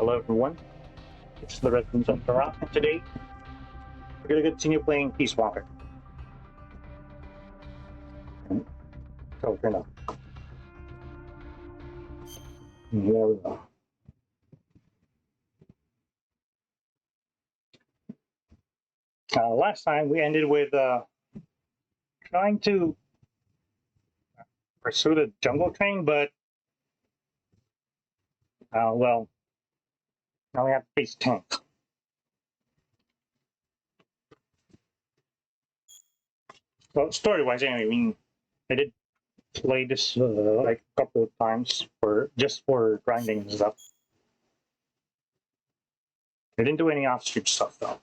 Hello everyone, it's the Residents of Iraq, and today we're going to continue playing Peace Walker. So turn up. There we go. Last time we ended with trying to pursue the jungle train, but well, now we have to face tank. Well, story-wise, anyway, I mean, I did play this like a couple of times for grinding and stuff. I didn't do any off-stream stuff though.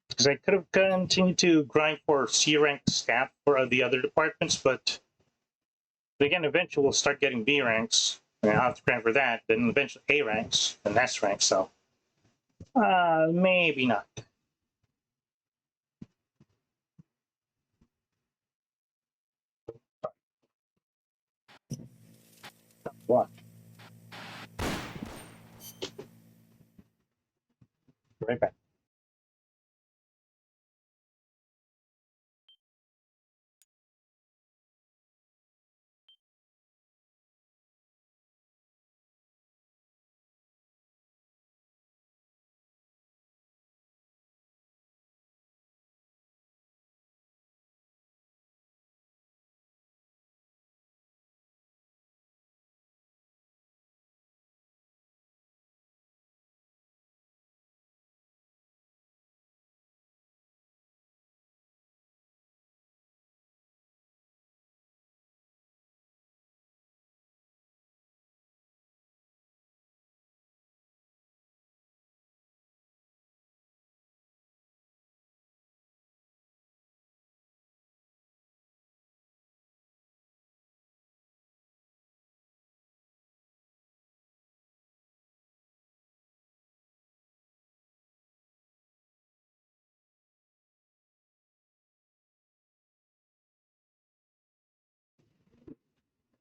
Because I could have continued to grind for C-rank staff for the other departments, but again, eventually we'll start getting B ranks, and I'll have to grind for that, then eventually A ranks, and S ranks, so maybe not. What? Right back.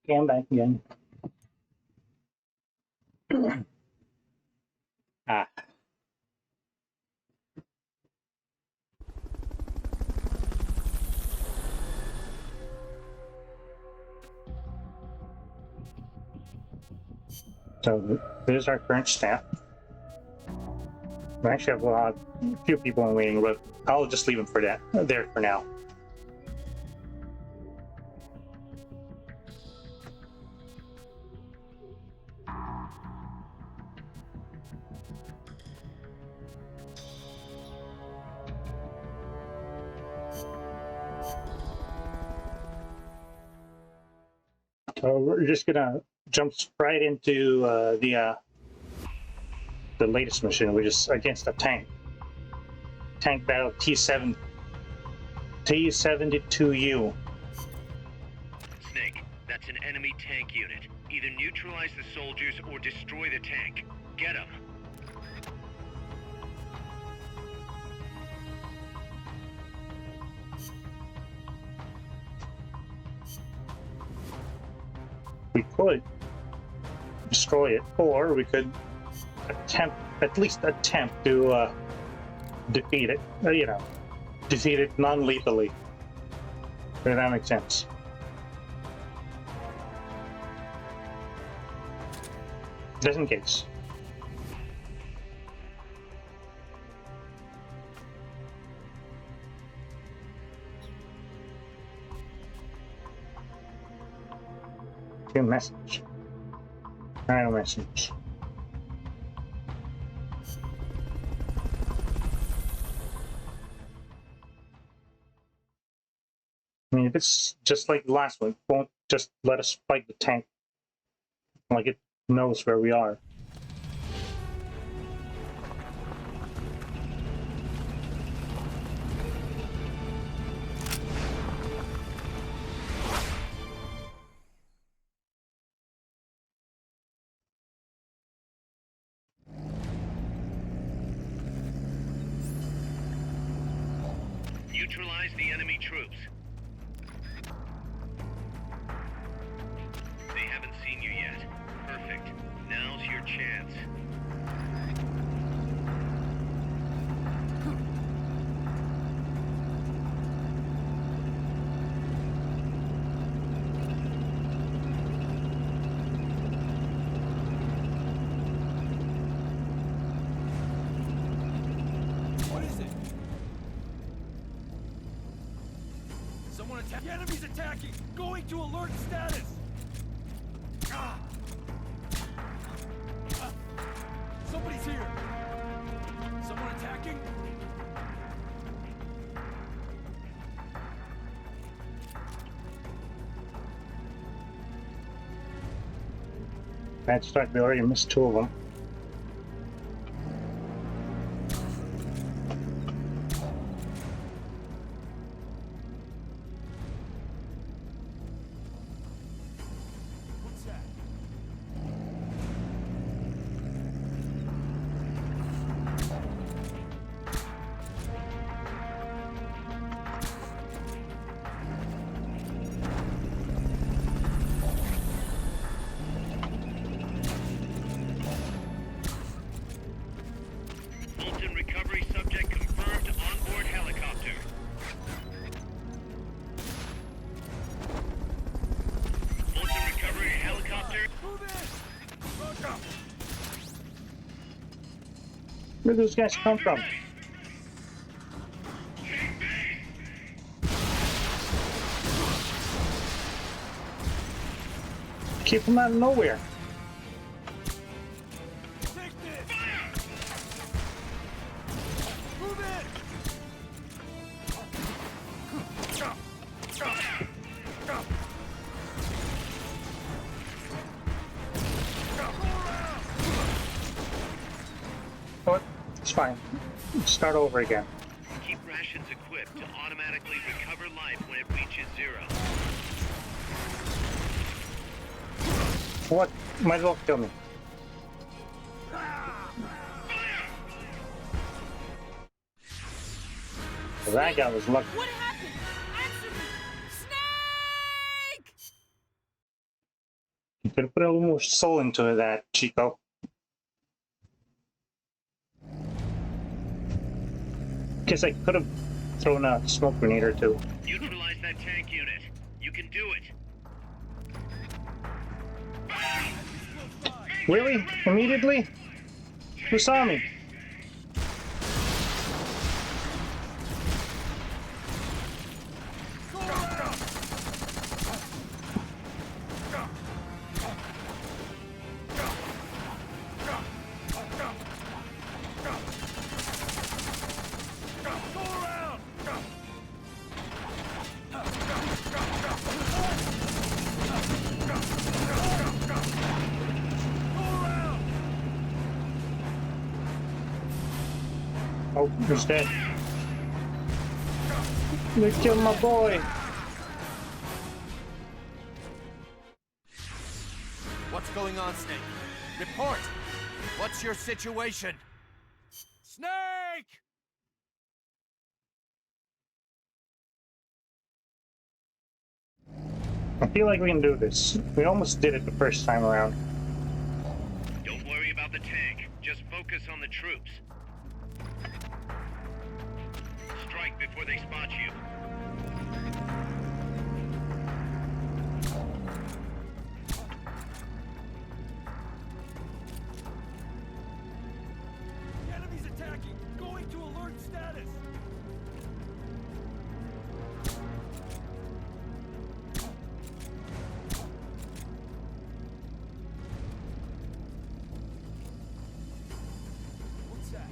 Okay, I'm back again. Ah. So this is our current staff. We actually have a few people in waiting, but I'll just leave them for that there for now. So we're just gonna jump right into the latest mission, which is against a tank. Tank battle T72U. Snake, that's an enemy tank unit. Either neutralize the soldiers or destroy the tank. Get them. We could destroy it, or we could at least attempt to defeat it. Defeat it non-lethally. Does that make sense? Just in case. New message. Final message. I mean, if it's just like the last one, it won't just let us fight the tank. Like it knows where we are. Neutralize the enemy troops. chance. What is it? Someone attack. The enemy's attacking! Going to alert status! Ah. Somebody's here! Someone attacking? Bad start, we already missed 2 of them. What's that? Fulton recovery subject confirmed onboard helicopter. Fulton recovery helicopter. Move in! Roger! Where do those guys come from? Keep them out of nowhere. Take this! Move in! What? It's fine. Start over again. Keep rations equipped to automatically recover life when it reaches 0. What? Might as well kill me. Well, that guy was lucky. What happened? Answer me! Snake! You could have put a little more soul into that, Chico. Guess I could have thrown a smoke grenade or 2. Neutralize that tank unit. You can do it. Really? Immediately? Who saw me? Oh, he's dead. They killed my boy. What's going on, Snake? Report! What's your situation? Snake! I feel like we can do this. We almost did it the first time around. Don't worry about the tank. Just focus on the troops. Strike before they spot you. The enemy's attacking! Going to alert status! What's that?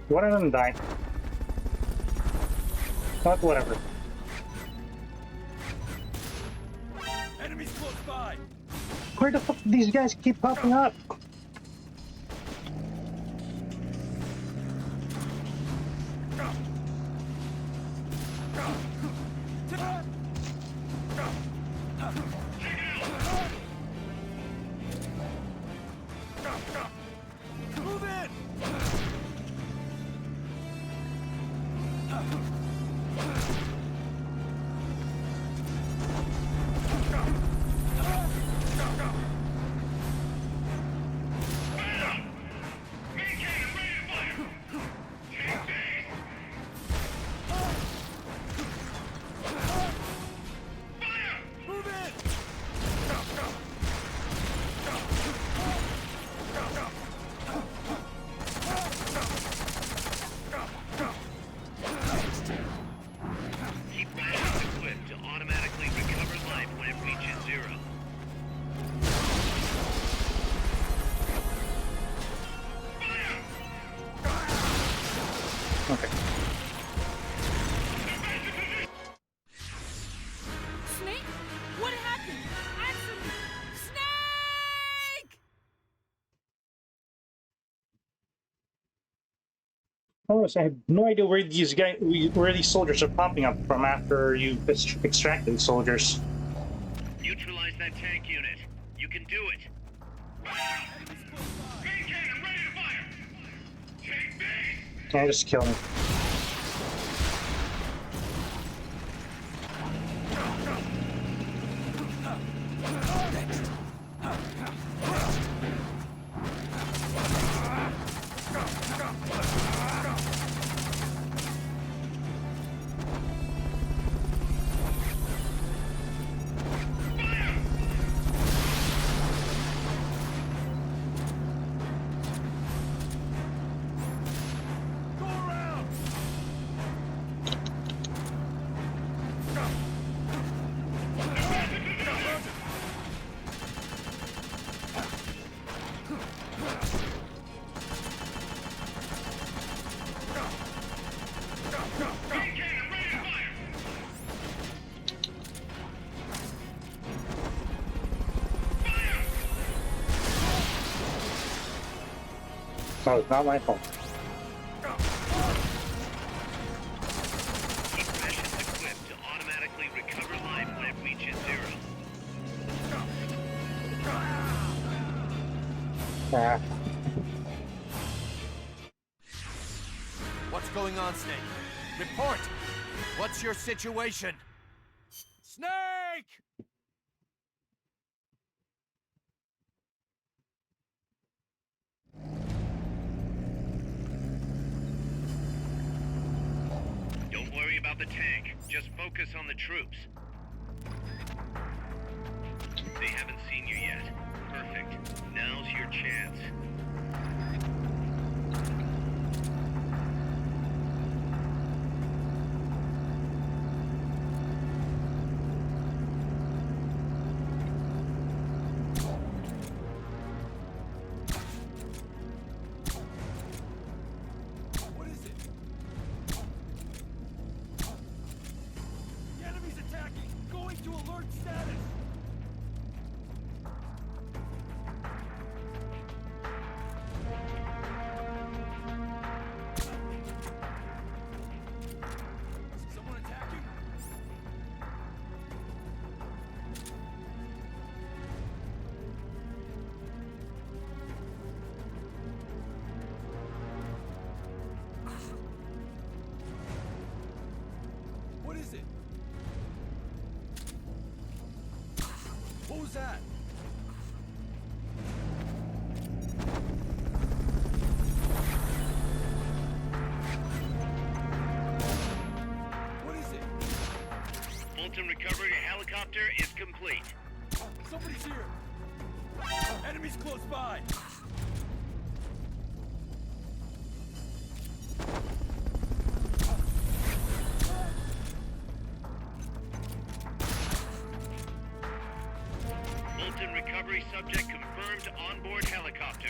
One of them died. But whatever. Enemies close by. Where the fuck do these guys keep popping up? Move in. Move in. Keep rations equipped to automatically recover life when it reaches zero. Okay. Snake? What happened? Answer me! Snake! Oh, so I have no idea where where these soldiers are popping up from after you extracted soldiers. Neutralize that tank unit. You can do it. Main cannon ready to fire. Take base. Can't just kill me. Go around. Main cannon ready to fire. No, it's not my fault. Keep rations equipped to automatically recover life when it reaches zero. Ah, What's going on, Snake? Report. What's your situation? Snake! Don't worry about the tank. Just focus on the troops. They haven't seen you yet. Perfect. Now's your chance. What is it? The enemy's attacking! Going to alert status! Someone attacking? What is it? What was that? What is it? Fulton recovery helicopter is complete. Somebody's here! Enemies close by! Fulton recovery subject confirmed onboard helicopter.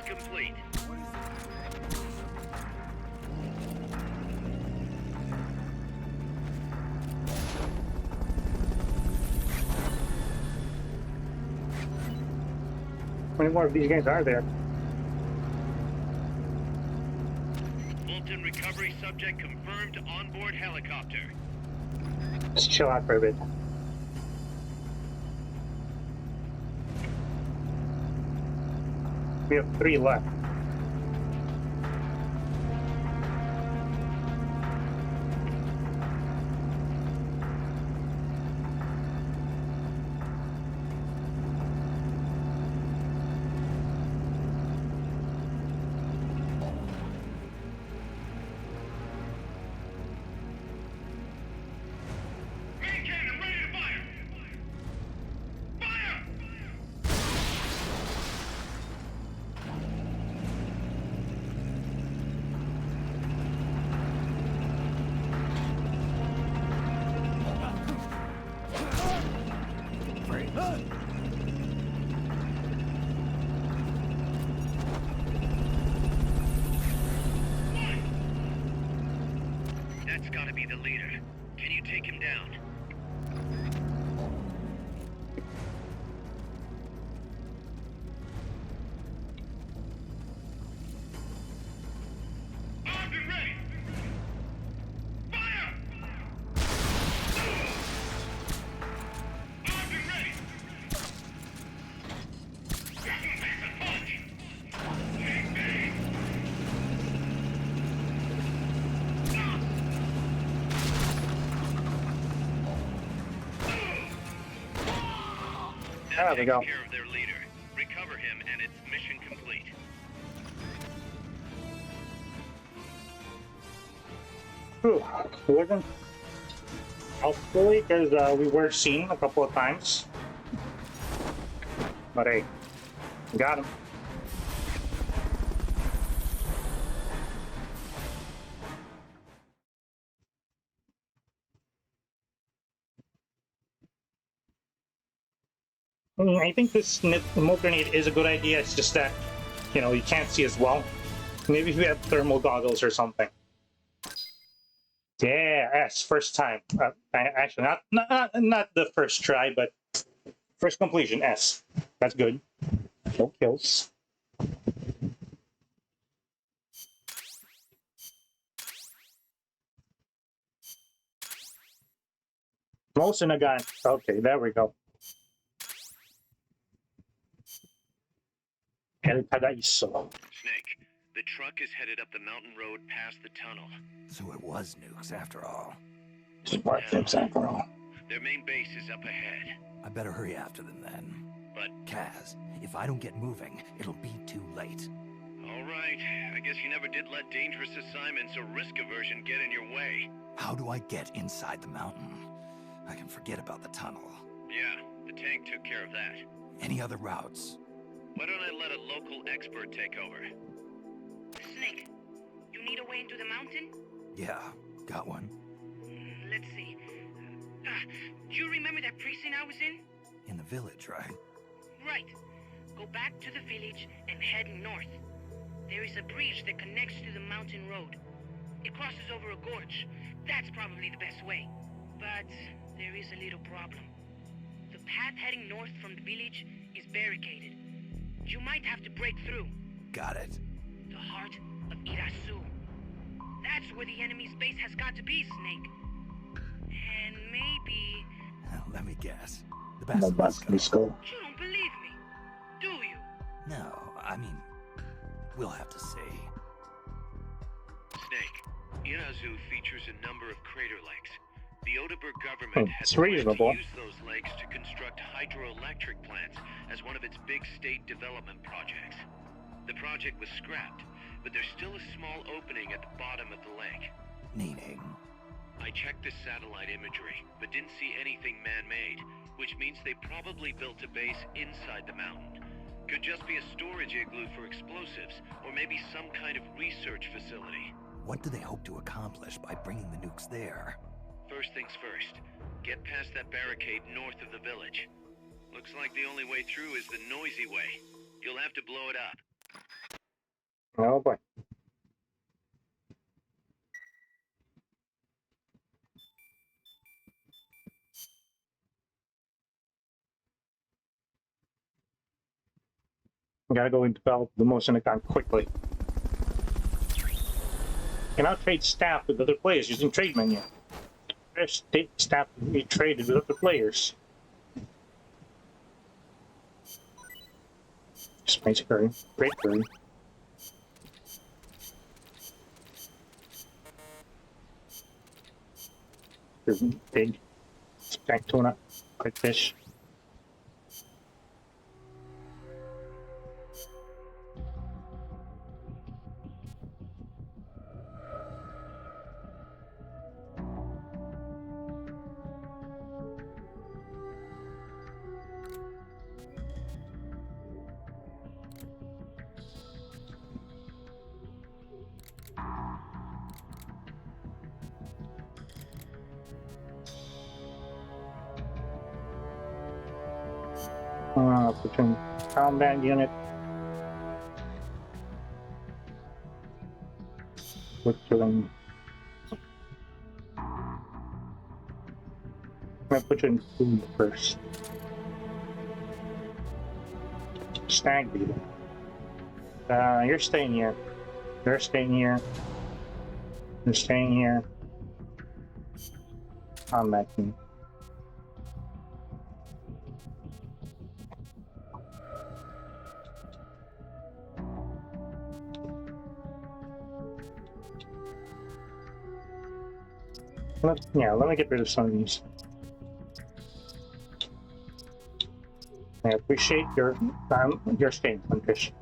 complete. What is it? How many more of these games are there? Fulton recovery subject confirmed onboard helicopter. Let's chill out for a bit. We have 3 left. Main cannon ready to fire! Fire! That's gotta be the leader. Can you take him down? Armed and ready! Fire! Armed and ready! That's a punch! Bang, bang! There we go. Takes care of their leader. Recover him, and it's mission complete. Whew. It wasn't helpfully because we were seen a couple of times. But hey, we got him. I think this smoke grenade is a good idea. It's just that, you know, you can't see as well. Maybe if we have thermal goggles or something. Yeah, S, first time. Actually, not the first try, but first completion, S. That's good. No kills. Most in a gun. Okay, there we go. El Paraiso. Snake, the truck is headed up the mountain road past the tunnel. So it was nukes after all. Smart things after all. Their main base is up ahead. I better hurry after them then. But, Kaz, if I don't get moving, it'll be too late. all right, I guess you never did let dangerous assignments or risk aversion get in your way. How do I get inside the mountain? I can forget about the tunnel. Yeah, the tank took care of that. Any other routes? Why don't I let a local expert take over? Snake, you need a way into the mountain? Yeah, got one. Let's see. Do you remember that precinct I was in? In the village, right? Right. Go back to the village and head north. There is a bridge that connects to the mountain road. It crosses over a gorge. That's probably the best way. But there is a little problem. The path heading north from the village is barricaded. You might have to break through. Got it. The heart of Irasu. That's where the enemy's base has got to be, Snake. And maybe... Let me guess. The The Basilisk. Basilisk. You don't believe me, do you? No, I mean, we'll have to see. Snake, Irazu features a number of crater lakes. The Odeberg government has It's planned reasonable. to use those lakes to construct hydroelectric plants as one of its big state development projects. The project was scrapped, but there's still a small opening at the bottom of the lake. Meaning? I checked the satellite imagery, but didn't see anything man-made, which means they probably built a base inside the mountain. Could just be a storage igloo for explosives, or maybe some kind of research facility. What do they hope to accomplish by bringing the nukes there? First things first, get past that barricade north of the village. Looks like the only way through is the noisy way. You'll have to blow it up. Oh boy. I gotta go and develop the motion account quickly. Can now trade staff with other players using trade menu. There's staff to be traded with other players. Space curry. Great curry. Big. Jack tuna. Quick fish. Between combat unit. We're doing. I'm gonna put you in food first. Stag beetle. You're staying here. You're staying here. You're staying here. Combat unit. Let me get rid of some of these. I appreciate your staying, Fish.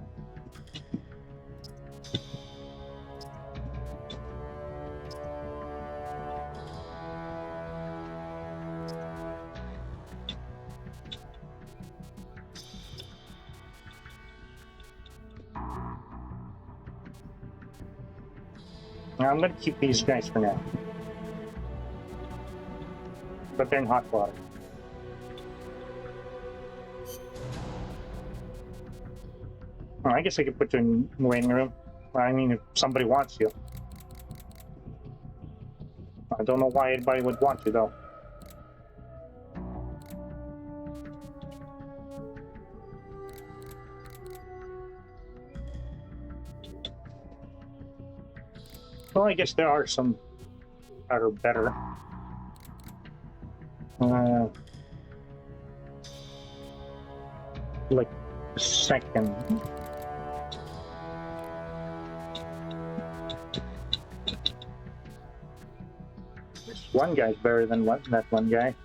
Now I'm gonna keep these guys for now. But they're in hot water. Oh, I guess I could put you in the waiting room. I mean, if somebody wants you. I don't know why anybody would want you, though. Well, I guess there are some that are better. Like second. This one guy's better than that one guy.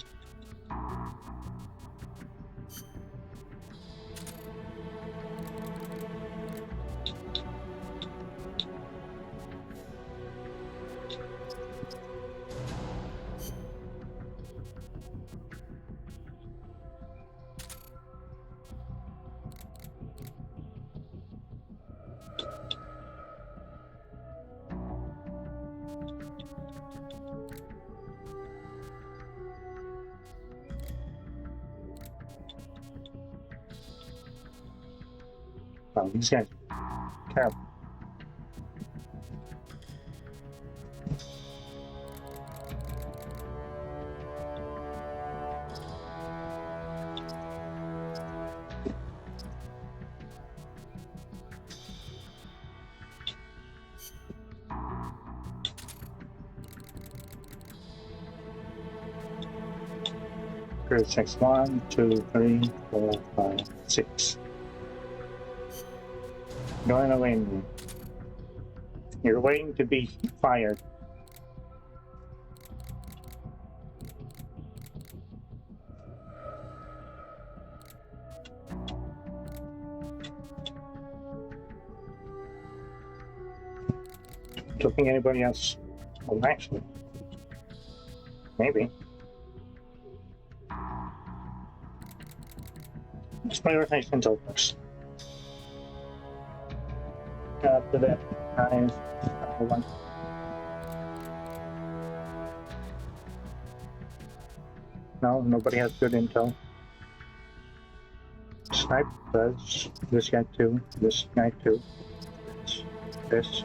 Oh, these guys are terrible. Grid checks 1, 2, 3, 4, 5, 6. Going away. You're waiting to be fired. Don't think anybody else. Well, actually, maybe. Let's prioritize Intel first. After that, one. No, nobody has good intel. Snipe does. This guy too. This guy too. This.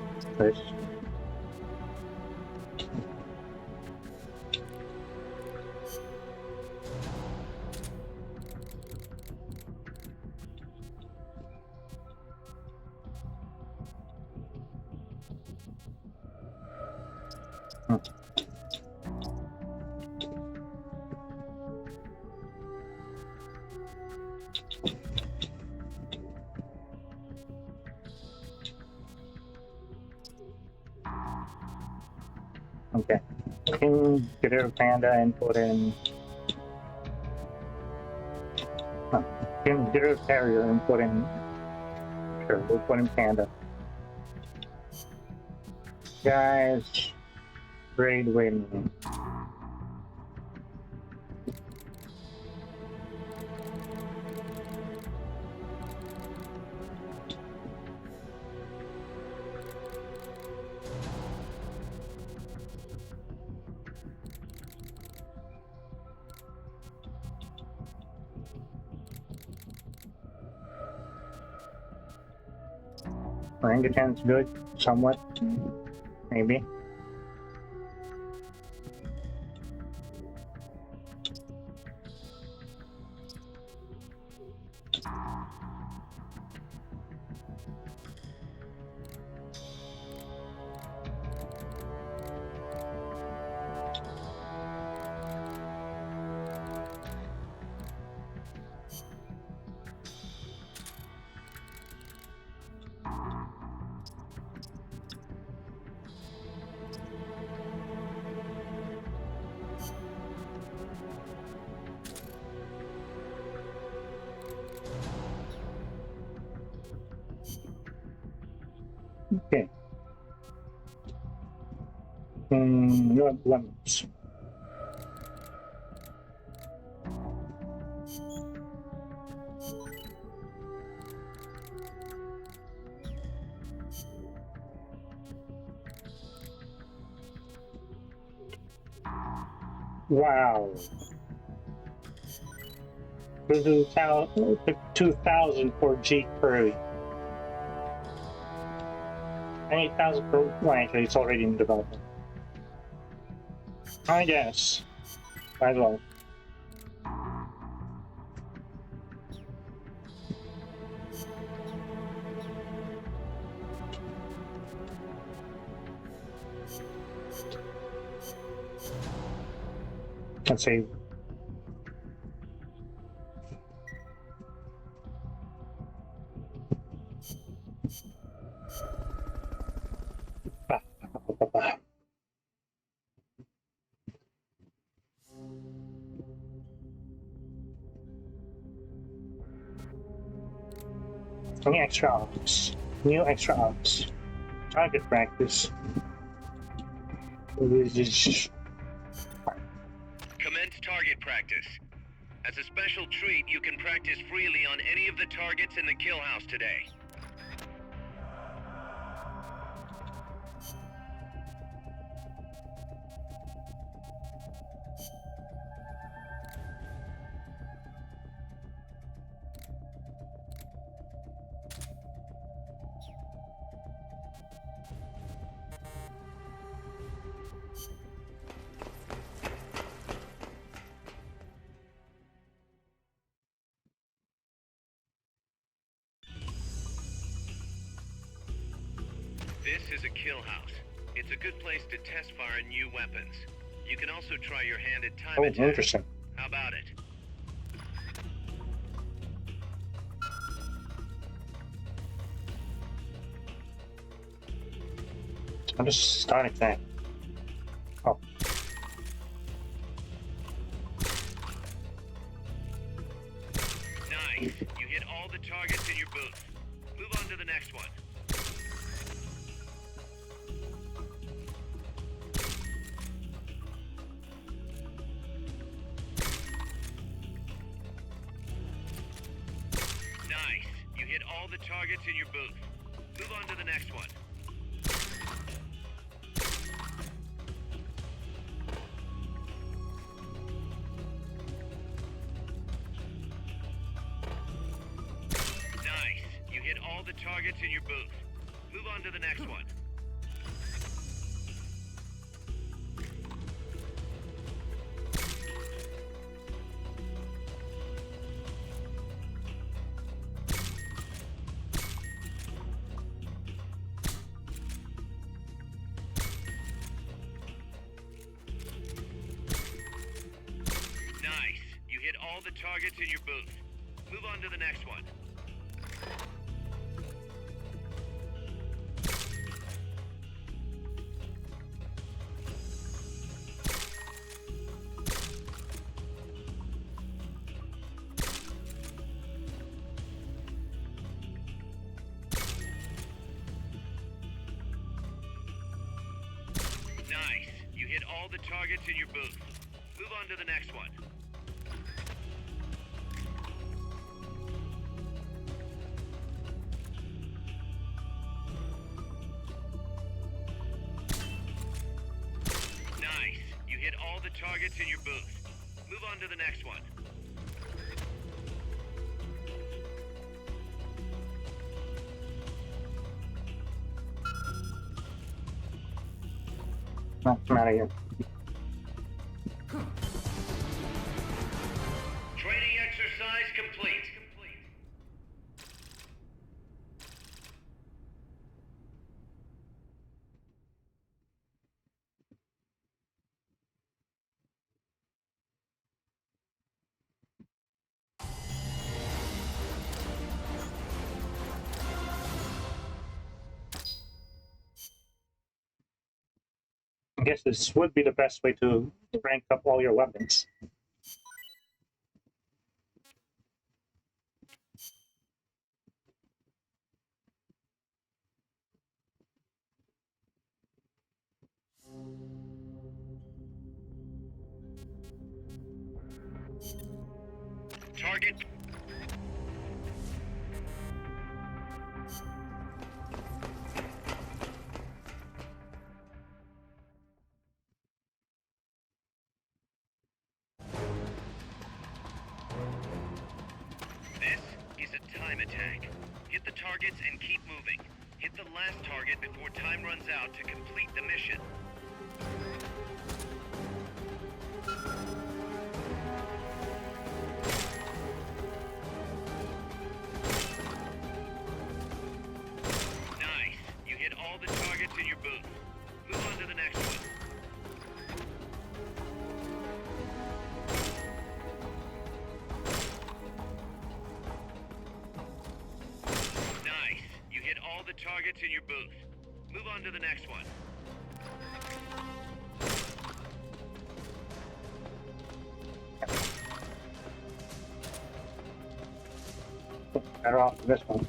Okay. Get rid of panda and put in. Oh, get rid of carrier and put in. Sure, we'll put in panda. Guys, grade win. Orangutans good, somewhat, maybe. Okay. Not lemons. Wow. 2,000 for G Curry. 8,000 for, well, actually, it's already in development. I guess. Might as well. Let's see. Any extra ops? New extra ops. Target practice. Commence target practice. As a special treat, you can practice freely on any of the targets in the kill house today. This is a kill house. It's a good place to test fire new weapons. You can also try your hand at time attack. Interesting. How about it? I'm just starting that. Oh. Nice. You hit all the targets in your booth. Move on to the next one. Nice. You hit all the targets in your booth. Move on to the next one. Nice. You hit all the targets in your booth. Move on to the next one. Nice. You hit all the targets in your booth. Move on to the next one. Nice. You hit all the targets in your booth. Move on to the next one. Nice. You hit all the targets in your booth. Move on to the next one. No, I'm out of here. Training exercise complete. I guess this would be the best way to rank up all your weapons. Target. This is a time attack. Hit the targets and keep moving. Hit the last target before time runs out to complete the mission. Nice. You hit all the targets in your booth. Move on to the next one. Nice. You hit all the targets in your booth. Move on to the next one. Better off this one.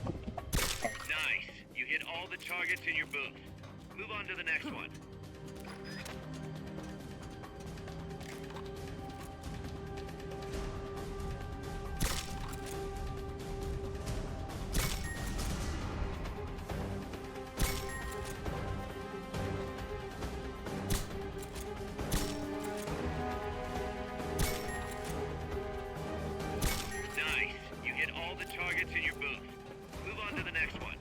Nice. You hit all the targets in your booth. Move on to the next one. Nice. You hit all the targets in your booth. Move on to the next one.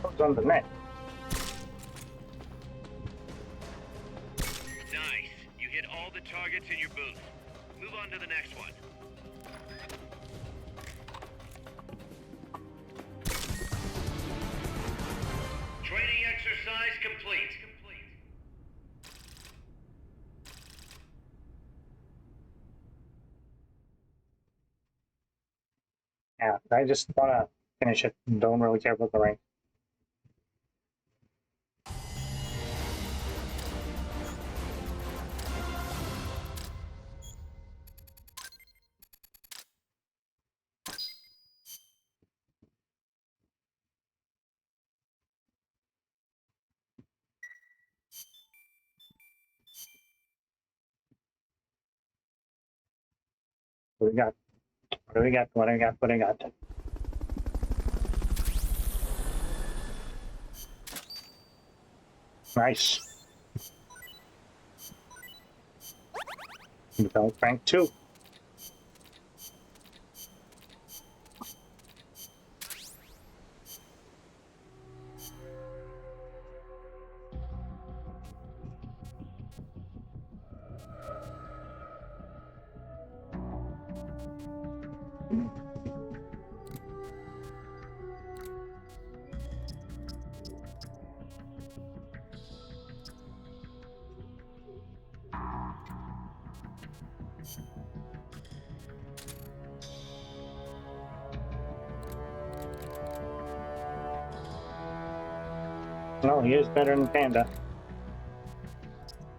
What's on the net? Nice. You hit all the targets in your booth. Move on to the next one. Training exercise complete. Yeah, I just want to finish it. Don't really care about the rank. What do we got? What do we got? What do we got? What do we got? Nice. Develop rank 2. No, he is better than Panda.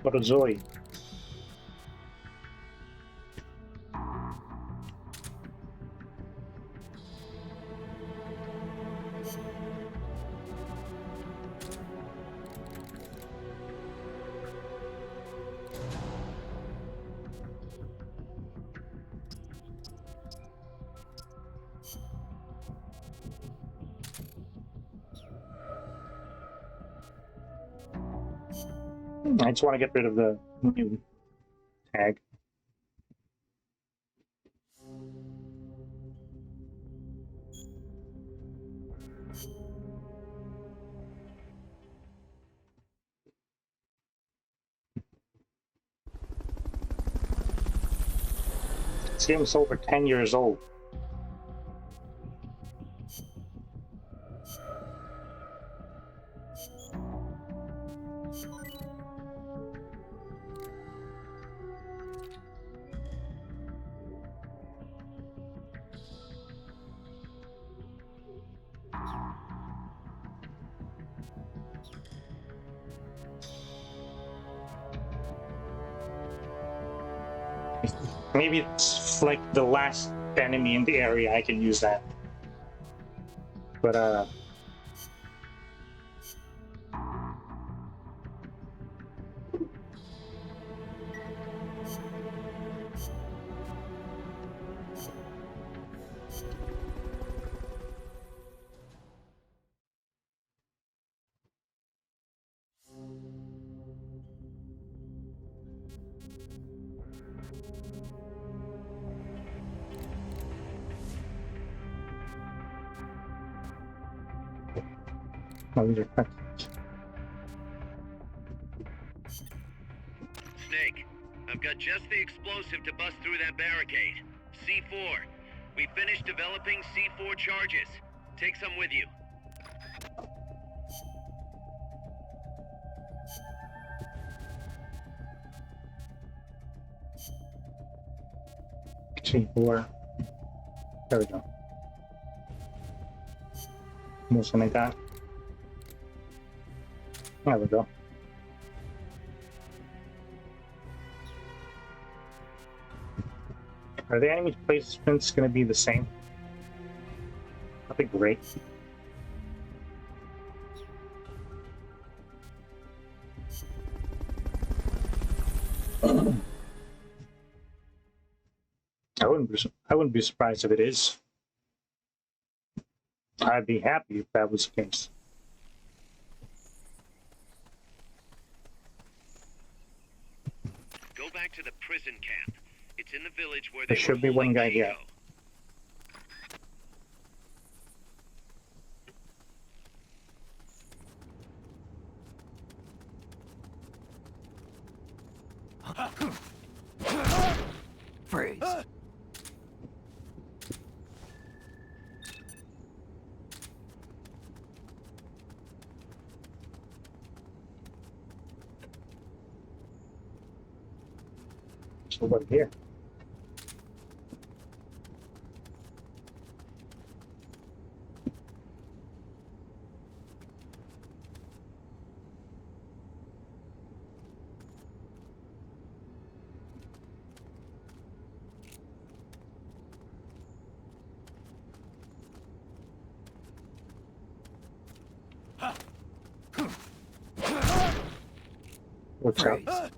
What a Zoe. I just want to get rid of the new tag. This game's over 10 years old. Maybe it's like the last enemy in the area I can use that. But oh, these are cutscenes. Snake, I've got just the explosive to bust through that barricade. C4. We finished developing C4 charges. Take some with you. C4. There we go. Something like that. There we go. Are the enemy placements going to be the same? That'd be great. I wouldn't be surprised if it is. I'd be happy if that was the case. Go back to the prison camp. It's in the village where There they should be one guy here. Freeze. So what here? What's up? Freeze.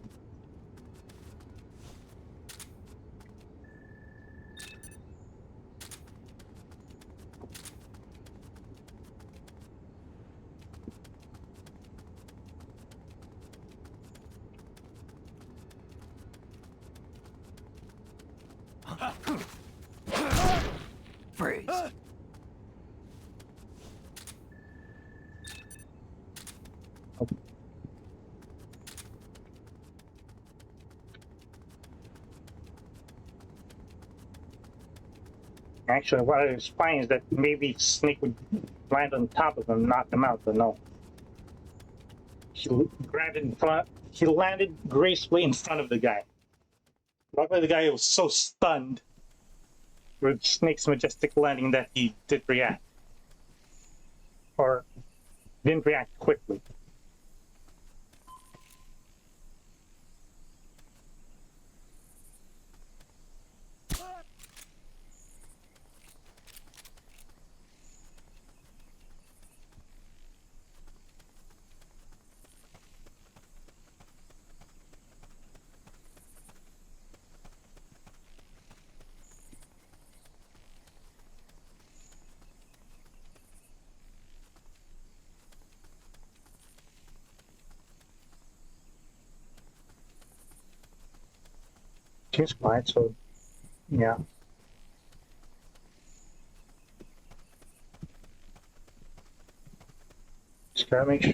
Freeze. Actually, what I was finding is that maybe Snake would land on top of him, knock him out, but no. He grabbed in front. He landed gracefully in front of the guy. Luckily, the guy was so stunned with Snake's majestic landing that he did react. Or didn't react quickly. Seems quiet, so yeah. Just gotta make sure.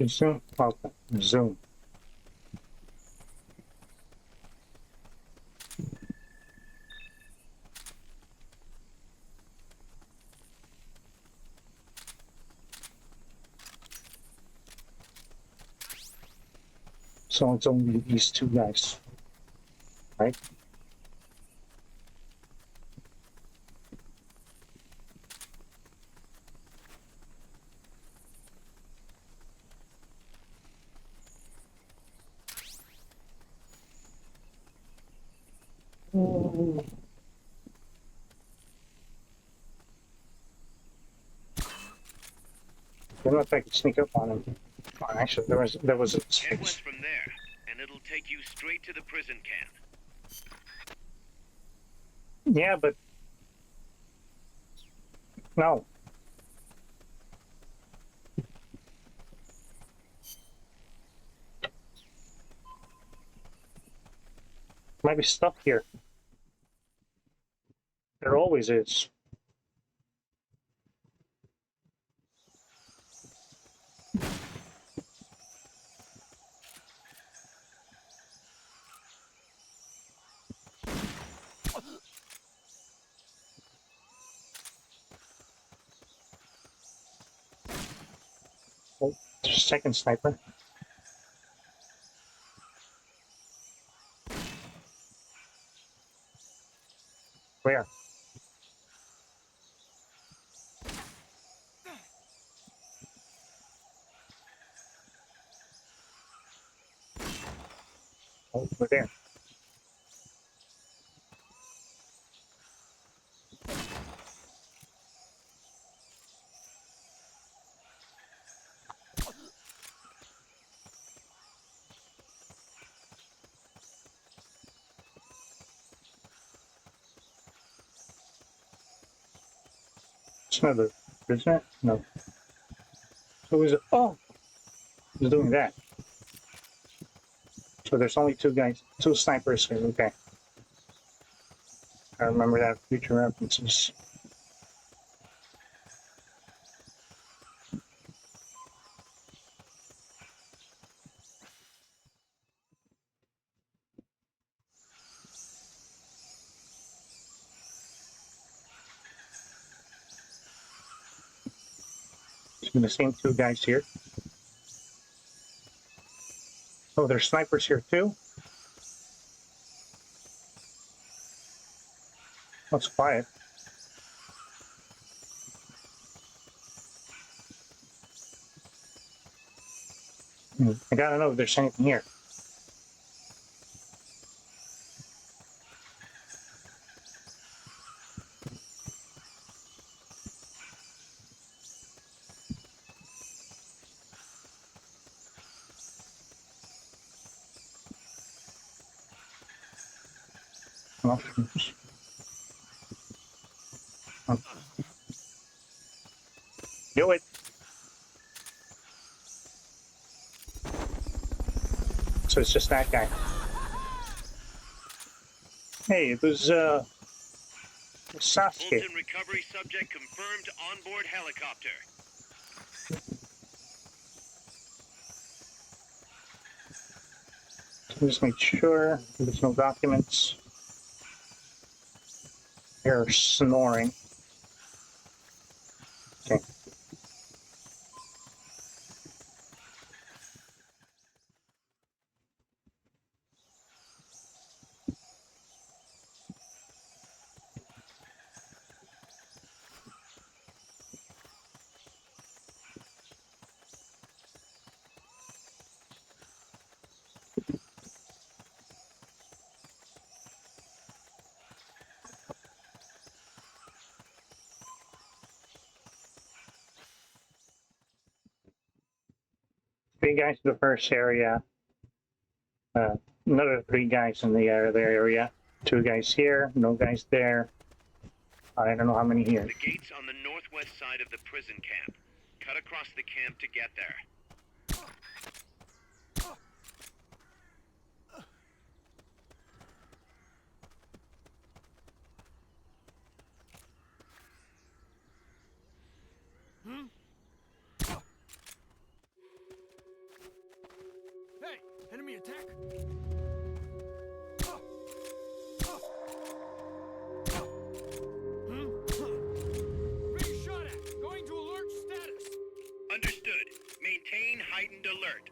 Zoom. Okay. Zoom. So it's only these two guys, right? I don't know if I could sneak up on him. Oh, actually, there was a Head west space. from there, and it'll take you straight to the prison camp. Yeah, but no. Might be stuff here. There always is. Oh, there's a second sniper. Where? Oh, we're there. It's another, isn't it? No. Who is it? Oh! Who's doing that? So there's only two guys, two snipers here. Okay. I remember that future references. The same two guys here. Oh, there's snipers here too. That's quiet. I gotta know if there's anything here. mushrooms. Oh. Do it. So it's just that guy. Hey, it was Sasuke. Fulton recovery subject confirmed onboard helicopter. Just make sure there's no documents. You're snoring. Okay. Three guys in the first area. Another three guys in the other area. Two guys here, no guys there. I don't know how many here. The gate's on the northwest side of the prison camp. Cut across the camp to get there. Hey, enemy attack! Being shot at! Going to alert status! Understood. Maintain heightened alert.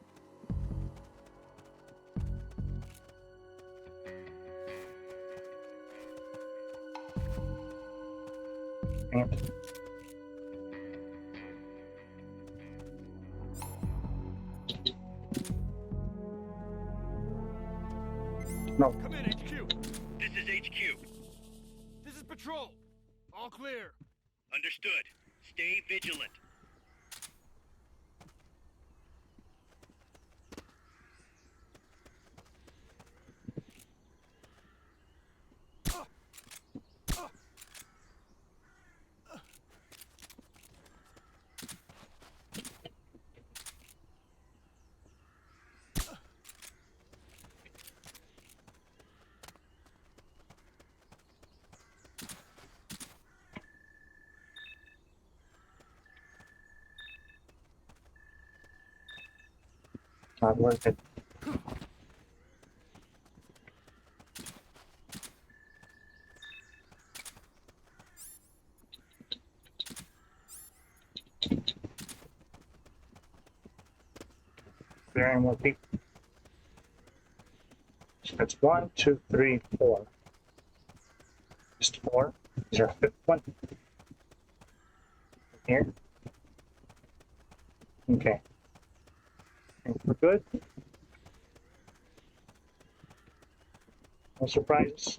No. Come in, HQ! This is HQ. This is patrol! All clear! Understood. Stay vigilant. Not worth it. Very more people. So that's 1, 2, 3, 4. Just 4. Is there a fifth one? Here. Okay. I think we're good. No surprises.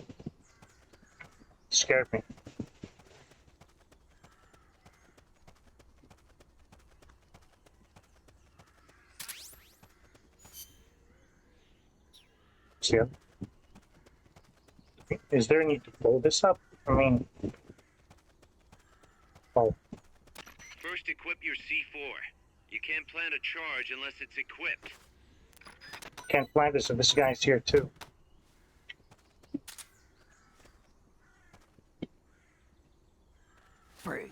Scared me. See ya. Is there a need to pull this up? I mean, oh, First equip your C4. You can't plant a charge unless it's equipped. can't plant this, so this guy's here too. Freeze.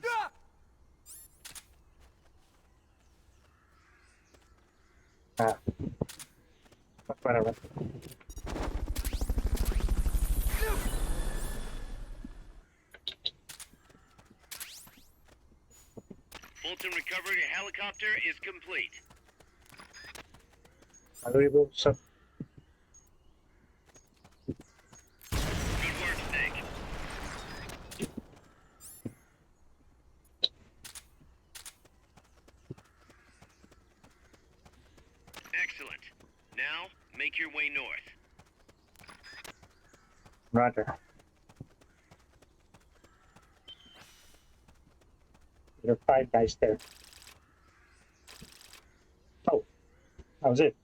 Ah, whatever. Fulton recovery helicopter is complete. Valuable stuff. Good work, Snake. Excellent. Now, make your way north. Roger. There are 5 guys there. Oh, that was it.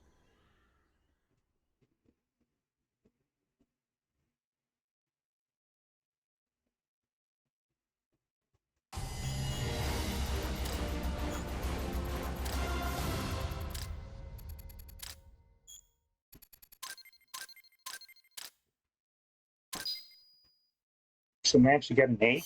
So managed to get an A.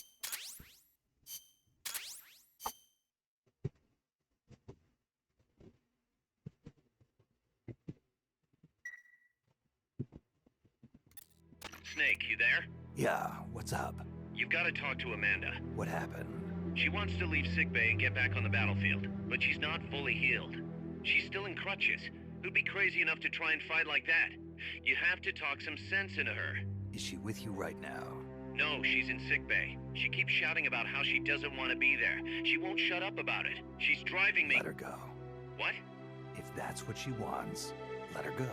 Snake, you there? Yeah, what's up? You've got to talk to Amanda. What happened? She wants to leave sickbay and get back on the battlefield, but she's not fully healed. She's still in crutches. Who'd be crazy enough to try and fight like that? You have to talk some sense into her. Is she with you right now? No, she's in sickbay. She keeps shouting about how she doesn't want to be there. She won't shut up about it. She's driving me. Let her go. What? If that's what she wants, let her go.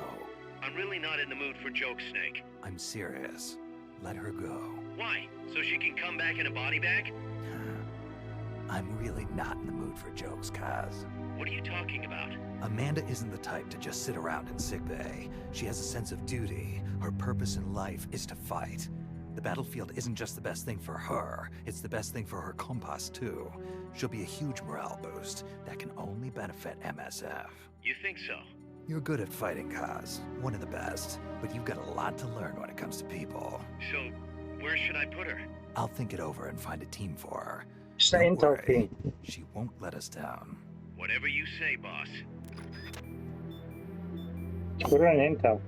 I'm really not in the mood for jokes, Snake. I'm serious. Let her go. Why? So she can come back in a body bag? I'm really not in the mood for jokes, Kaz. What are you talking about? Amanda isn't the type to just sit around in sickbay. She has a sense of duty. Her purpose in life is to fight. The battlefield isn't just the best thing for her, it's the best thing for her compass too. She'll be a huge morale boost that can only benefit MSF. You think so? You're good at fighting, Kaz. One of the best. But you've got a lot to learn when it comes to people. So, where should I put her? I'll think it over and find a team for her. It's the Don't intel worry, team. she won't let us down. Whatever you say, boss. Put her in intel.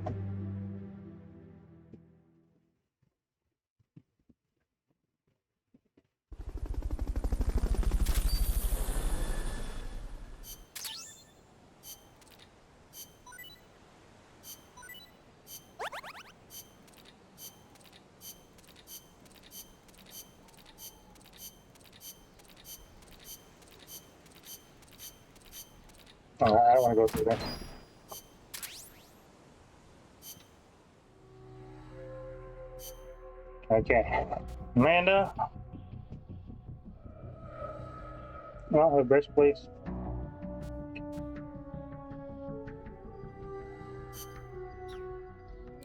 Oh, I don't want to go through that. Okay. Amanda. Well, her birthplace.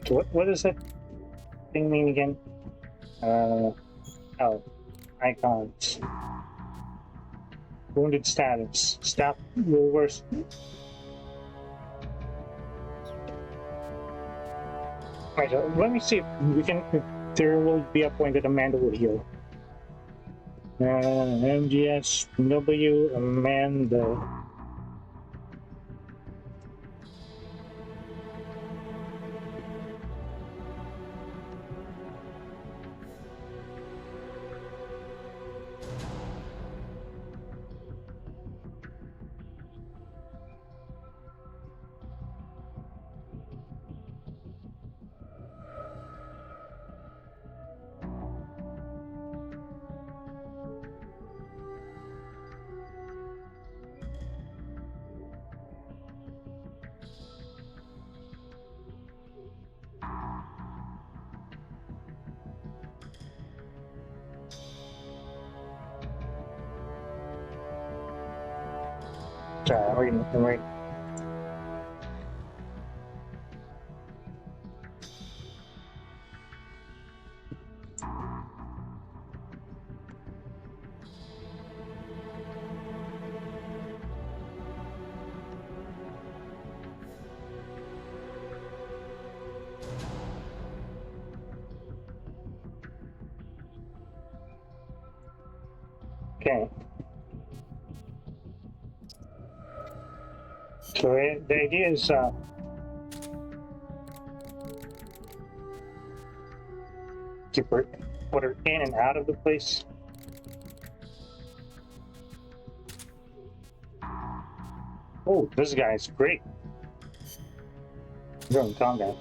So what does that thing mean again? Oh, icons. Wounded status. Staff will worsen. Right, so let me see if we can. If there will be a point that Amanda will heal. MGSW Amanda. Sorry, I'm waiting. Okay. So the idea is keep her, put her in and out of the place. Oh, this guy's great. You're in combat.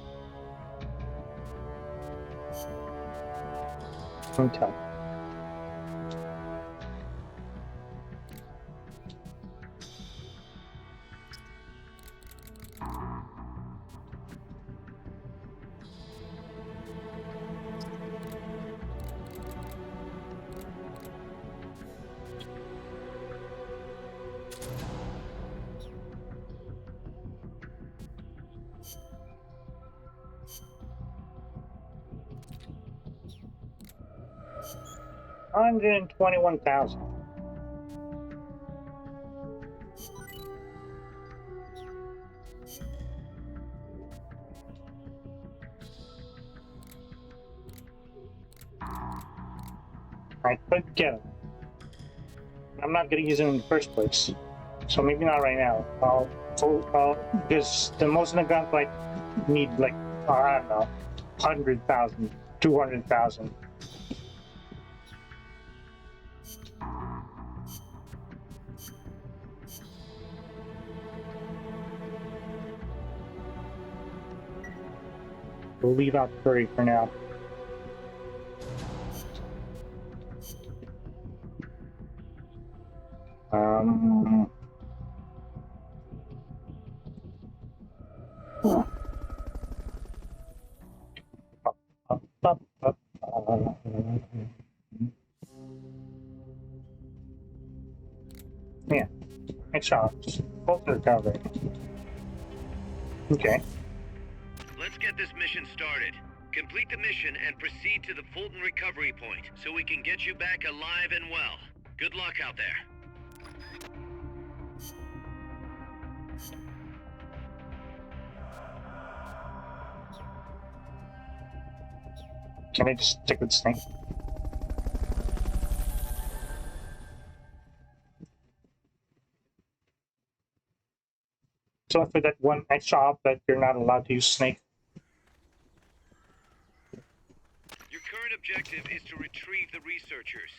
Intel. $121,000. I could get him. I'm not gonna use him in the first place, so maybe not right now. Because the most of the guns like need like I don't know, 100,000, 200,000. We'll leave out Curry for now. Yeah, it's shops. Both are covered. Okay. Let's get this mission started. Complete the mission and proceed to the Fulton recovery point so we can get you back alive and well. Good luck out there. Can I just stick with Snake? So for that one extra op that you're not allowed to use Snake. Your current objective is to retrieve the researchers.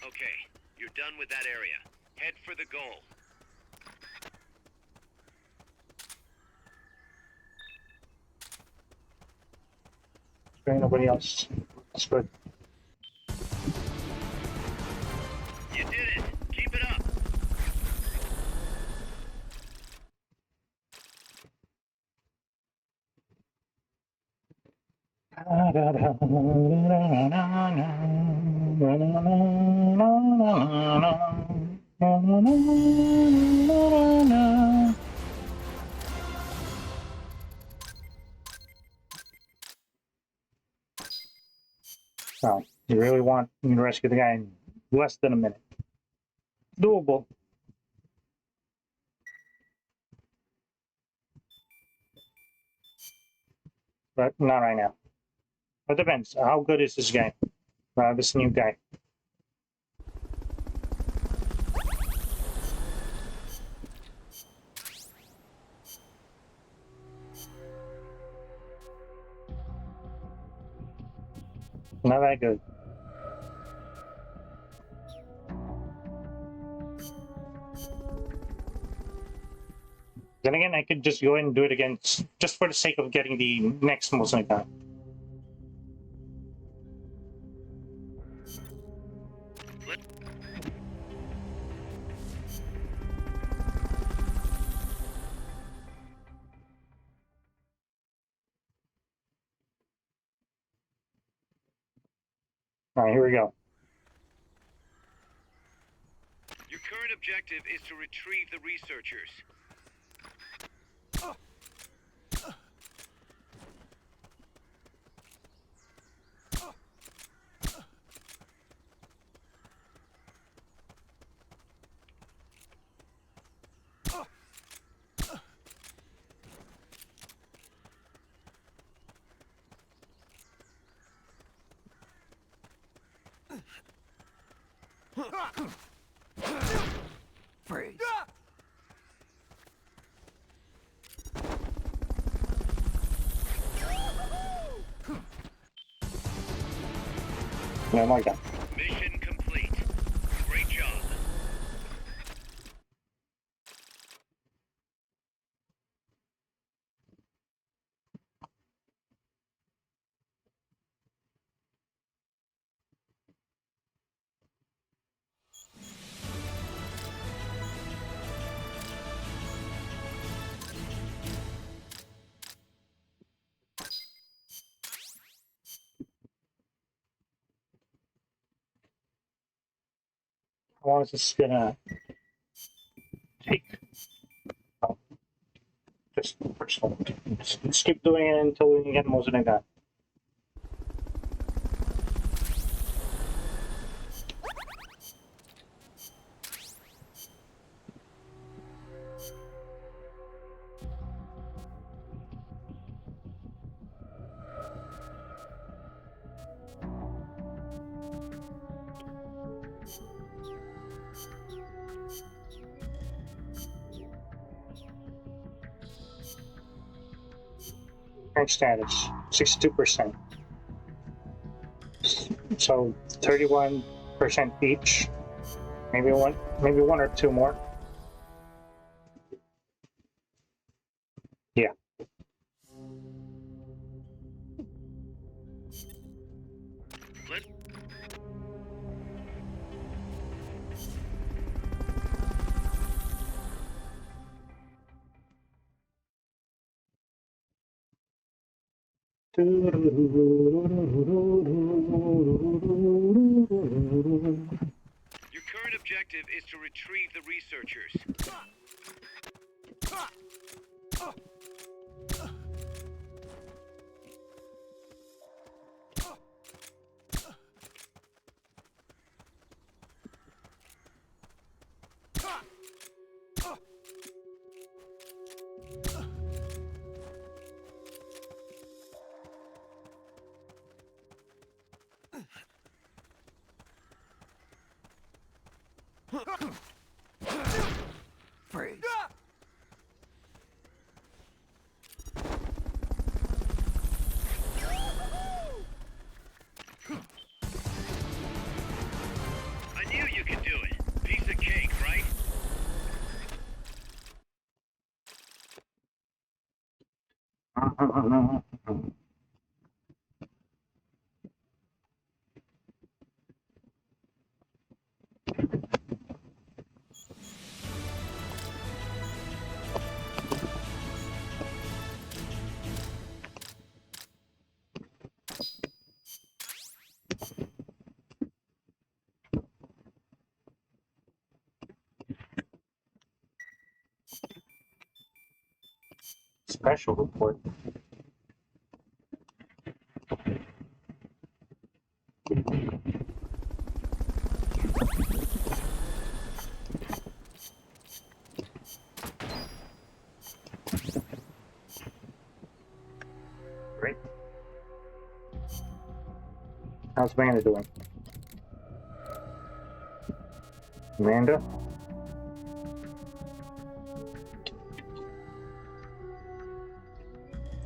Okay, you're done with that area. Head for the goal. There ain't nobody else. That's good. You did it! Keep it up! So, you really want me to rescue the guy in less than a minute. Doable. But not right now. It depends. How good is this guy? This new guy. Not that good. Then again, I could just go ahead and do it again, just for the sake of getting the next Muslim guy. All right, here we go. Your current objective is to retrieve the researchers. Freeze. Oh my god. Mission complete. Great job. How long is this gonna take? Oh, just personal. Just keep doing it until we can get most of it done. Current status 62%. So 31% each. Maybe one or two more. Yeah. Let Your current objective is to retrieve the researchers. Freeze. I knew you could do it. Piece of cake, right? Special report. Great. How's Amanda doing? Amanda?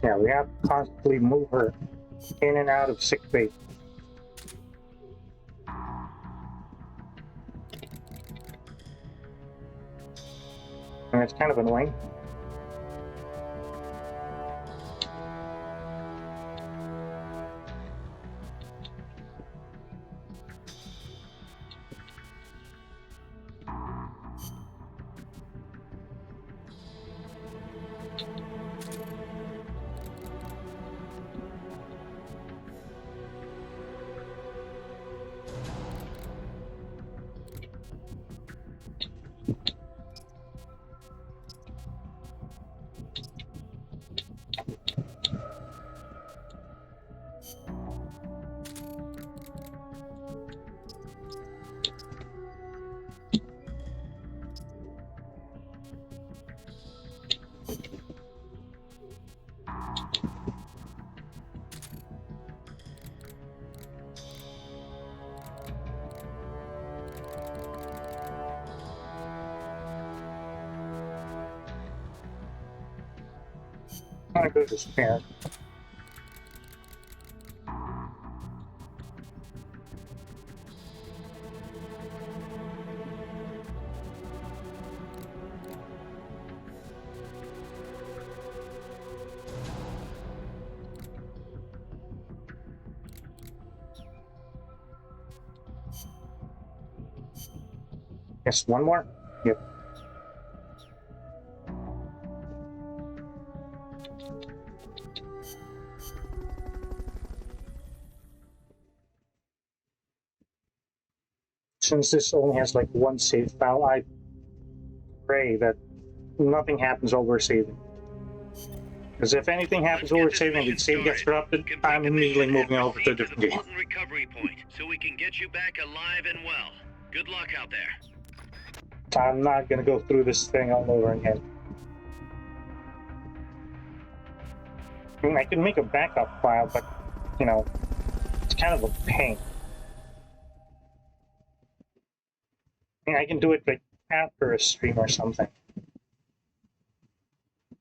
Yeah, we have to constantly move her in and out of sick bay. And it's kind of annoying. I'm gonna go to spare. Yes, one more. Yep. Since this only has like one save file, I pray that nothing happens while we're saving. Because if anything happens while we're saving, the save gets corrupted, I'm immediately moving over to a different game. Fulton recovery point, so we can get you back alive and well. Good luck out there. I'm not gonna go through this thing all over again. I mean, I can make a backup file, but, you know, it's kind of a pain. I mean, I can do it like after a stream or something.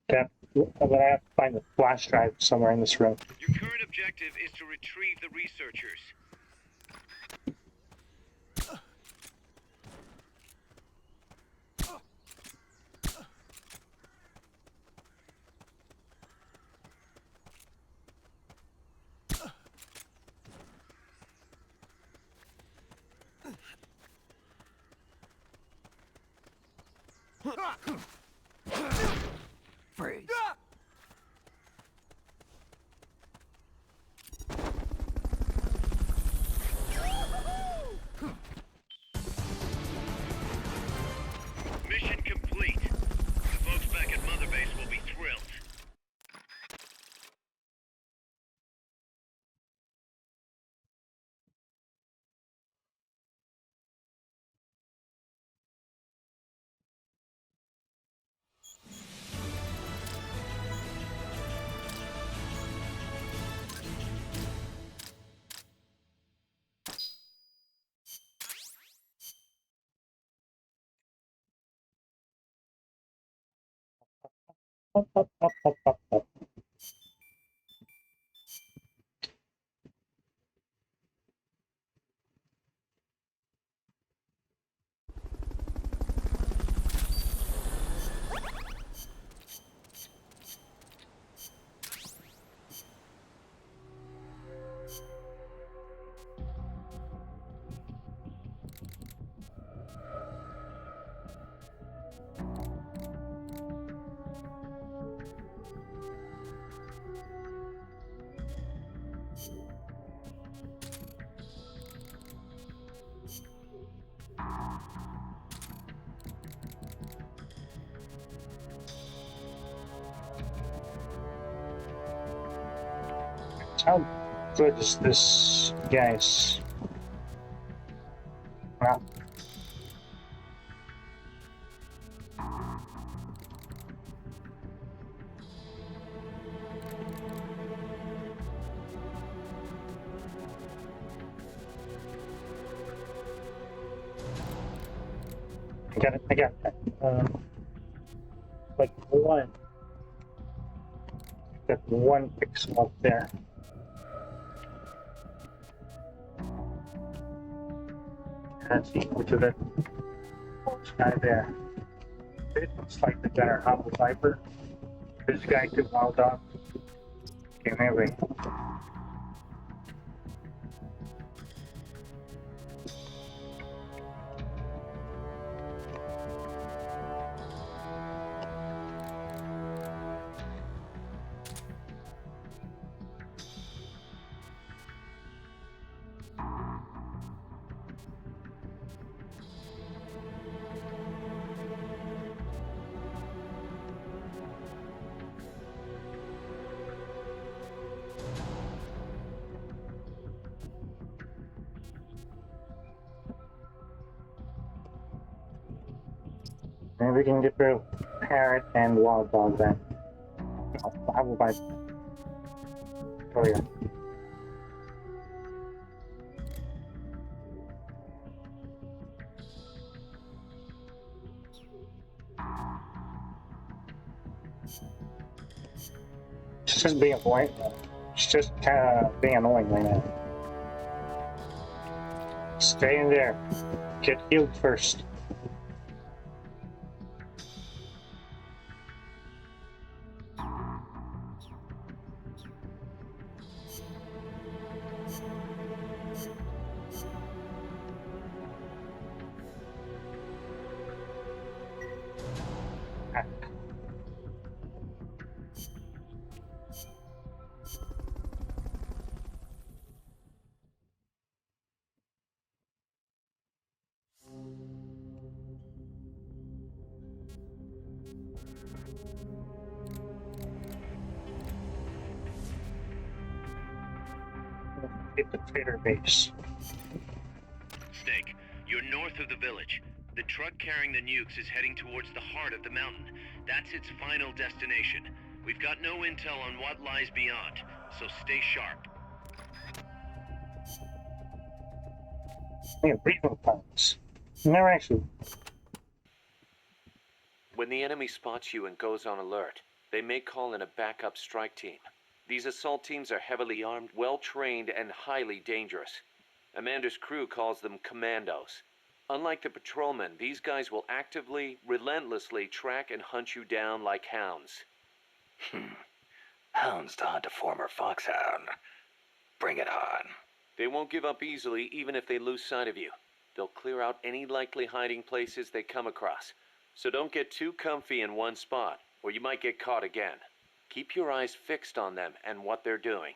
But I have to find the flash drive somewhere in this room. Your current objective is to retrieve the researchers. Freeze. Mission complete. The folks back at Mother Base will be thrilled. Up, up, up, up, up, up. How good is this, guys? Well, I got it. Like one. Got one pixel up there. That's equal to that guy there. It looks like the Gunner Hubble Viper. This guy took Wild Dog. Okay, maybe. Maybe we can get rid of Parrot and Wild Dog then. I will buy. Oh yeah. She's just being annoying. She's just kind of being annoying right now. Stay in there. Get healed first. Hit the trader base. Snake, you're north of the village. The truck carrying the nukes is heading towards the heart of the mountain. That's its final destination. We've got no intel on what lies beyond, so stay sharp. Yeah, briefing plans. Never actually. When the enemy spots you and goes on alert, they may call in a backup strike team. These assault teams are heavily armed, well-trained, and highly dangerous. Amanda's crew calls them commandos. Unlike the patrolmen, these guys will actively, relentlessly track and hunt you down like hounds. Hounds to hunt a former foxhound. Bring it on. They won't give up easily even if they lose sight of you. They'll clear out any likely hiding places they come across. So don't get too comfy in one spot, or you might get caught again. Keep your eyes fixed on them and what they're doing.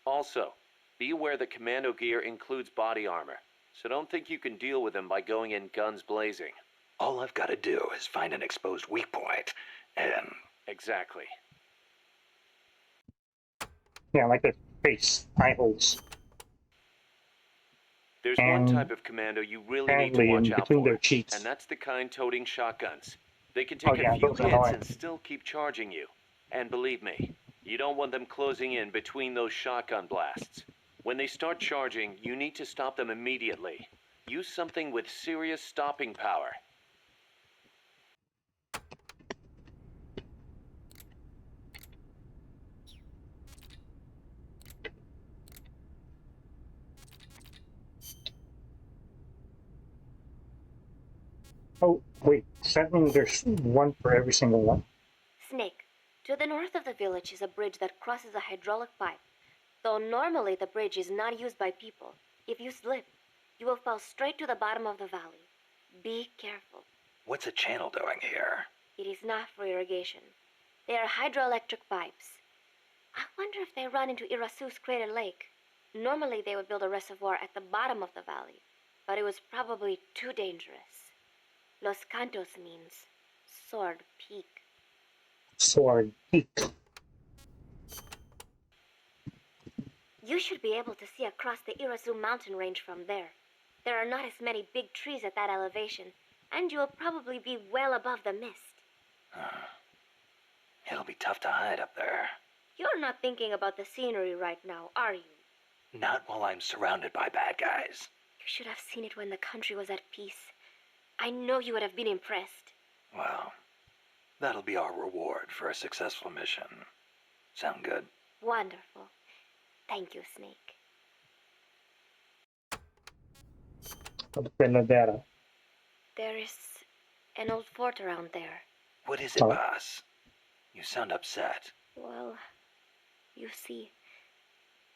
Also, be aware that commando gear includes body armor, so don't think you can deal with them by going in guns blazing. All I've got to do is find an exposed weak point, and... Exactly. Yeah, like their face, eye holes. There's And one type of commando you really need to apparently watch in out between for, their cheeks. and that's the kind toting shotguns. They can Oh, take yeah, a few those are hits annoying. and still keep charging you. And believe me, you don't want them closing in between those shotgun blasts. When they start charging, you need to stop them immediately. Use something with serious stopping power. Oh, wait, does that mean there's one for every single one? Snake, to the north of the village is a bridge that crosses a hydraulic pipe. Though normally the bridge is not used by people, if you slip, you will fall straight to the bottom of the valley. Be careful. What's a channel doing here? It is not for irrigation. They are hydroelectric pipes. I wonder if they run into Irasu's Crater Lake. Normally they would build a reservoir at the bottom of the valley, but it was probably too dangerous. Los Cantos means sword peak. Sword peak. You should be able to see across the Irasu mountain range from there. There are not as many big trees at that elevation, and you will probably be well above the mist. It'll be tough to hide up there. You're not thinking about the scenery right now, are you? Not while I'm surrounded by bad guys. You should have seen it when the country was at peace. I know you would have been impressed. Well, that'll be our reward for a successful mission. Sound good? Wonderful. Thank you, Snake. Penadera. There is an old fort around there. What is it, Oh. boss? You sound upset. Well, you see,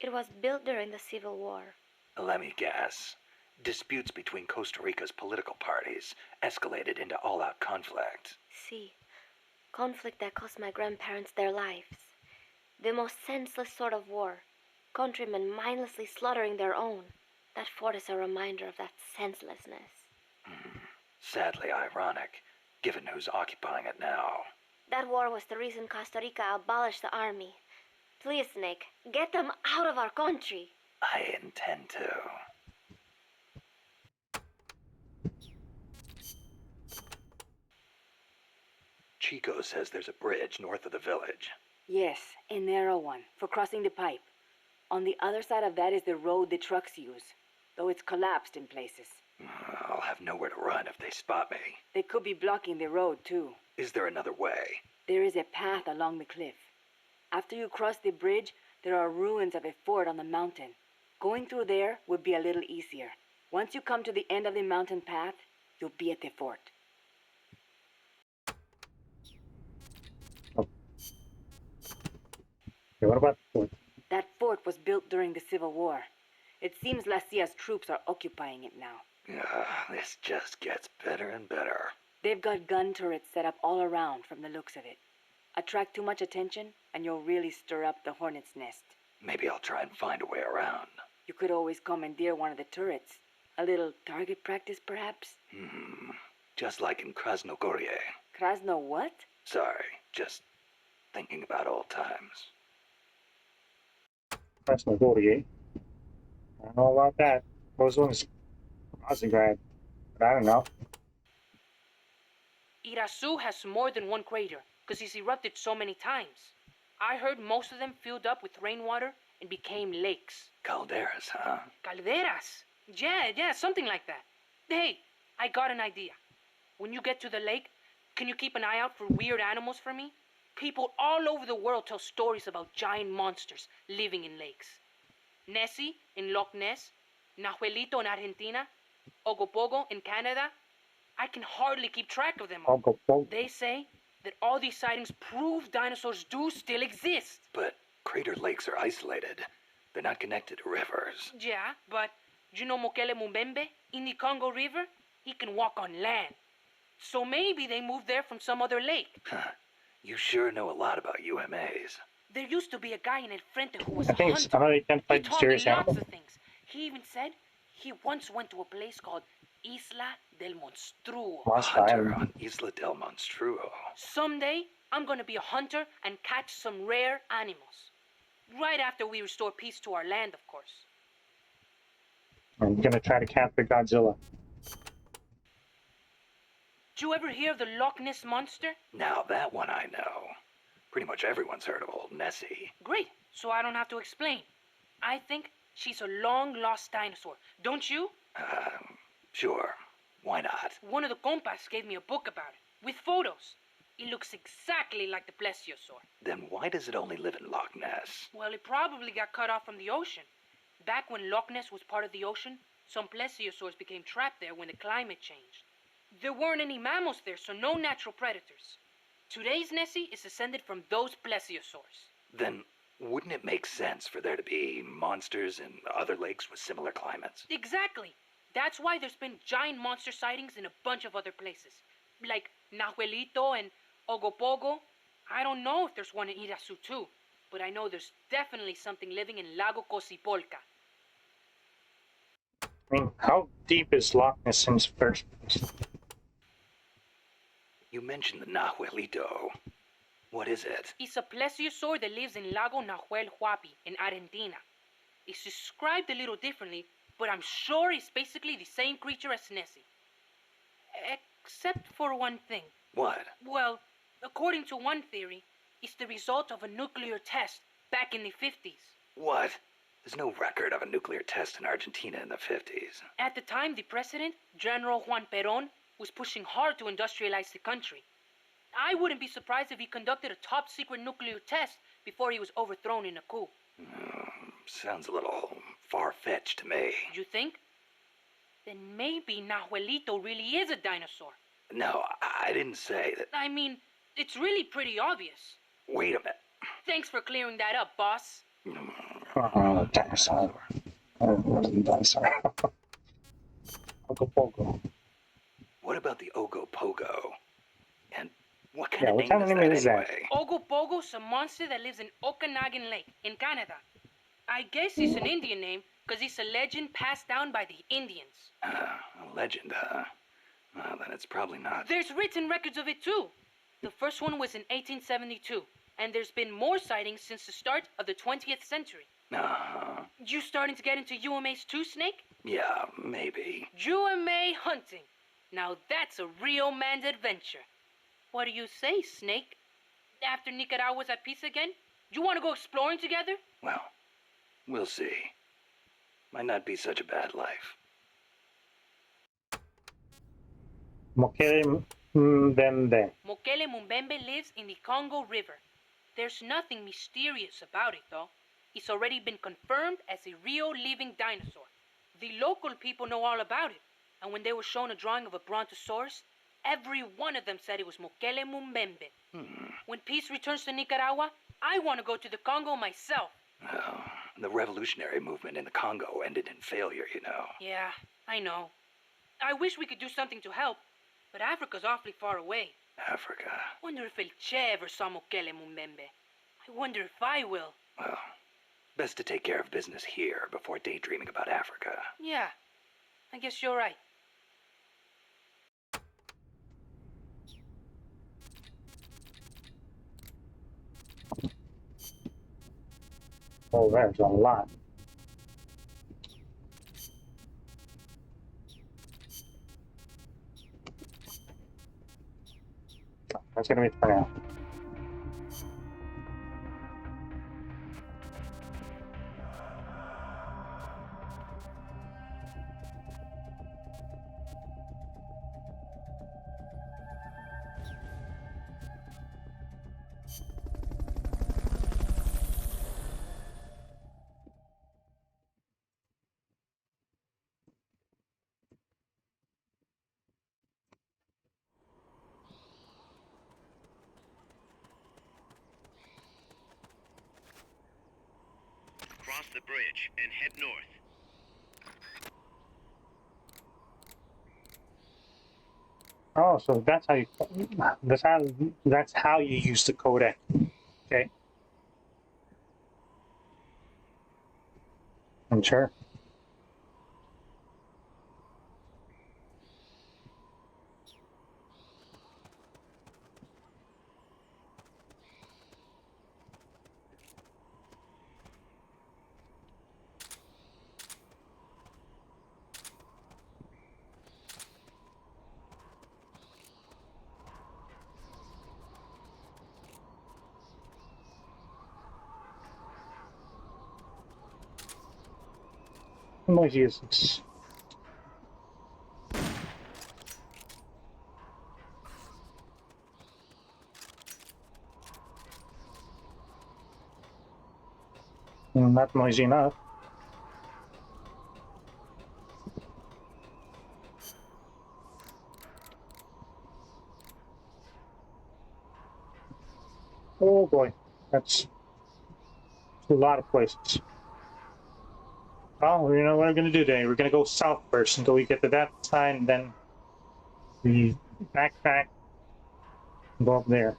it was built during the Civil War. Let me guess. Disputes between Costa Rica's political parties escalated into all-out conflict. See, conflict that cost my grandparents their lives. The most senseless sort of war. Countrymen mindlessly slaughtering their own. That fort is a reminder of that senselessness. Sadly ironic, given who's occupying it now. That war was the reason Costa Rica abolished the army. Please, Snake, get them out of our country. I intend to. Chico says there's a bridge north of the village. Yes, a narrow one, for crossing the pipe. On the other side of that is the road the trucks use, though it's collapsed in places. I'll have nowhere to run if they spot me. They could be blocking the road, too. Is there another way? There is a path along the cliff. After you cross the bridge, there are ruins of a fort on the mountain. Going through there would be a little easier. Once you come to the end of the mountain path, you'll be at the fort. Okay, what about the fort? That fort was built during the Civil War. It seems La Cia's troops are occupying it now. This just gets better and better. They've got gun turrets set up all around from the looks of it. Attract too much attention, and you'll really stir up the hornet's nest. Maybe I'll try and find a way around. You could always commandeer one of the turrets. A little target practice, perhaps? Just like in Krasnogorye. Krasno what? Sorry, just thinking about old times. That's my booty, eh? I don't know about that. Those ones, Ozigrad, but I don't know. Irasu has more than one crater, because it's erupted so many times. I heard most of them filled up with rainwater and became lakes. Calderas, huh? Calderas. Yeah, something like that. Hey, I got an idea. When you get to the lake, can you keep an eye out for weird animals for me? People all over the world tell stories about giant monsters living in lakes. Nessie in Loch Ness, Nahuelito in Argentina, Ogopogo in Canada. I can hardly keep track of them all. They say that all these sightings prove dinosaurs do still exist. But crater lakes are isolated. They're not connected to rivers. Yeah, but you know Mokele Mumbembe in the Congo River? He can walk on land. So maybe they moved there from some other lake. Huh. You sure know a lot about UMAs. There used to be a guy in El Frente who was I a think hunter. somebody can He fight taught me serious lots animal. of things. He even said he once went to a place called Isla del Monstruo. A Must hunter I? on Isla del Monstruo. Someday, I'm gonna be a hunter and catch some rare animals. Right after we restore peace to our land, of course. I'm gonna try to capture Godzilla. Did you ever hear of the Loch Ness Monster? Now that one I know. Pretty much everyone's heard of old Nessie. Great, so I don't have to explain. I think she's a long-lost dinosaur. Don't you? Sure. Why not? One of the compas gave me a book about it, with photos. It looks exactly like the plesiosaur. Then why does it only live in Loch Ness? Well, it probably got cut off from the ocean. Back when Loch Ness was part of the ocean, some plesiosaurs became trapped there when the climate changed. There weren't any mammals there, so no natural predators. Today's Nessie is descended from those plesiosaurs. Then wouldn't it make sense for there to be monsters in other lakes with similar climates? Exactly. That's why there's been giant monster sightings in a bunch of other places. Like Nahuelito and Ogopogo. I don't know if there's one in Irasu too, but I know there's definitely something living in Lago Cosipolca. I mean, how deep is Loch Ness in the first place? You mentioned the Nahuelito. What is it? It's a plesiosaur that lives in Lago Nahuel Huapi in Argentina. It's described a little differently, but I'm sure it's basically the same creature as Nessie. Except for one thing. What? Well, according to one theory, it's the result of a nuclear test back in the 50s. What? There's no record of a nuclear test in Argentina in the 50s. At the time, the president, General Juan Perón, was pushing hard to industrialize the country. I wouldn't be surprised if he conducted a top-secret nuclear test before he was overthrown in a coup. Sounds a little far-fetched to me. You think? Then maybe Nahuelito really is a dinosaur. No, I didn't say that. I mean, it's really pretty obvious. Wait a minute. Thanks for clearing that up, boss. Oh, dinosaur. Dinosaur. Ogopogo. What about the Ogopogo? And what Yeah, what kind of name is that? anyway? Ogopogo's a monster that lives in Okanagan Lake in Canada. I guess it's an Indian name because it's a legend passed down by the Indians. A legend, huh? Well, then it's probably not. There's written records of it too. The first one was in 1872, and there's been more sightings since the start of the 20th century. Uh-huh. You starting to get into UMAs too, Snake? Yeah, maybe. UMA hunting. Now that's a real man's adventure. What do you say, Snake? After Nicaragua's at peace again, you want to go exploring together? Well, we'll see. Might not be such a bad life. Mokele Mbembe. Mokele Mumbembe lives in the Congo River. There's nothing mysterious about it, though. It's already been confirmed as a real living dinosaur. The local people know all about it, and when they were shown a drawing of a brontosaurus, every one of them said it was Mokele Mumbembe. When peace returns to Nicaragua, I want to go to the Congo myself. Well, the revolutionary movement in the Congo ended in failure, you know. Yeah, I know. I wish we could do something to help, but Africa's awfully far away. Africa. Wonder if El Che ever saw Mokele Mumbembe. I wonder if I will. Well, best to take care of business here before daydreaming about Africa. Yeah, I guess you're right. Oh, there's a lot. That's gonna be for now. Cross the bridge and head north. Oh, so that's how you that's how you use the codec. Okay. I'm sure. How noisy is this? Not noisy enough. Oh boy, that's a lot of places. Oh, you know what we're gonna do today? We're gonna go south first until we get to that side, and then we backtrack and go up there.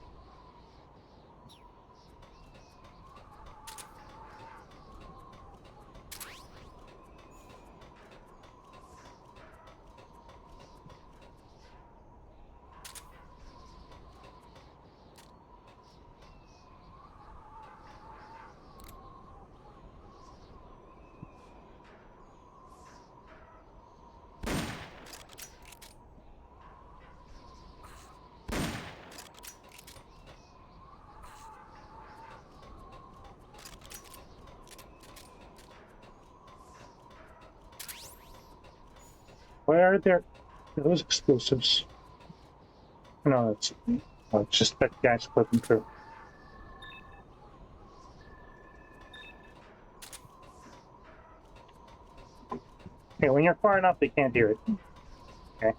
Where are there those explosives? No, it's just that guy's flipping through. Okay, when you're far enough, they can't hear it. Okay.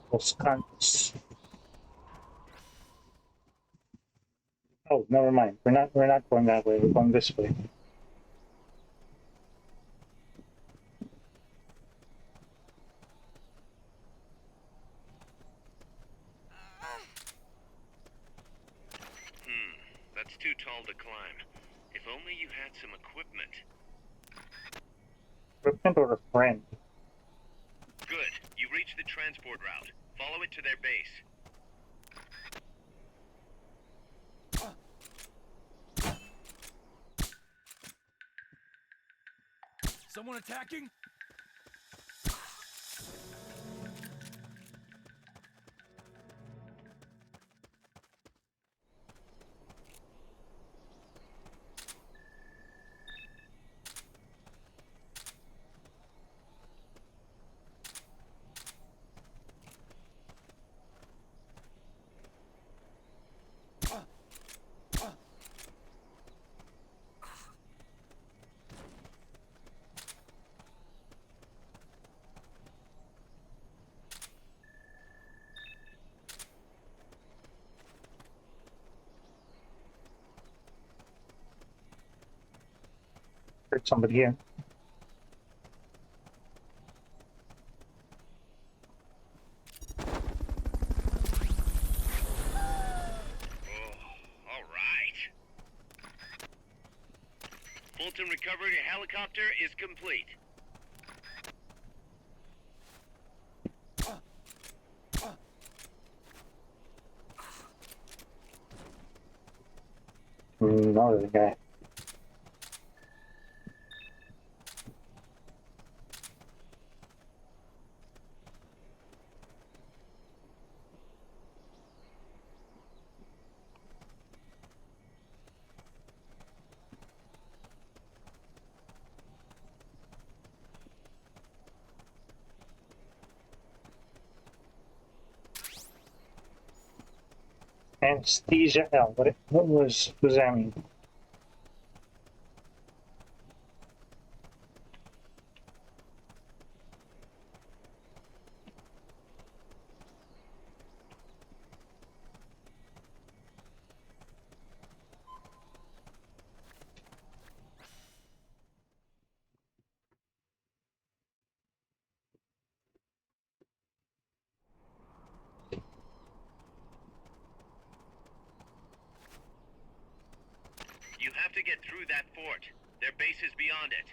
Those cunts. Oh, never mind. We're not going that way. We're going this way. That's too tall to climb. If only you had some equipment. Equipment or a friend? Good. You reached the transport route. Follow it to their base. Someone attacking? Heard somebody here. All right. Full Fulton recovery helicopter is complete. No, there's a guy. Anesthesia L. What does that mean? You have to get through that fort. Their base is beyond it.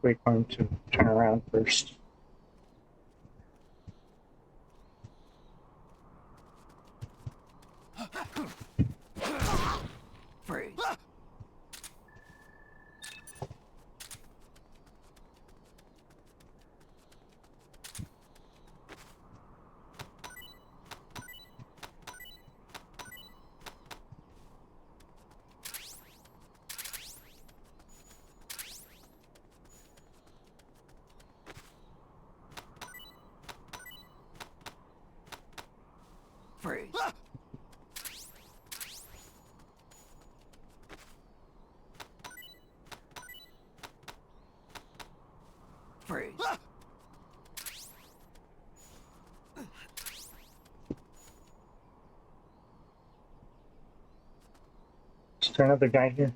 Wait for him to turn around first. Freeze. Freeze. Freeze. Is there another guy here?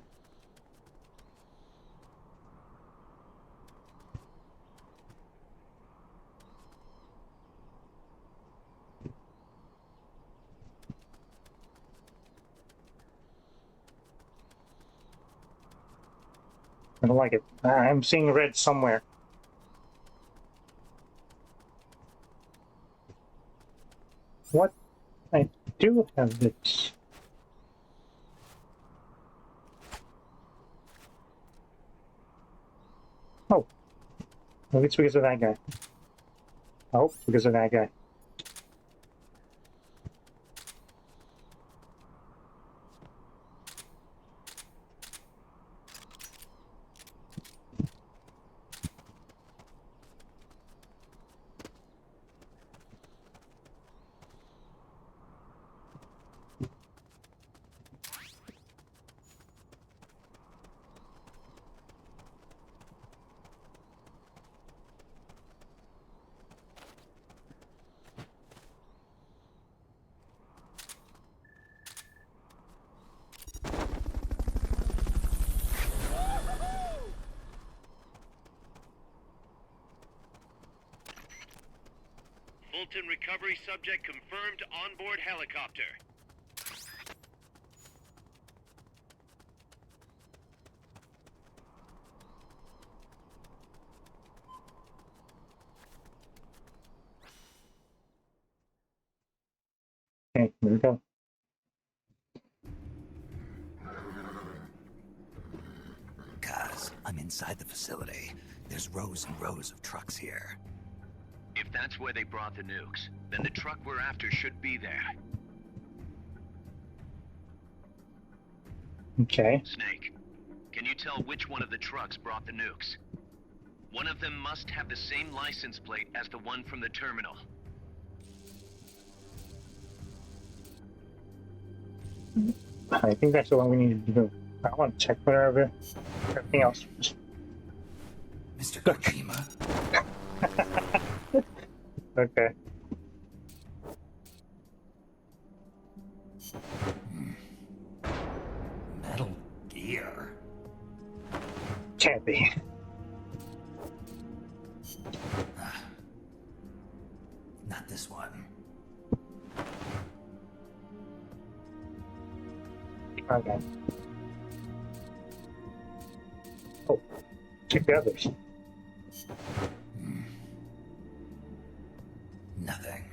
I don't like it. I'm seeing red somewhere. What? I do have this. Oh. Maybe it's because of that guy. Oh, because of that guy. Fulton recovery subject confirmed onboard helicopter. Okay, there we go. Guys, I'm inside the facility. There's rows and rows of trucks here. If that's where they brought the nukes, then the truck we're after should be there. Okay. Snake, can you tell which one of the trucks brought the nukes? One of them must have the same license plate as the one from the terminal. I think that's the one we need to do. I want to check whatever everything else. Mr. Kojima? Okay. Metal Gear? Can't be. Not this one. Okay. Oh, check the others. Nothing.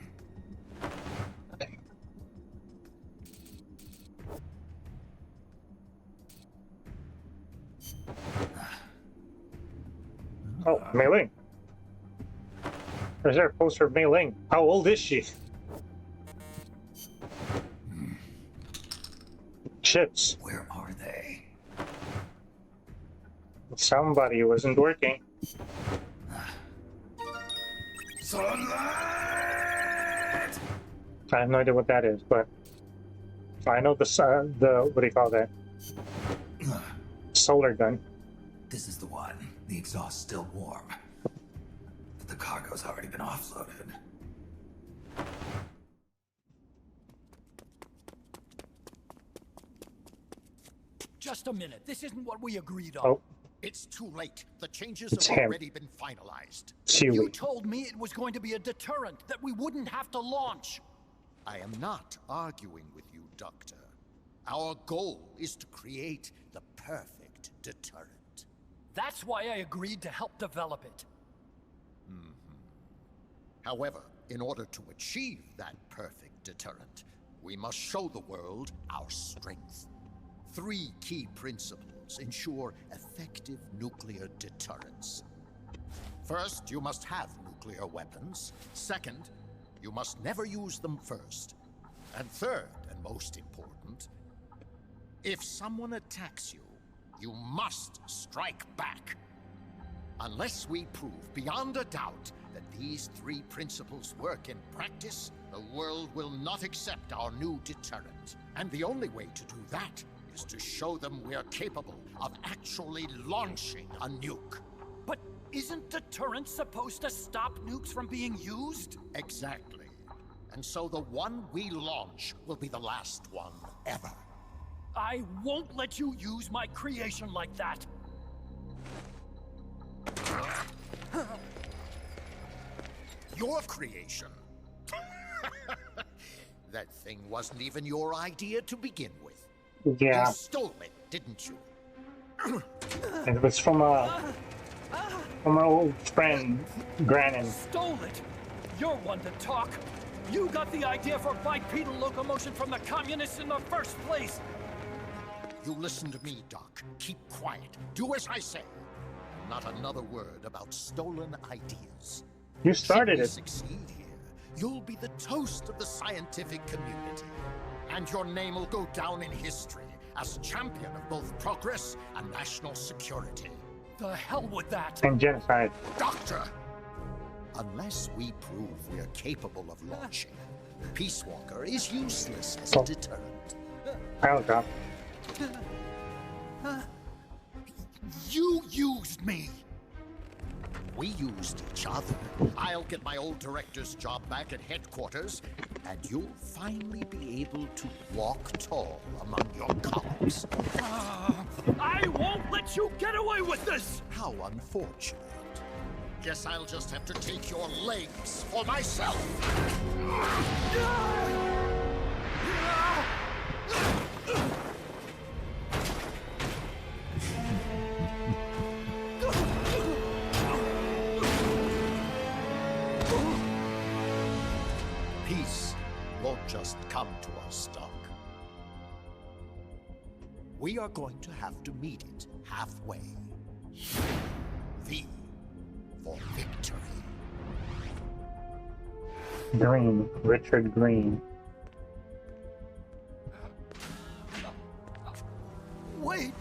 Oh, Mei Ling. There's there a poster of Mei Ling. How old is she? Chips. Where are they? Somebody wasn't working. Sunlight! I have no idea what that is, but I know the what do you call that? Solar gun. This is the one. The exhaust's still warm. But the cargo's already been offloaded. Just a minute. This isn't what we agreed on. Oh, It's too late. The changes It's have him. already been finalized. You Chewie. told me it was going to be a deterrent, that we wouldn't have to launch. I am not arguing with you, Doctor. Our goal is to create the perfect deterrent. That's why I agreed to help develop it. However, in order to achieve that perfect deterrent, we must show the world our strength. 3 key principles ensure effective nuclear deterrence. First, you must have nuclear weapons. Second, you must never use them first. And third, and most important, if someone attacks you, you must strike back. Unless we prove beyond a doubt that these 3 principles work in practice, the world will not accept our new deterrent. And the only way to do that is to show them we are capable of actually launching a nuke. But isn't deterrence supposed to stop nukes from being used? Exactly. And so the one we launch will be the last one ever. I won't let you use my creation like that. Your creation? That thing wasn't even your idea to begin with. Yeah, You stole it, didn't you? it was from our old friend Grannon. Stole it. You're one to talk. You got the idea for bipedal locomotion from the communists in the first place. You listen to me, Doc. Keep quiet. Do as I say. And not another word about stolen ideas. You started Should we it. succeed here, you'll be the toast of the scientific community. And your name will go down in history as champion of both progress and national security. The hell with that. And genocide. Doctor! Unless we prove we're capable of launching, Peace Walker is useless as a deterrent. I'll drop. You used me! We used each other. I'll get my old director's job back at headquarters, and you'll finally be able to walk tall among your colleagues. I won't let you get away with this! How unfortunate. Guess I'll just have to take your legs for myself. Peace won't Don't just come to us stuck. We are going to have to meet it halfway. V for victory. Green. Richard Green. Wait!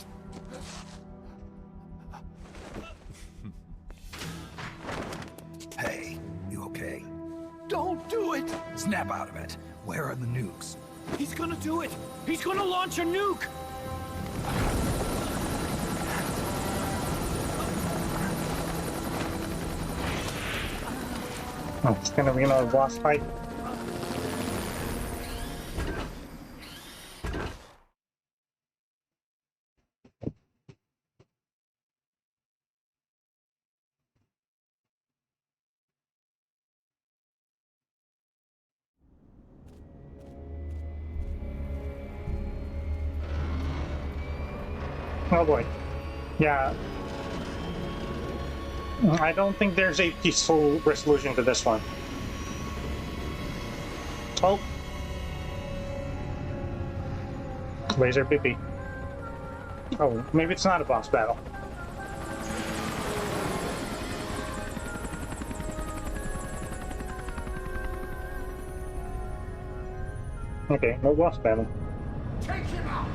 Hey, you okay? Don't do it! Snap out of it. Where are the nukes? He's gonna do it! He's gonna launch a nuke! Oh, it's gonna be another boss fight. Oh boy. Yeah. I don't think there's a peaceful resolution to this one. Oh. Laser PP. Oh, maybe it's not a boss battle. Okay, no boss battle. Take him out!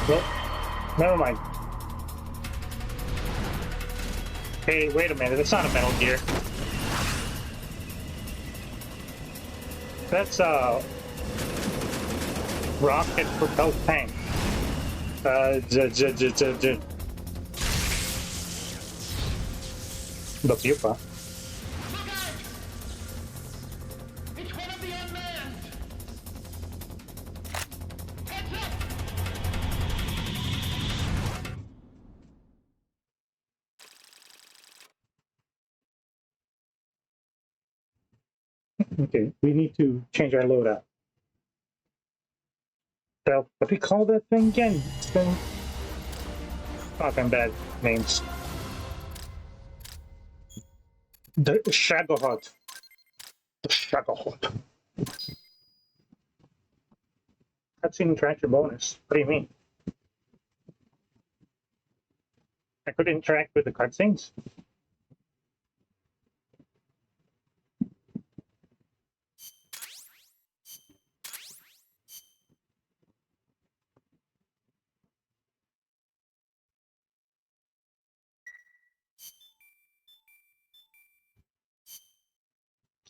Nope. Never mind. Hey, wait a minute, it's not a Metal Gear. That's rocket propelled tank. The pupa. It's one of the unmanned! Heads up! Okay, we need to change our loadout. So, what do we call that thing again? It's been fucking bad names. The Shagahot. The Shagahot. Cutscene interaction bonus. What do you mean? I could interact with the cutscenes?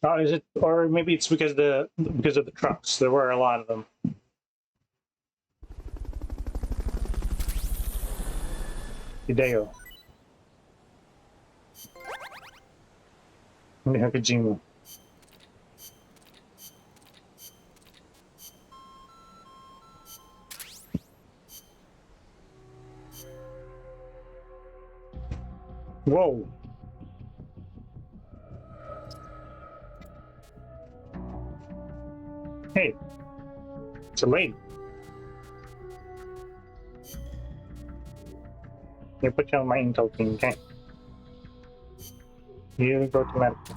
Oh, is it? Or maybe it's because of the trucks. There were a lot of them. Hideo. Miyakojima. Whoa. Hey, it's a lady. You put you on my intel team, okay? You go to medical.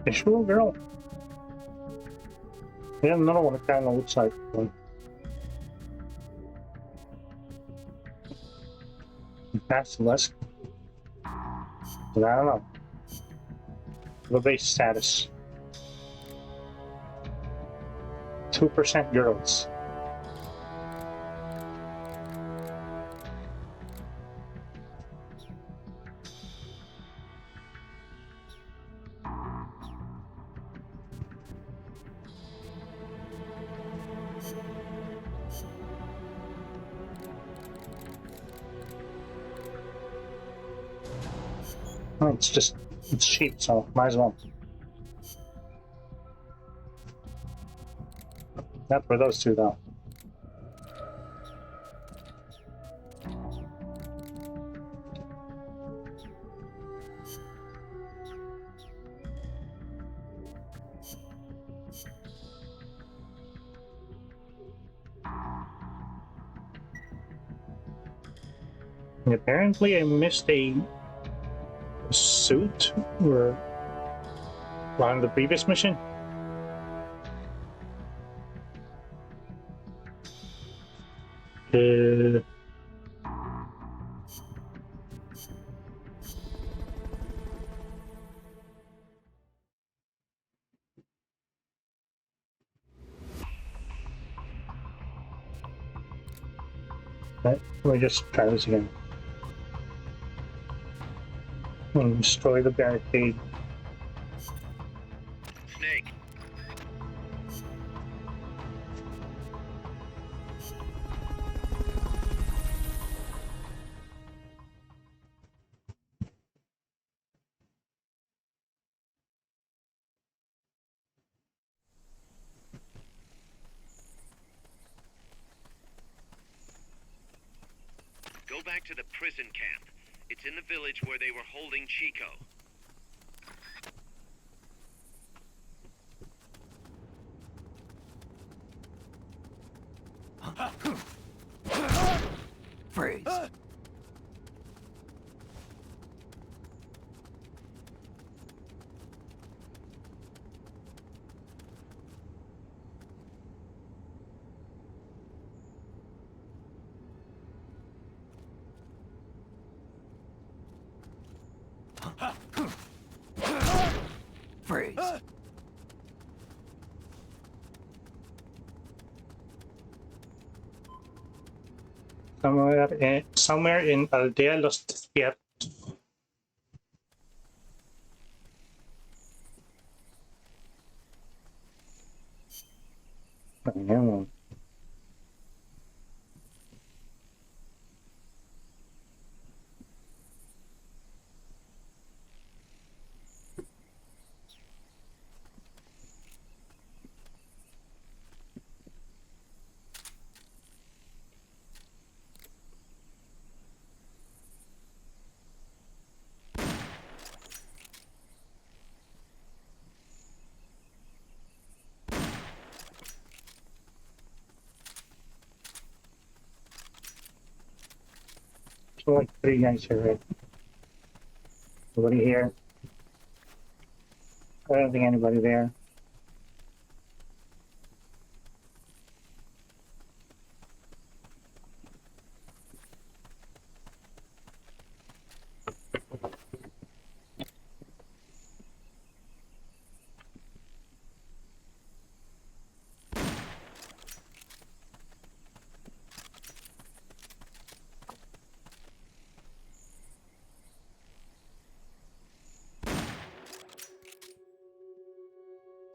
Visual girl. Yeah, another one that kind of looks like one. That's less. I don't know. The base status. 2% girls. Well, it's cheap, so might as well. Not for those two, though. And apparently, I missed a suit or on the previous mission. Let me just try this again. And destroy the barricade. Snake. Go back to the prison camp. It's in the village where they were holding Chico. Freeze. Freeze. Somewhere in Aldea Los Despiertos. Yeah. So like 3 guys here, right? Nobody here. I don't think anybody there.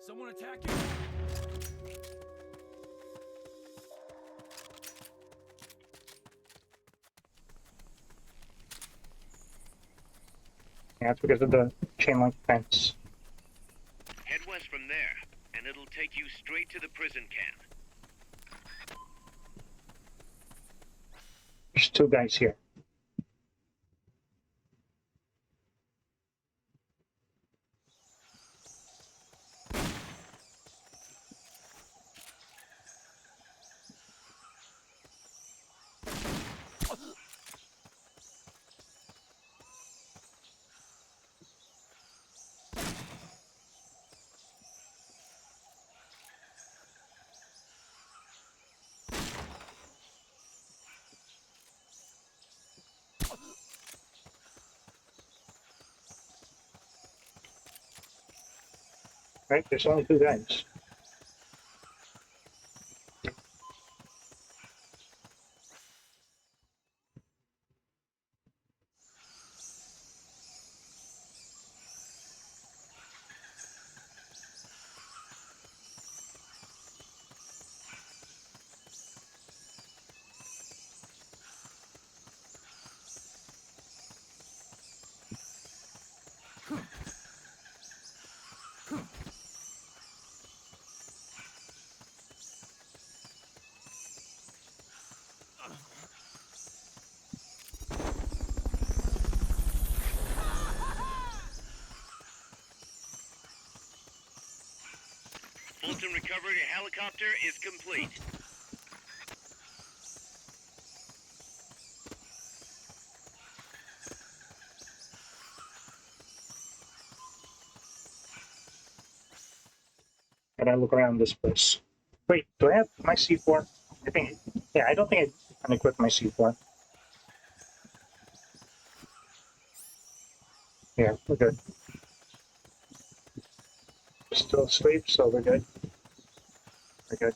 Someone attack you! Yeah, it's because of the chain link fence. Head west from there, and it'll take you straight to the prison camp. There's 2 guys here. Right? There's only 2 guys. Fulton recovery helicopter is complete. Gotta look around this place. Wait, do I have my C4? I think, yeah, I don't think I can equip my C4. Yeah, we're good. Still asleep, so we're good. We're good.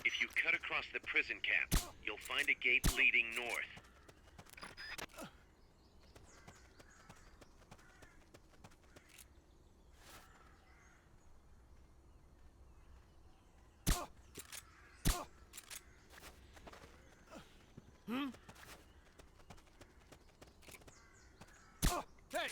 If you cut across the prison cap, you'll find a gate leading north. Hey!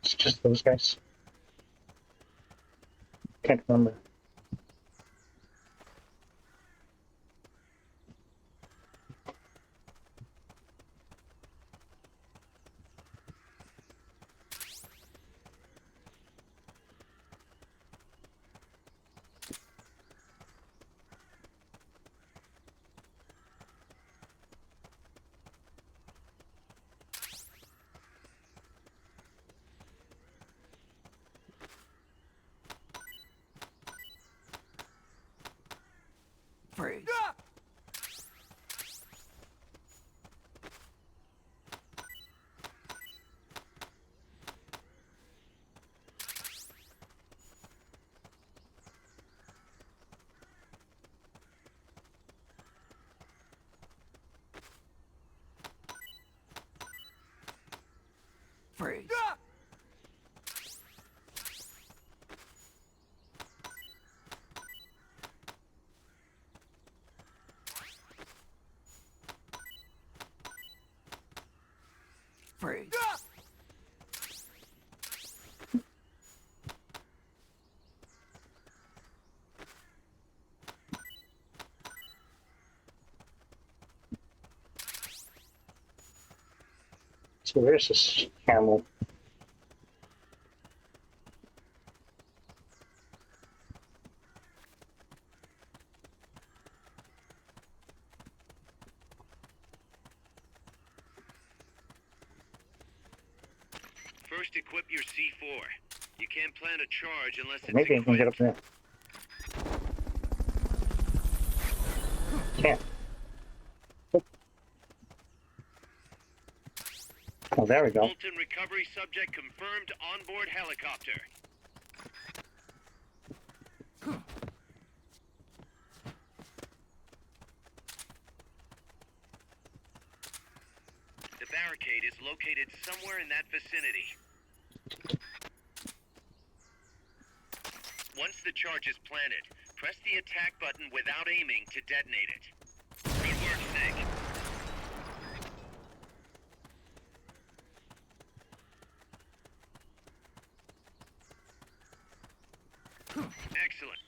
It's just those guys. Can't remember. Freeze. Freeze. Freeze. So where's this camel? First, equip your C4. You can't plant a charge unless it's Maybe I can get up equipped. there. Can't. Oh, there we go. Fulton recovery subject confirmed onboard helicopter. The barricade is located somewhere in that vicinity. Once the charge is planted, press the attack button without aiming to detonate it. Good work, Snake. Excellent.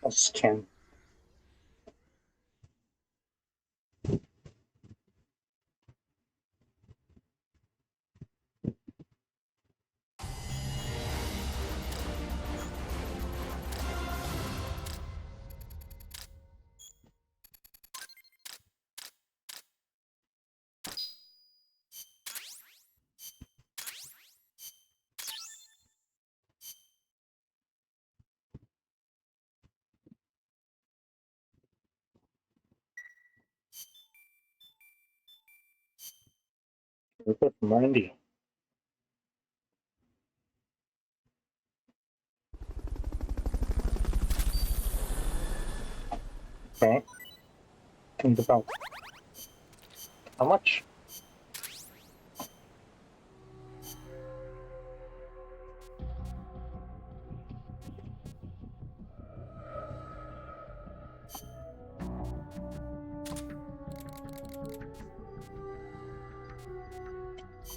That's Ken. Report from Randy. Okay. Think about how much?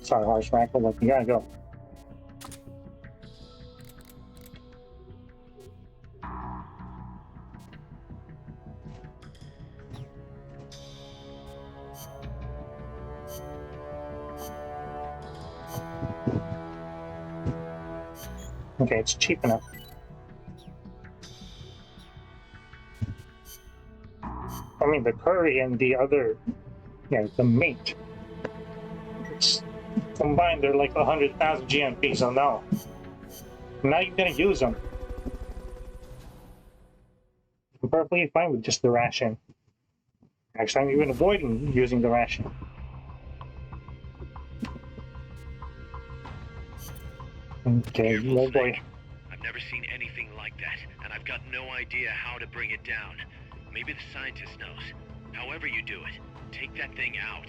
Sorry, Harsh Rackle, but you gotta go. Okay, it's cheap enough. I mean, the curry and the other, yeah, the meat. It's combined, they're like 100,000 GMP, so no. I'm not even gonna use them. I'm perfectly fine with just the ration. Actually, I'm even avoiding using the ration. Okay, Careful, oh boy. Snake. I've never seen anything like that, and I've got no idea how to bring it down. Maybe the scientist knows. However you do it, take that thing out.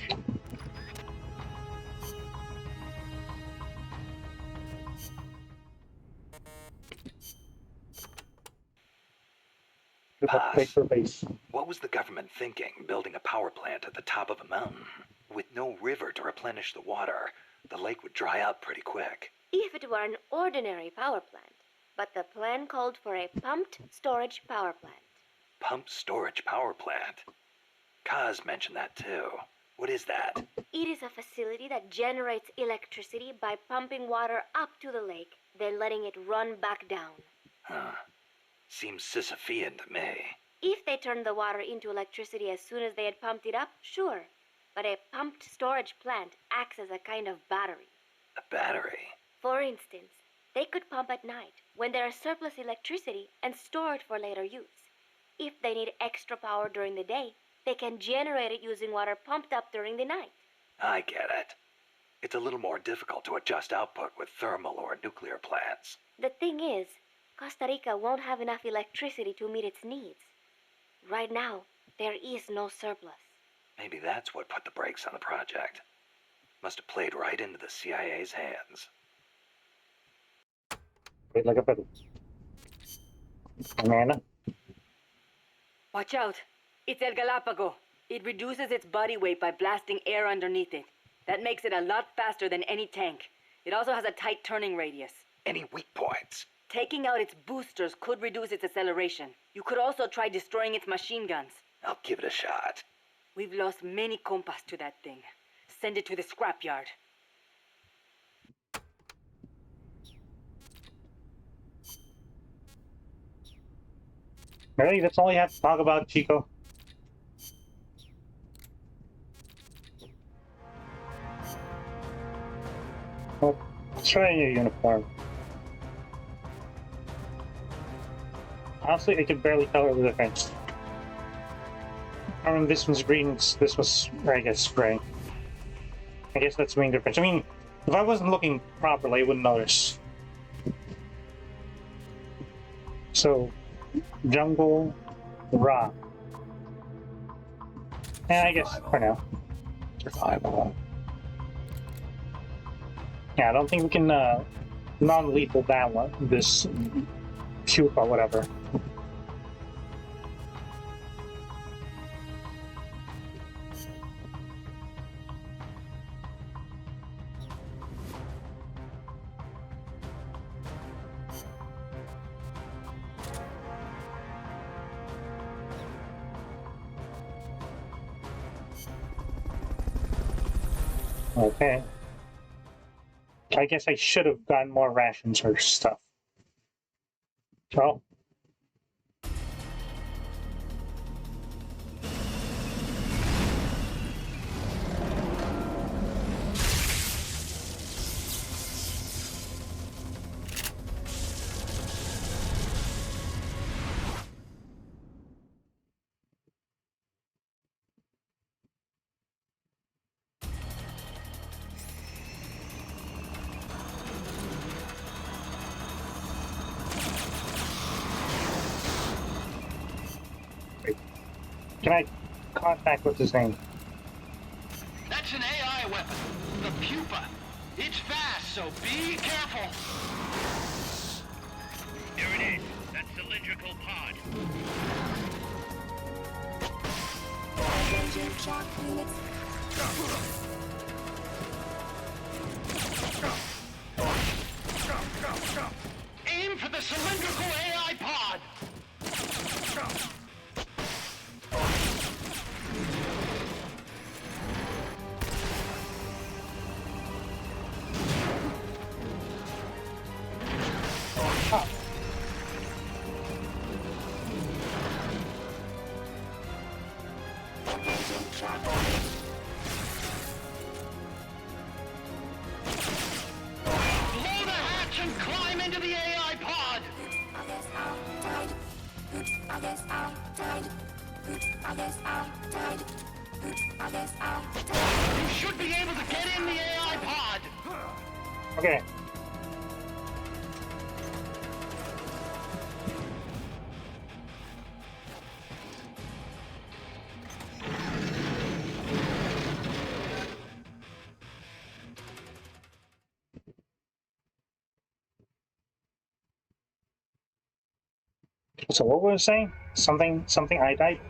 Boss, Paper base. what was the government thinking building a power plant at the top of a mountain? With no river to replenish the water, the lake would dry up pretty quick. If it were an ordinary power plant, but the plan called for a pumped storage power plant. Pumped storage power plant? Kaz mentioned that too. What is that? It is a facility that generates electricity by pumping water up to the lake, then letting it run back down. Huh. Seems Sisyphean to me. If they turned the water into electricity as soon as they had pumped it up, sure. But a pumped storage plant acts as a kind of battery. A battery? For instance, they could pump at night when there is surplus electricity and store it for later use. If they need extra power during the day, they can generate it using water pumped up during the night. I get it. It's a little more difficult to adjust output with thermal or nuclear plants. The thing is, Costa Rica won't have enough electricity to meet its needs. Right now, there is no surplus. Maybe that's what put the brakes on the project. Must have played right into the CIA's hands. Wait, like a fiddle. Banana. Watch out. It's El Galapago. It reduces its body weight by blasting air underneath it. That makes it a lot faster than any tank. It also has a tight turning radius. Any weak points? Taking out its boosters could reduce its acceleration. You could also try destroying its machine guns. I'll give it a shot. We've lost many compas to that thing. Send it to the scrapyard. Really? That's all you have to talk about, Chico? Well, let's try a new uniform. Honestly, I can barely tell the difference. I mean, this one's green, this was, I guess, gray. I guess that's the main difference. I mean, if I wasn't looking properly, I wouldn't notice. So, jungle, rock. And I guess, for now. Survival. Yeah, I don't think we can, non-lethal that one. This pupa, whatever. Okay. I guess I should have gotten more rations or stuff. So. Can I contact what's his name? That's an AI weapon, the Pupa. It's fast, so be careful. Here it is. That cylindrical pod. Aim for the cylindrical AI pod. Oh. Blow the hatch and climb into the AI pod. You should be able to get in the AI pod. Okay. So what was I saying? Something I died?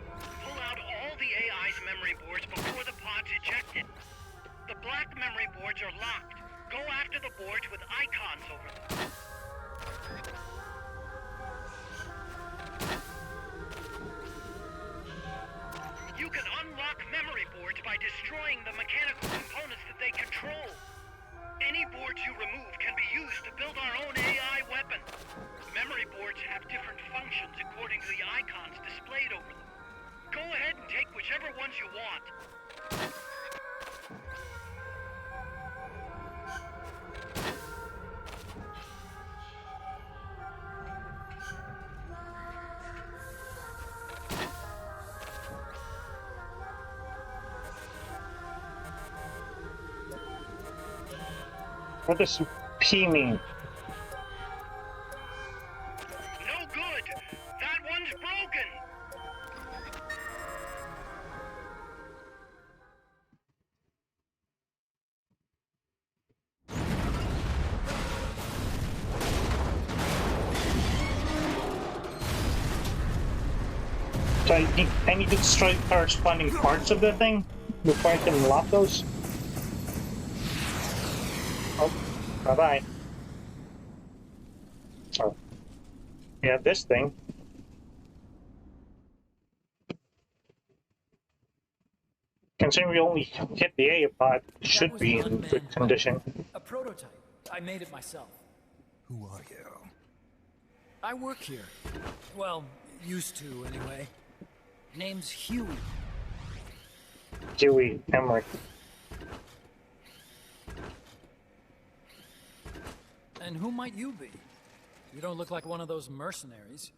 Pull out all the AI's memory boards before the pod's ejected. The black memory boards are locked. Go after the boards with icons over them. You can unlock memory boards by destroying the mechanical components that they control. Any boards you remove can be used to build our own AI weapon. Memory boards have different functions according to the icons displayed over them. Go ahead and take whichever ones you want. What does P mean? No good! That one's broken! So I need to destroy corresponding parts of the thing before I can unlock those? Oh, bye-bye. Oh. Yeah, this thing. Considering we only hit the A pod, it should be in good condition. A prototype. I made it myself. Who are you? I work here. Well, used to anyway. Name's Huey. Huey Emmerich. And who might you be? You don't look like one of those mercenaries.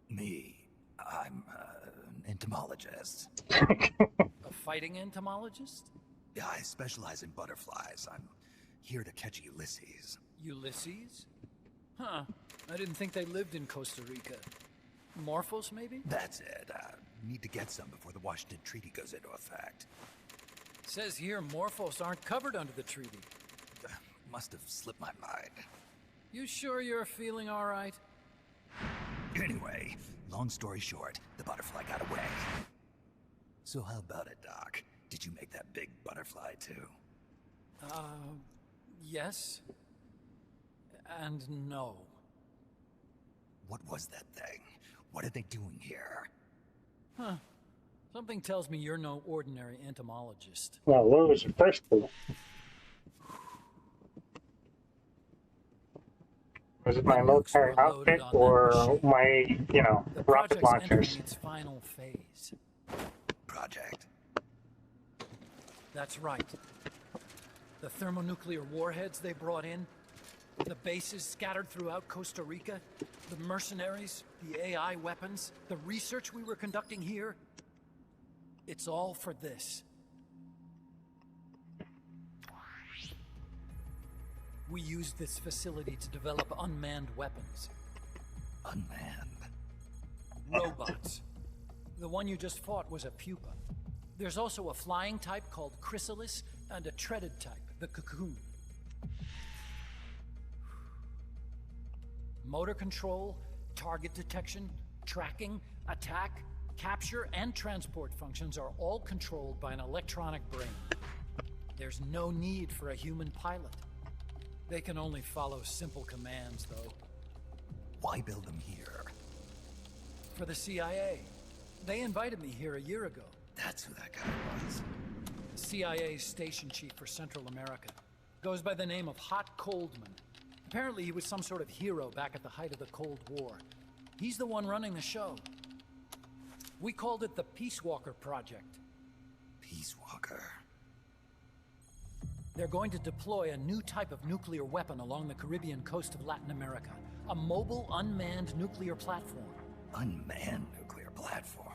Me. I'm an entomologist. A fighting entomologist? Yeah, I specialize in butterflies. I'm here to catch Ulysses. Ulysses? Huh. I didn't think they lived in Costa Rica. Morphos, maybe? That's it. Need to get some before the Washington Treaty goes into effect. Says here Morphos aren't covered under the treaty. Must have slipped my mind. You sure you're feeling all right? Anyway, long story short, the butterfly got away. So how about it, Doc? Did you make that big butterfly too? Yes. And no. What was that thing? What are they doing here? Huh. Something tells me you're no ordinary entomologist. Well, what was your first clue? Was it my military outfit or my, rocket launchers? Its final phase. Project. That's right. The thermonuclear warheads they brought in, the bases scattered throughout Costa Rica, the mercenaries, the AI weapons, the research we were conducting here. It's all for this. We used this facility to develop unmanned weapons. Unmanned. Robots. The one you just fought was a pupa. There's also a flying type called chrysalis and a treaded type, the cocoon. Motor control, target detection, tracking, attack, capture, and transport functions are all controlled by an electronic brain. There's no need for a human pilot. They can only follow simple commands, though. Why build them here? For the CIA. They invited me here a year ago. That's who that guy was. The CIA's station chief for Central America. Goes by the name of Hot Coldman. Apparently he was some sort of hero back at the height of the Cold War. He's the one running the show. We called it the Peace Walker Project. Peace Walker. They're going to deploy a new type of nuclear weapon along the Caribbean coast of Latin America. A mobile, unmanned nuclear platform. Unmanned nuclear platform.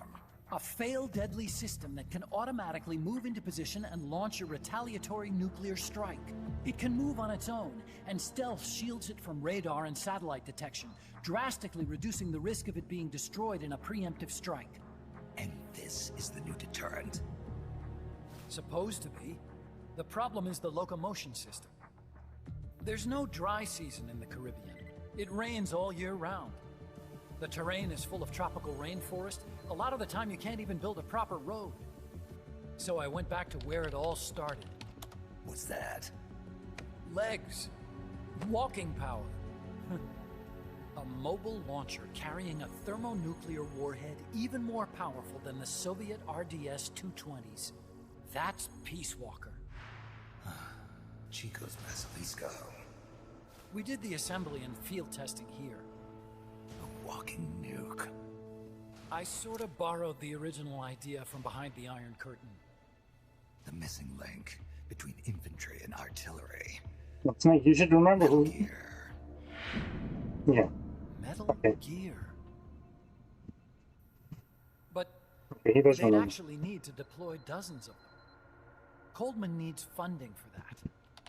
A fail-deadly system that can automatically move into position and launch a retaliatory nuclear strike. It can move on its own, and stealth shields it from radar and satellite detection, drastically reducing the risk of it being destroyed in a preemptive strike. And this is the new deterrent? Supposed to be. The problem is the locomotion system. There's no dry season in the Caribbean. It rains all year round. The terrain is full of tropical rainforest. A lot of the time you can't even build a proper road. So I went back to where it all started. What's that? Legs. Walking power. A mobile launcher carrying a thermonuclear warhead even more powerful than the Soviet RDS-220s. That's Peace Walker. Chico's Basilisco. We did the assembly and field testing here. A walking nuke. I sort of borrowed the original idea from behind the Iron Curtain. The missing link between infantry and artillery. That's nice. You should remember who. Gear. Yeah. Metal Gear. But Okay, he does they'd remember. actually need to deploy dozens of them. Coldman needs funding for that.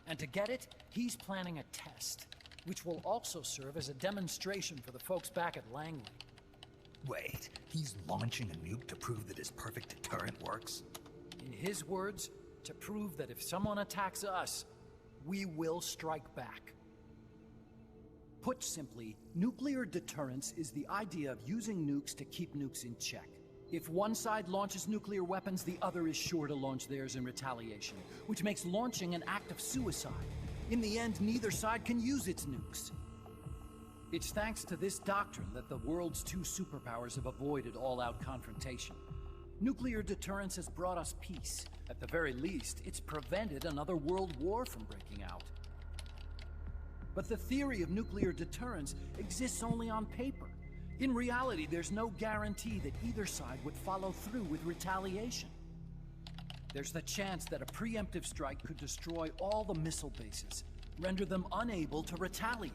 And to get it, he's planning a test, which will also serve as a demonstration for the folks back at Langley. Wait, he's launching a nuke to prove that his perfect deterrent works? In his words, to prove that if someone attacks us, we will strike back. Put simply, nuclear deterrence is the idea of using nukes to keep nukes in check. If one side launches nuclear weapons, the other is sure to launch theirs in retaliation, which makes launching an act of suicide. In the end, neither side can use its nukes. It's thanks to this doctrine that the world's two superpowers have avoided all-out confrontation. Nuclear deterrence has brought us peace. At the very least, it's prevented another world war from breaking out. But the theory of nuclear deterrence exists only on paper. In reality, there's no guarantee that either side would follow through with retaliation. There's the chance that a preemptive strike could destroy all the missile bases, render them unable to retaliate.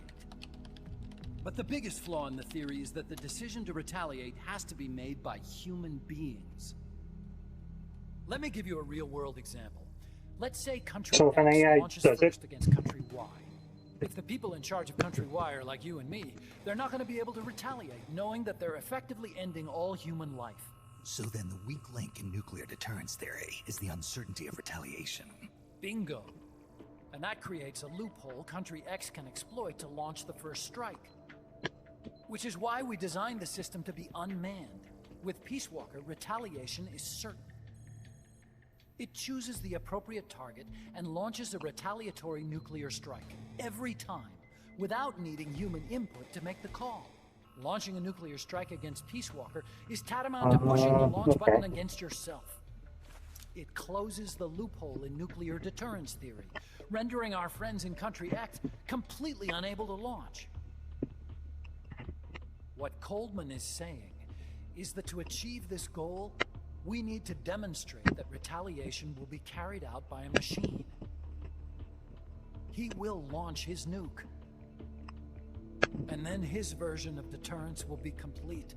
But the biggest flaw in the theory is that the decision to retaliate has to be made by human beings. Let me give you a real-world example. Let's say country So if an X AI launches does it- first against country Y. If the people in charge of country Y are like you and me, they're not going to be able to retaliate, knowing that they're effectively ending all human life. So then the weak link in nuclear deterrence theory is the uncertainty of retaliation. Bingo. And that creates a loophole country X can exploit to launch the first strike. Which is why we designed the system to be unmanned. With Peace Walker, retaliation is certain. It chooses the appropriate target and launches a retaliatory nuclear strike every time, without needing human input to make the call. Launching a nuclear strike against Peace Walker is tantamount to pushing the launch button against yourself. It closes the loophole in nuclear deterrence theory, rendering our friends in Country X completely unable to launch. What Coldman is saying is that to achieve this goal, we need to demonstrate that retaliation will be carried out by a machine. He will launch his nuke. And then his version of deterrence will be complete.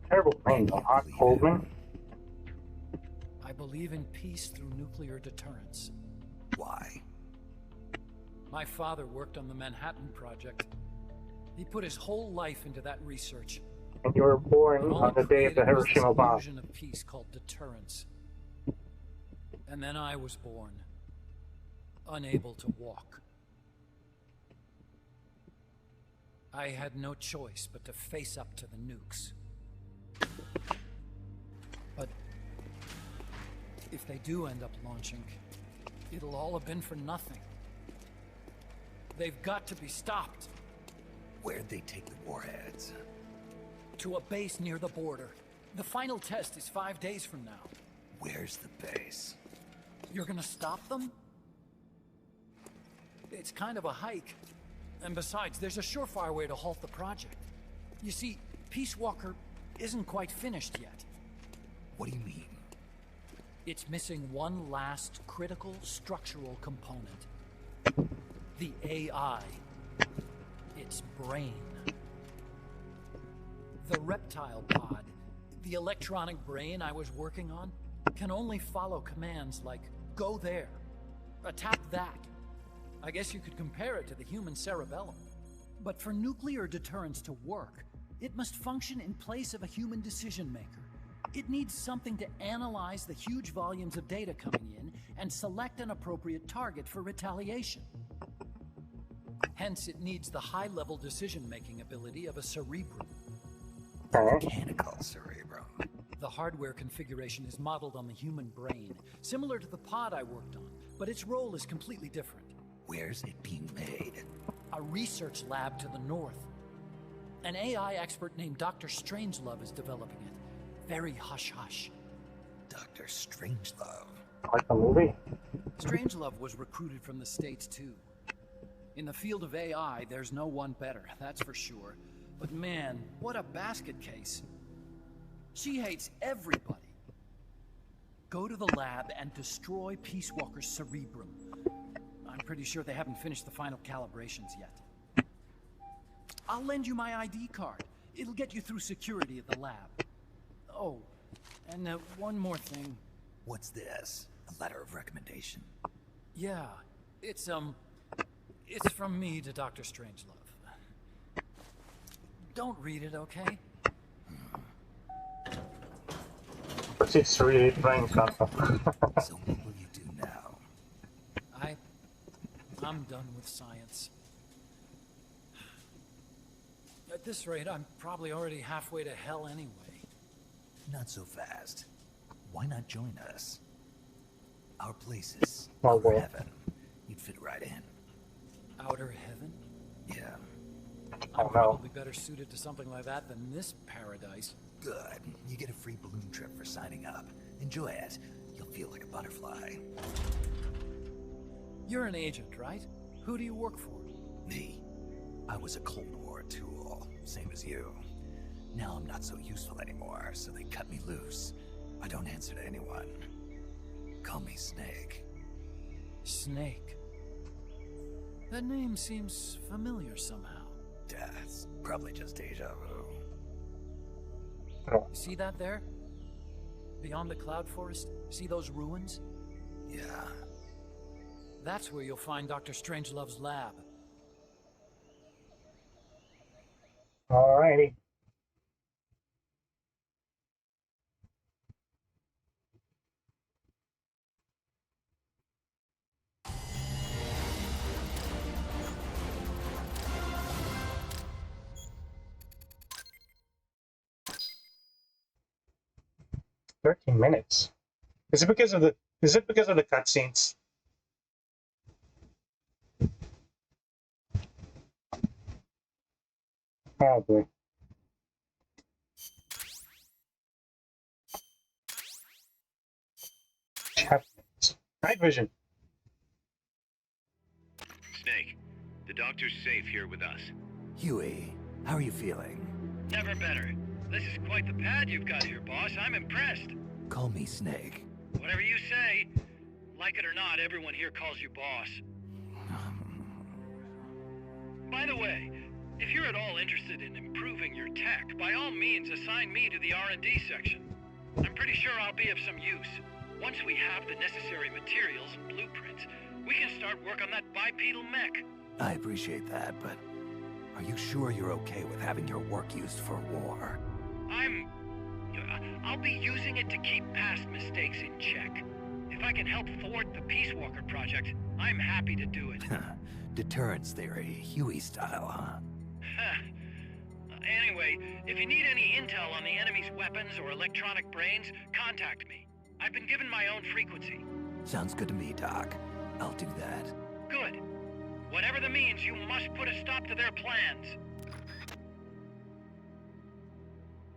Terrible thing, Hot Coldman. I believe in peace through nuclear deterrence. Why? My father worked on the Manhattan Project. He put his whole life into that research. And you were born All on the it day of the created was this Hiroshima bomb. illusion of peace called deterrence. And then I was born, unable to walk. I had no choice but to face up to the nukes. But if they do end up launching, it'll all have been for nothing. They've got to be stopped. Where'd they take the warheads? To a base near the border. The final test is 5 days from now. Where's the base? You're gonna stop them? It's kind of a hike. And besides, there's a surefire way to halt the project. You see, Peace Walker isn't quite finished yet. What do you mean? It's missing one last critical structural component. The AI. Its brain. The reptile pod, the electronic brain I was working on, can only follow commands like, go there, attack that. I guess you could compare it to the human cerebellum. But for nuclear deterrence to work, it must function in place of a human decision maker. It needs something to analyze the huge volumes of data coming in and select an appropriate target for retaliation. Hence, it needs the high-level decision-making ability of a cerebrum. Mechanical cerebrum. The hardware configuration is modeled on the human brain, similar to the pod I worked on, but its role is completely different. Where's it being made? A research lab to the north. An AI expert named Dr. Strangelove is developing it. Very hush-hush. Dr. Strangelove. Like the movie? Strangelove was recruited from the States, too. In the field of AI, there's no one better, that's for sure. But man, what a basket case. She hates everybody. Go to the lab and destroy Peace Walker's cerebrum. I'm pretty sure they haven't finished the final calibrations yet. I'll lend you my ID card. It'll get you through security at the lab. Oh, and one more thing. What's this? A letter of recommendation? Yeah, it's from me to Dr. Strangelove. Don't read it, okay? It's really playing something. So what will you do now? I'm done with science. At this rate, I'm probably already halfway to hell anyway. Not so fast. Why not join us? Our place is Oh, outer boy. heaven. You'd fit right in. Outer heaven? Yeah, I'm no. probably better suited to something like that than this paradise. good. You get a free balloon trip for signing up. Enjoy it. You'll feel like a butterfly. You're an agent, right? Who do you work for? Me? I was a Cold War tool, same as you. Now I'm not so useful anymore, so they cut me loose. I don't answer to anyone. Call me Snake. Snake. That name seems familiar somehow. That's probably just deja vu. See that there? Beyond the cloud forest? See those ruins? Yeah. That's where you'll find Dr. Strangelove's lab. Alrighty. $13. Is it because of the cutscenes? Probably. Night vision. Snake, the doctor's safe here with us. Huey, how are you feeling? Never better. This is quite the pad you've got here, boss. I'm impressed. Call me Snake. Whatever you say. Like it or not, everyone here calls you boss. By the way, if you're at all interested in improving your tech, by all means assign me to the R&D section. I'm pretty sure I'll be of some use. Once we have the necessary materials and blueprints, we can start work on that bipedal mech. I appreciate that, but Are you sure you're okay with having your work used for war? I'll be using it to keep past mistakes in check. If I can help thwart the Peace Walker project, I'm happy to do it. Deterrence theory, Huey style, huh? Anyway, if you need any intel on the enemy's weapons or electronic brains, contact me. I've been given my own frequency. Sounds good to me, Doc. I'll do that. Good. Whatever the means, you must put a stop to their plans.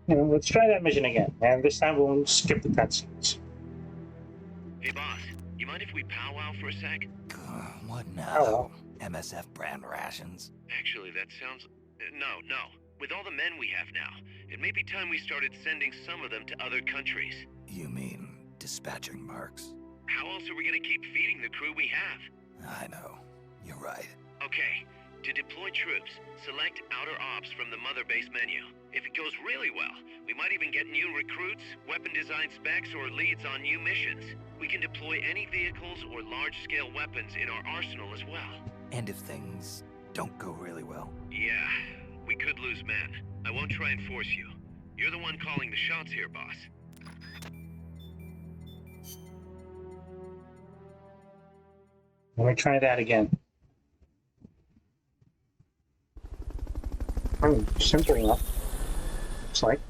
Let's try that mission again, and this time we'll skip the cutscenes. Hey, boss. You mind if we powwow for a sec? What now? Oh. MSF brand rations? Actually, that sounds... No. With all the men we have now, it may be time we started sending some of them to other countries. You mean dispatching mercs? How else are we gonna keep feeding the crew we have? I know. You're right. Okay. To deploy troops, select Outer Ops from the Mother Base menu. If it goes really well, we might even get new recruits, weapon design specs, or leads on new missions. We can deploy any vehicles or large-scale weapons in our arsenal as well. And if things don't go really well? Yeah, we could lose men. I won't try and force you. You're the one calling the shots here, boss. Let me try that again. Simple enough. Looks like.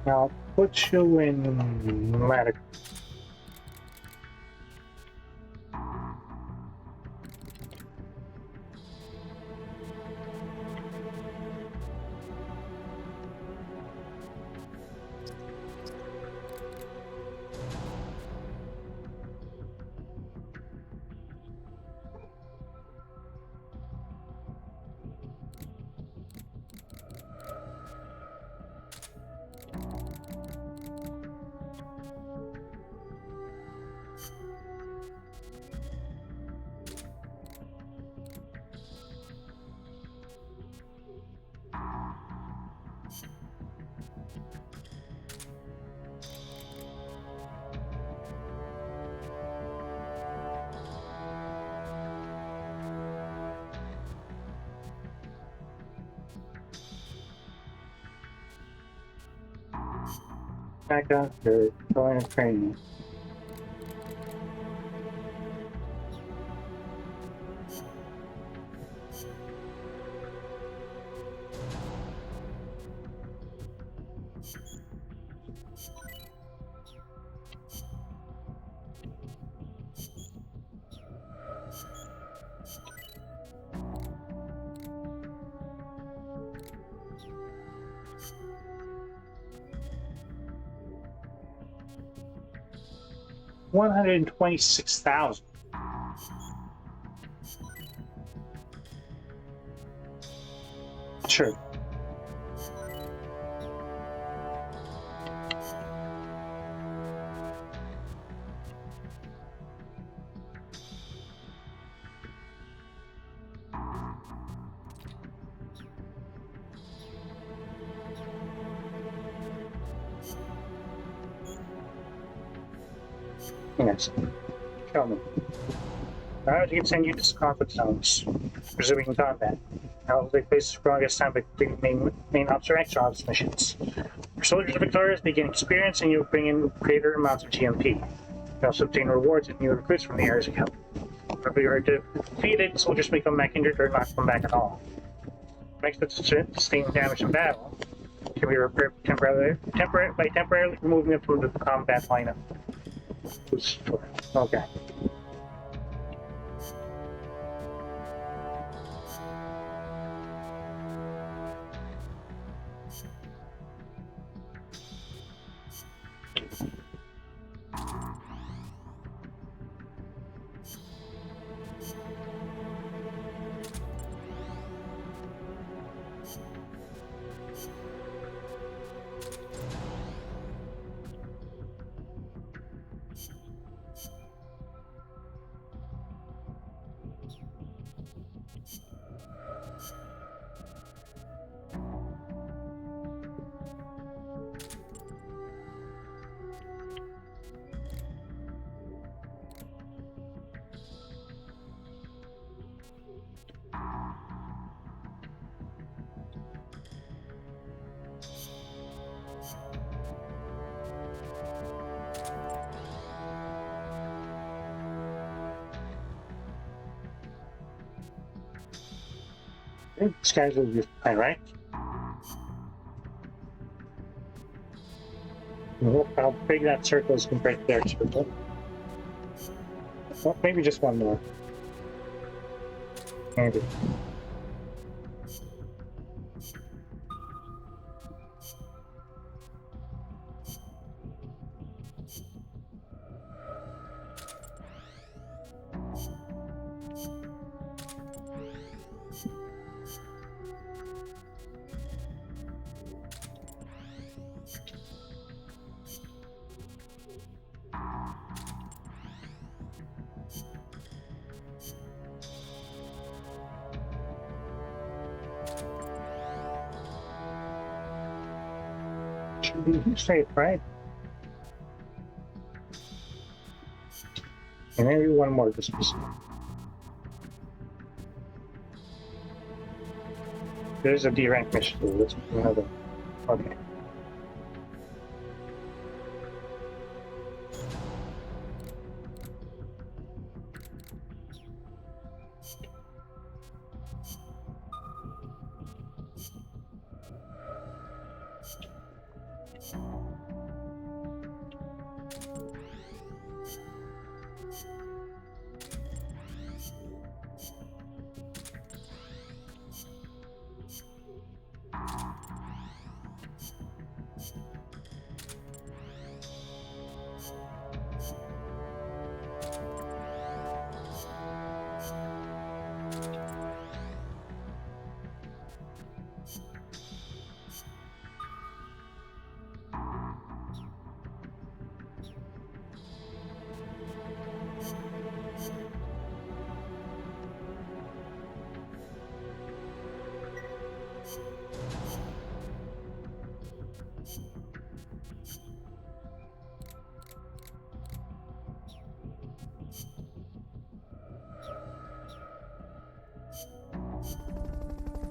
I'll put you in medical. Back up to going to training. $126,000. Sure. Yes. Show me. Alright, you can send you to conflict zones, resuming combat. Now they face the strongest time by completing main ops or extra ops missions. Your soldiers are victorious, they gain experience, and you bring in greater amounts of GMP. You also obtain rewards and new recruits from the areas of help. If you are defeated, soldiers may come back injured or not come back at all. Makes the sustained damage in battle can be repaired by temporarily removing them from the combat lineup. Okay. These guys will be fine, right? Look how big that circle is compared to their circle. Well, maybe just one more. Maybe. Should be safe, right? And maybe one more just be safe. There's a D rank mission. Let's do another. Okay.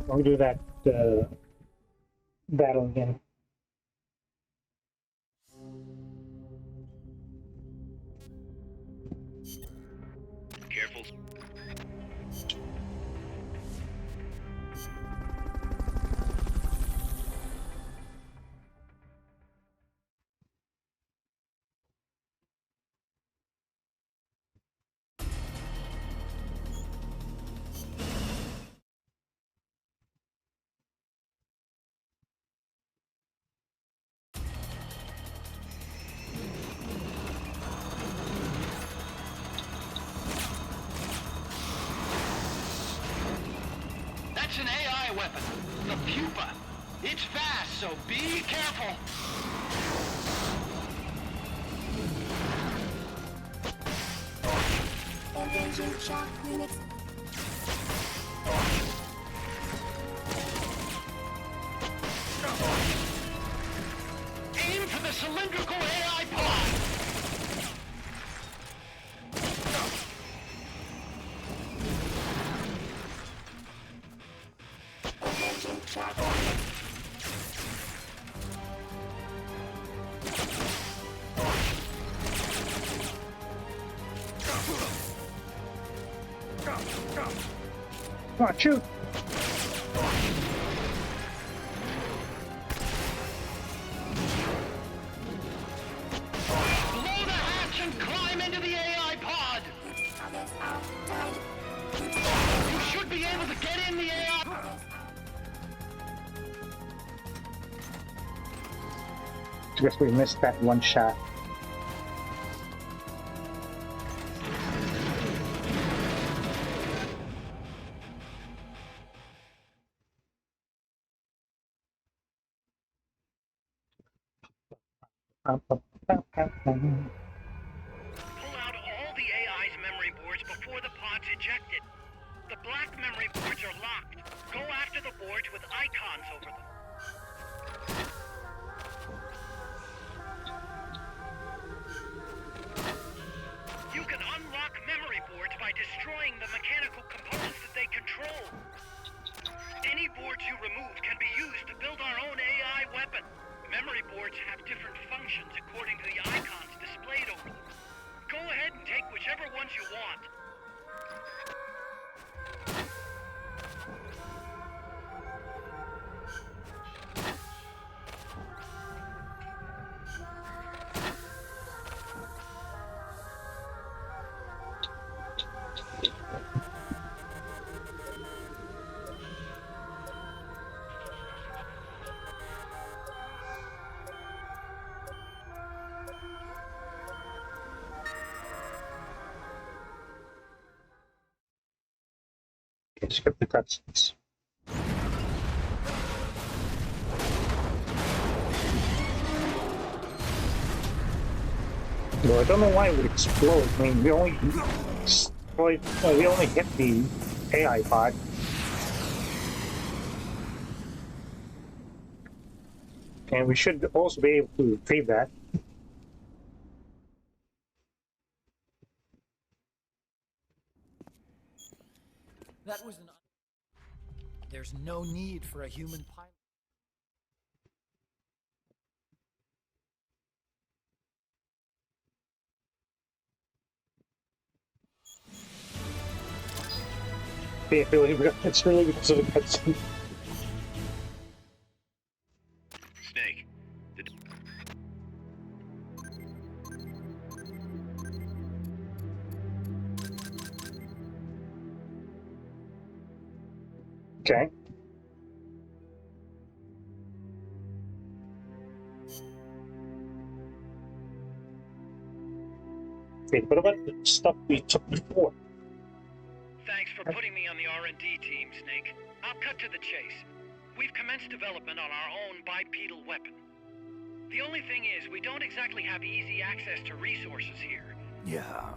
We'll do that battle again. Careful. That's an AI weapon, the pupa. It's fast, so be careful. Engaging shock units. Aim for the cylindrical AI pod. Engaging shock Come on, shoot! Blow the hatch and climb into the AI pod. others are died. You should be able to get in the AI. I guess we missed that one shot. Pull out all the AI's memory boards before the pod's ejected. The black memory boards are locked. Go after the boards with icons over them. You can unlock memory boards by destroying the mechanical components that they control. Any boards you remove can be used to build our own AI weapon. Memory boards have different functions according to the icons displayed over them. Go ahead and take whichever ones you want. Skip the cutscenes. Well, I don't know why it would explode. I mean, we only destroyed, we only hit the AI pod. And we should also be able to retrieve that. That was an... There's no need for a human pilot. It's really because of the cutscene. Snake. Okay. Wait, what about the stuff we took before? Thanks for putting me on the R&D team, Snake. I'll cut to the chase. We've commenced development on our own bipedal weapon. The only thing is, we don't exactly have easy access to resources here. Yeah.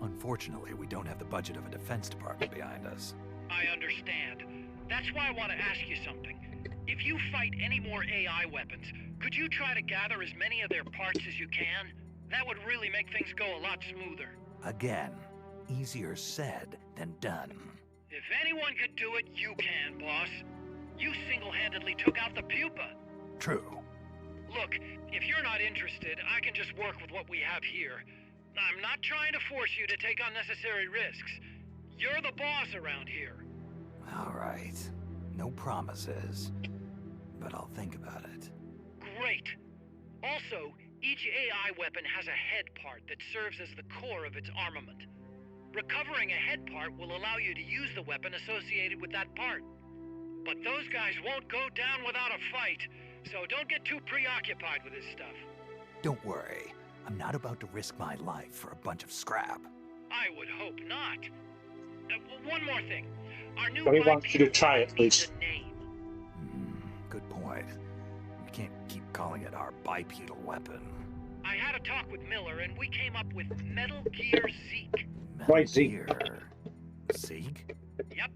Unfortunately, we don't have the budget of a defense department behind us. I understand. That's why I want to ask you something. If you fight any more AI weapons, could you try to gather as many of their parts as you can? That would really make things go a lot smoother. Again, easier said than done. If anyone could do it, you can, boss. You single-handedly took out the pupa. True. Look, if you're not interested, I can just work with what we have here. I'm not trying to force you to take unnecessary risks. You're the boss around here. All right. No promises. But I'll think about it. Great. Also, each AI weapon has a head part that serves as the core of its armament. Recovering a head part will allow you to use the weapon associated with that part. But those guys won't go down without a fight, so don't get too preoccupied with this stuff. Don't worry. I'm not about to risk my life for a bunch of scrap. I would hope not. One more thing. Our new But we want you to try at needs least. a name. Good point. We can't keep calling it our bipedal weapon. I had a talk with Miller, and we came up with Metal Gear Zeke. Why Zeke? Gear. Zeke? Yep.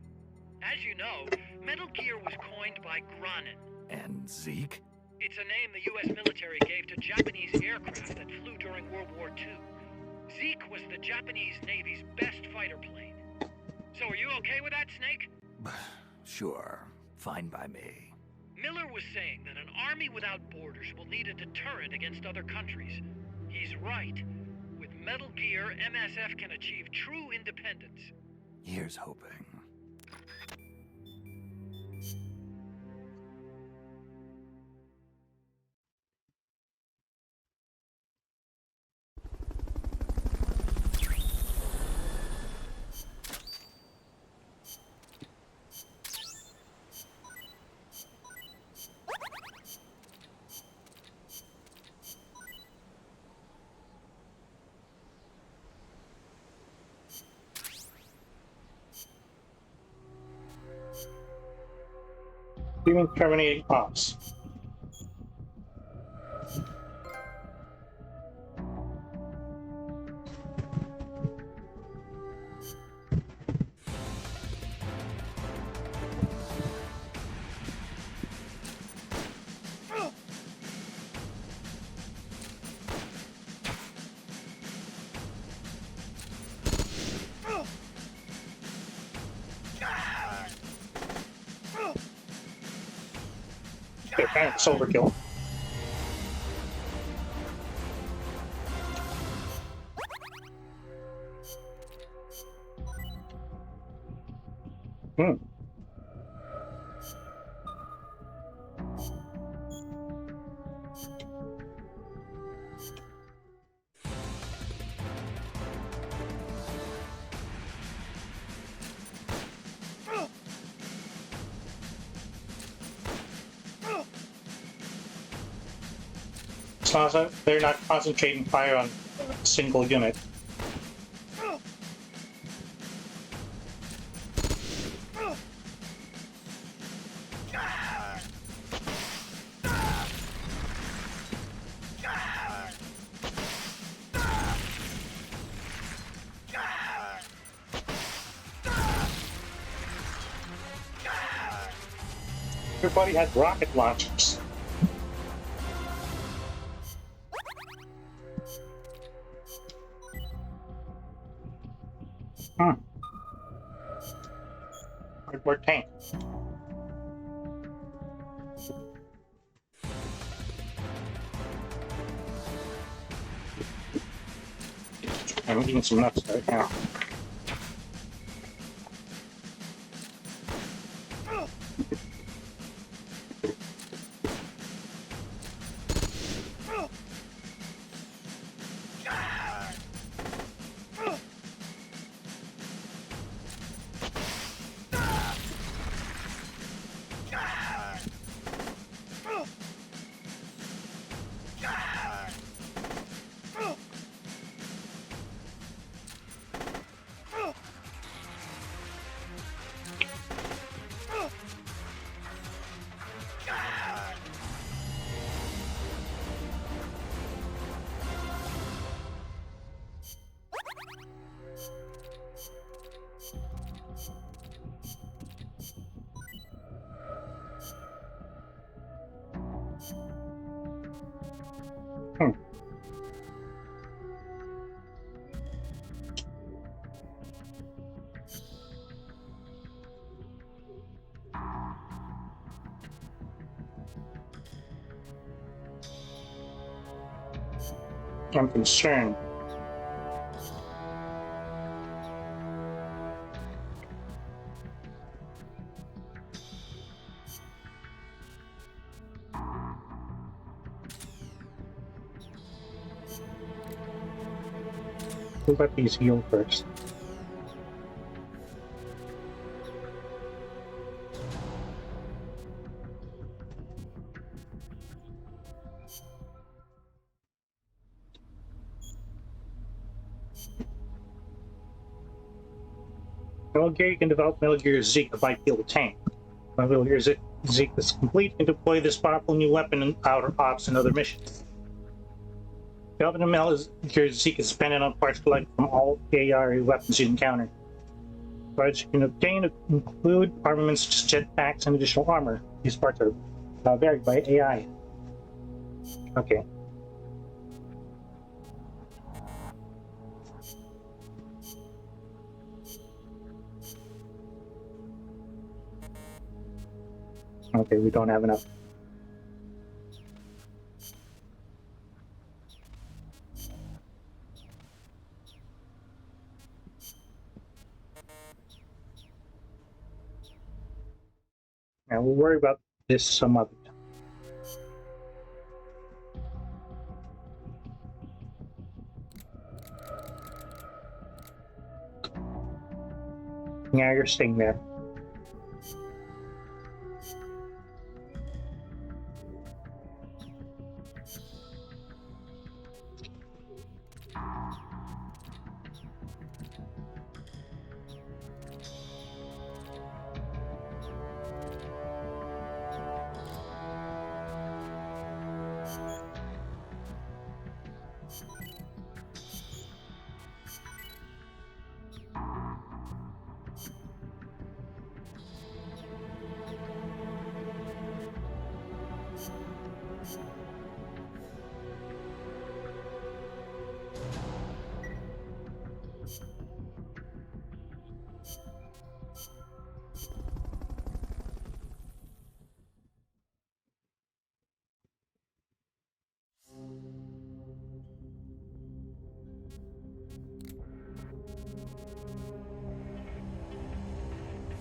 As you know, Metal Gear was coined by Granin. And Zeke? It's a name the U.S. military gave to Japanese aircraft that flew during World War II. Zeke was the Japanese Navy's best fighter plane. So are you okay with that, Snake? Sure. Fine by me. Miller was saying that an army without borders will need a deterrent against other countries. He's right. With Metal Gear, MSF can achieve true independence. Here's hoping. Even terminating ops. It's overkill. As long as they're not concentrating fire on a single unit. everybody had rocket launchers. Hmm. More tank. I'm eating some nuts right now. Hmm. I'm concerned. We'll let these heal first. Metal Gear, you can develop Metal Gear Zeke, a bipedal tank. When Metal Gear Zeke is complete, you can deploy this powerful new weapon in outer ops and other missions. Developing a Metal Gear Zeke is dependent on parts collected from all AR weapons you encounter. Parts you can obtain include armaments such as jetpacks and additional armor. These parts are varied by AI. Okay. Okay, we don't have enough. And we'll worry about this some other time. Yeah, you're staying there.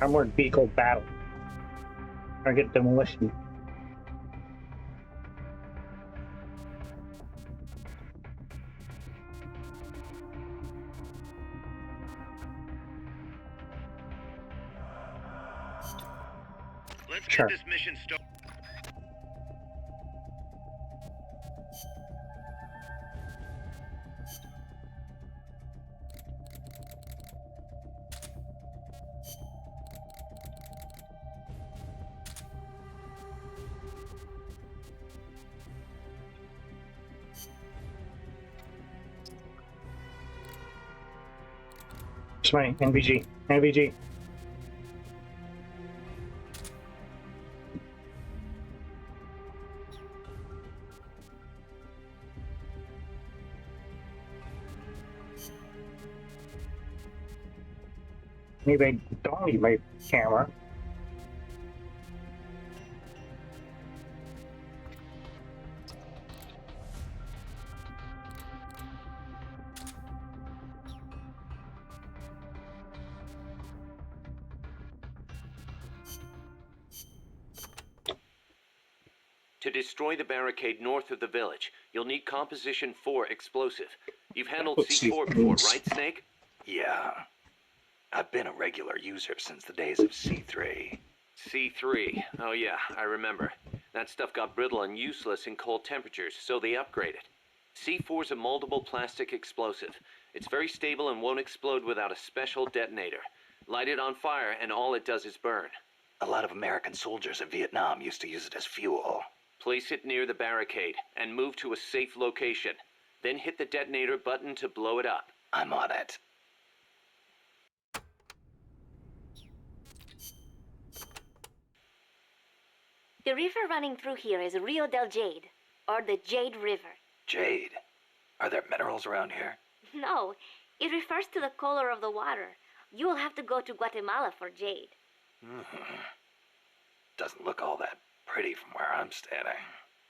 Armored vehicle battle. Target demolition. Let's Sure. get this mission started. Somebody, NVG. NVG. Maybe I don't need my camera. To destroy the barricade north of the village, you'll need Composition 4 explosive. You've handled Let's see. C4 before, right, Snake? Yeah. I've been a regular user since the days of C3. C3. Oh yeah, I remember. That stuff got brittle and useless in cold temperatures, so they upgraded. C4's a moldable plastic explosive. It's very stable and won't explode without a special detonator. Light it on fire and all it does is burn. A lot of American soldiers in Vietnam used to use it as fuel. Place it near the barricade and move to a safe location. Then hit the detonator button to blow it up. I'm on it. The river running through here is Rio del Jade, or the Jade River. Jade. Are there minerals around here? No, it refers to the color of the water. You will have to go to Guatemala for jade. Doesn't look all that pretty from where I'm standing.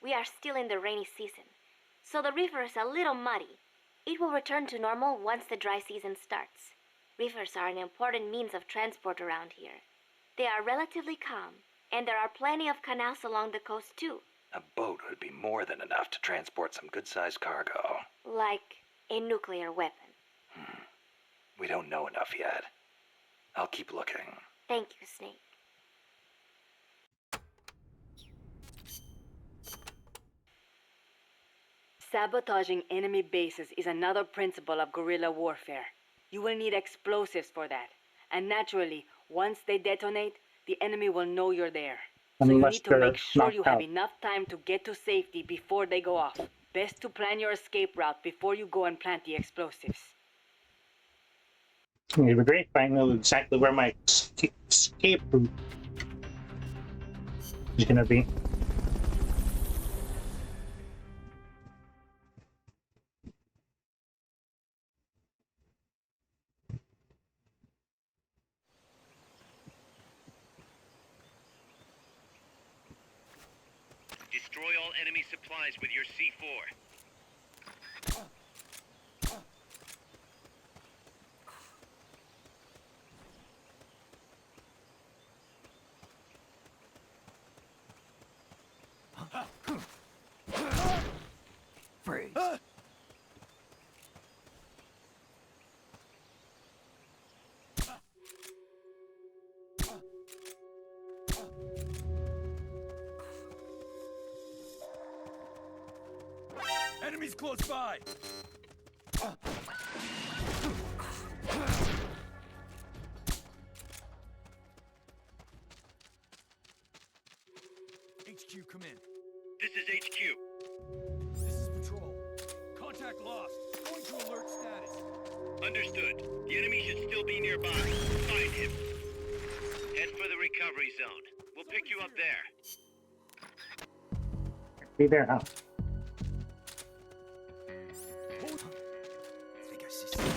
We are still in the rainy season, so the river is a little muddy. It will return to normal once the dry season starts. Rivers are an important means of transport around here. They are relatively calm, and there are plenty of canals along the coast too. A boat would be more than enough to transport some good-sized cargo. Like a nuclear weapon. We don't know enough yet. I'll keep looking. Thank you, Snake. Sabotaging enemy bases is another principle of guerrilla warfare. You will need explosives for that. And naturally, once they detonate, the enemy will know you're there. So you Unless need to they're make sure you knocked have out. enough time to get to safety before they go off. Best to plan your escape route before you go and plant the explosives. It would be great if I know exactly where my escape route is gonna be. Destroy all enemy supplies with your C4. Freeze. Enemies close by! HQ, come in. This is HQ. This is Patrol. Contact lost. Going to alert status. Understood. The enemy should still be nearby. Find him. Head for the recovery zone. We'll pick you up there. Be there now. I think I see something.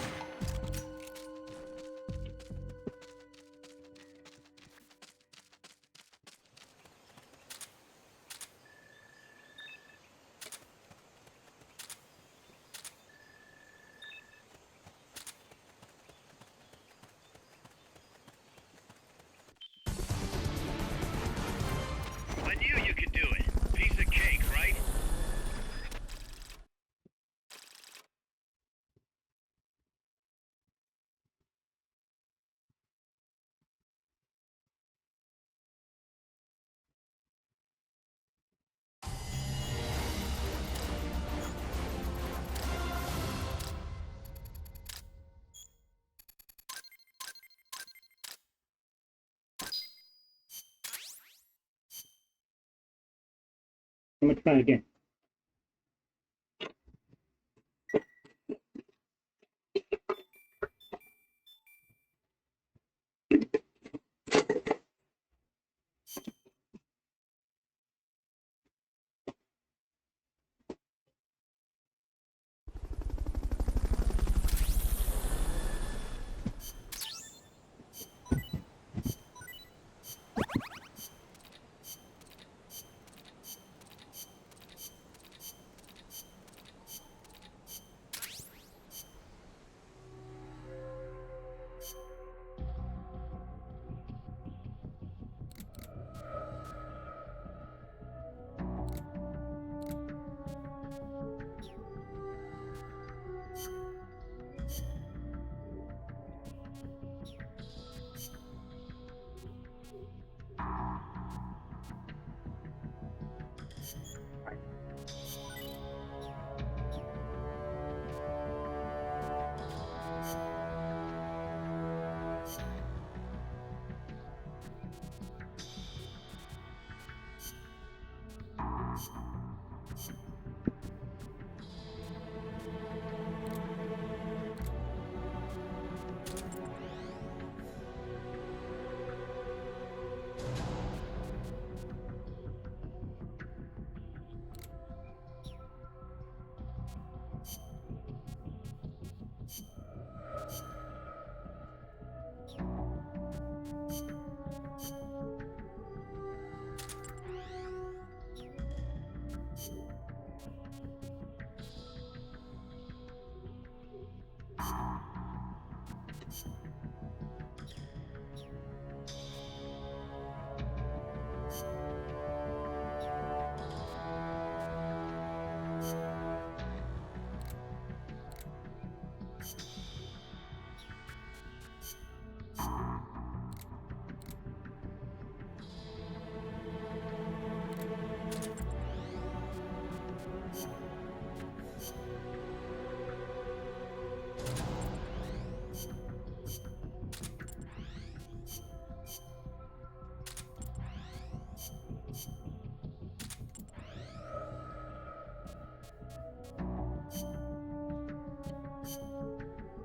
I knew you could do it. Piece of cake, right? I'm gonna try again.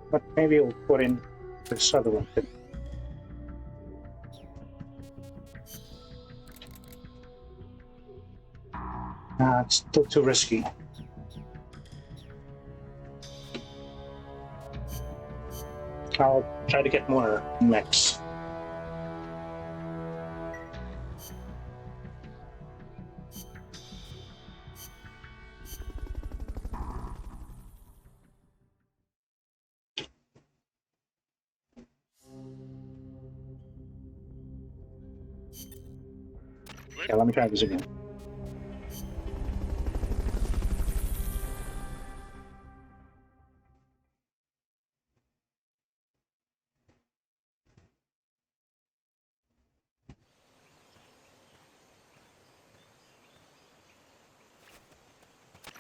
But maybe we'll put in this other one too. It's still too risky. I'll try to get more mechs. Yeah, let me try this again.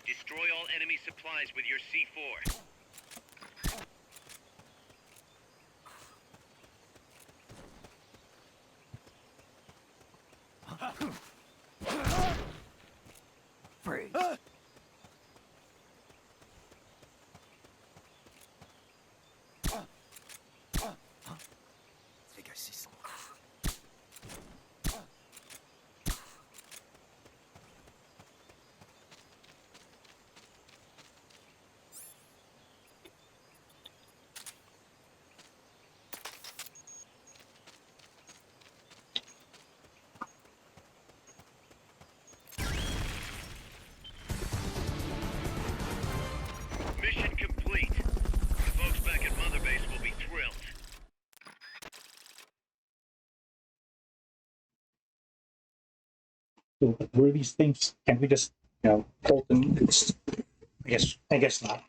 Destroy all enemy supplies with your C4. Free. I think I see someone. Mission complete. The folks back at Mother Base will be thrilled. So, were these things? Can we just, hold them? I guess not.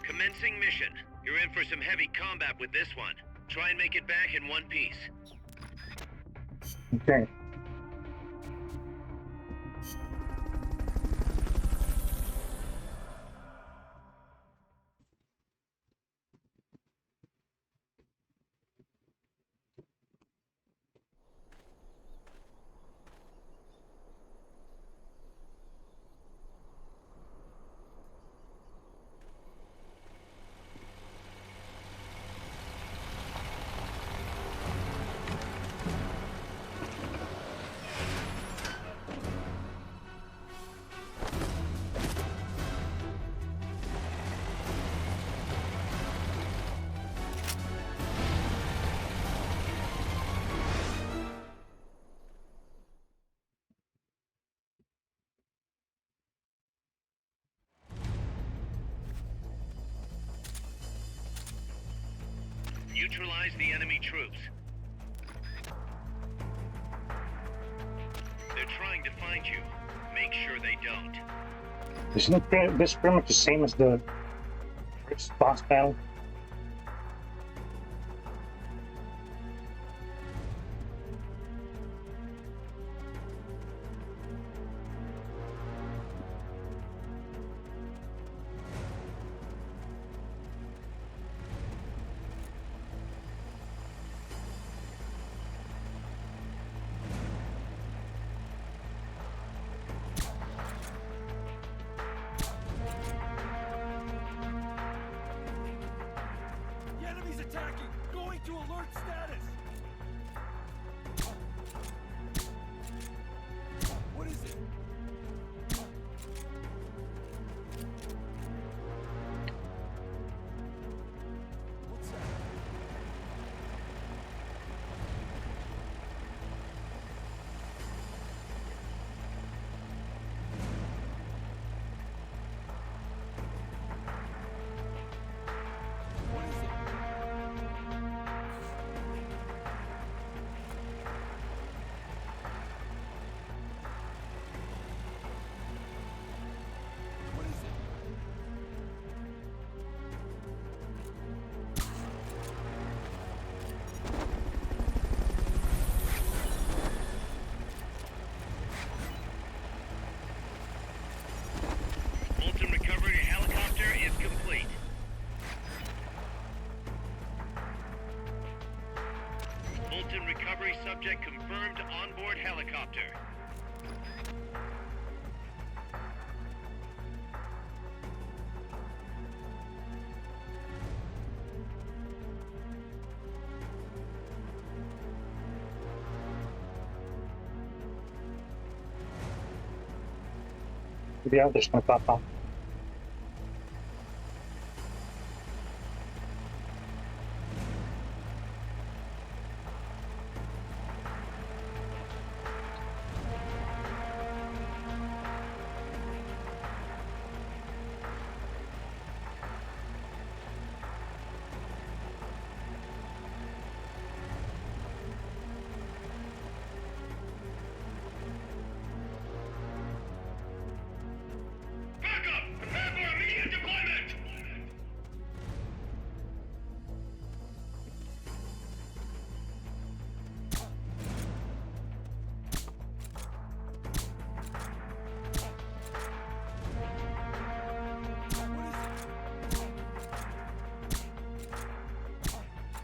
Commencing mission. You're in for some heavy combat with this one. Try and make it back in one piece. Okay. Neutralize the enemy troops. They're trying to find you. Make sure they don't. Isn't this pretty much the same as the first boss battle? The enemy's attacking! Going to alert status! What is it? What's that? What is it? What is it? Fulton recovery helicopter is complete. Fulton recovery subject confirmed onboard helicopter. The other's gonna pop up. Backup! Prepare for immediate deployment! What is it?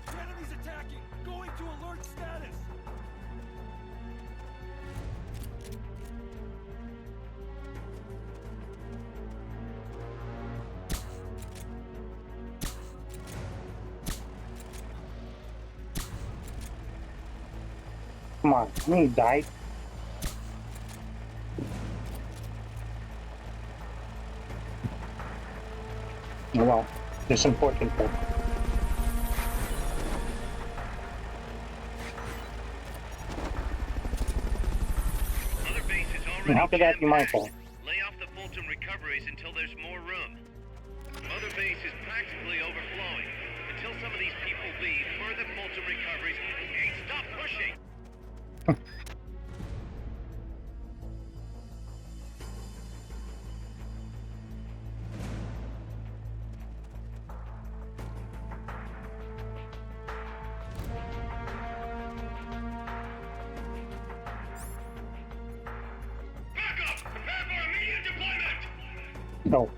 The enemy's attacking! Going to alert status! Come on, me died. Oh well, it's important though. Other bases And already how could that be my fault? Lay off the Fulton recoveries until there's more room. Mother base is practically overflowing. Until some of these people leave, further Fulton recoveries. Hey, stop pushing! Backup! Prepare for immediate deployment! No.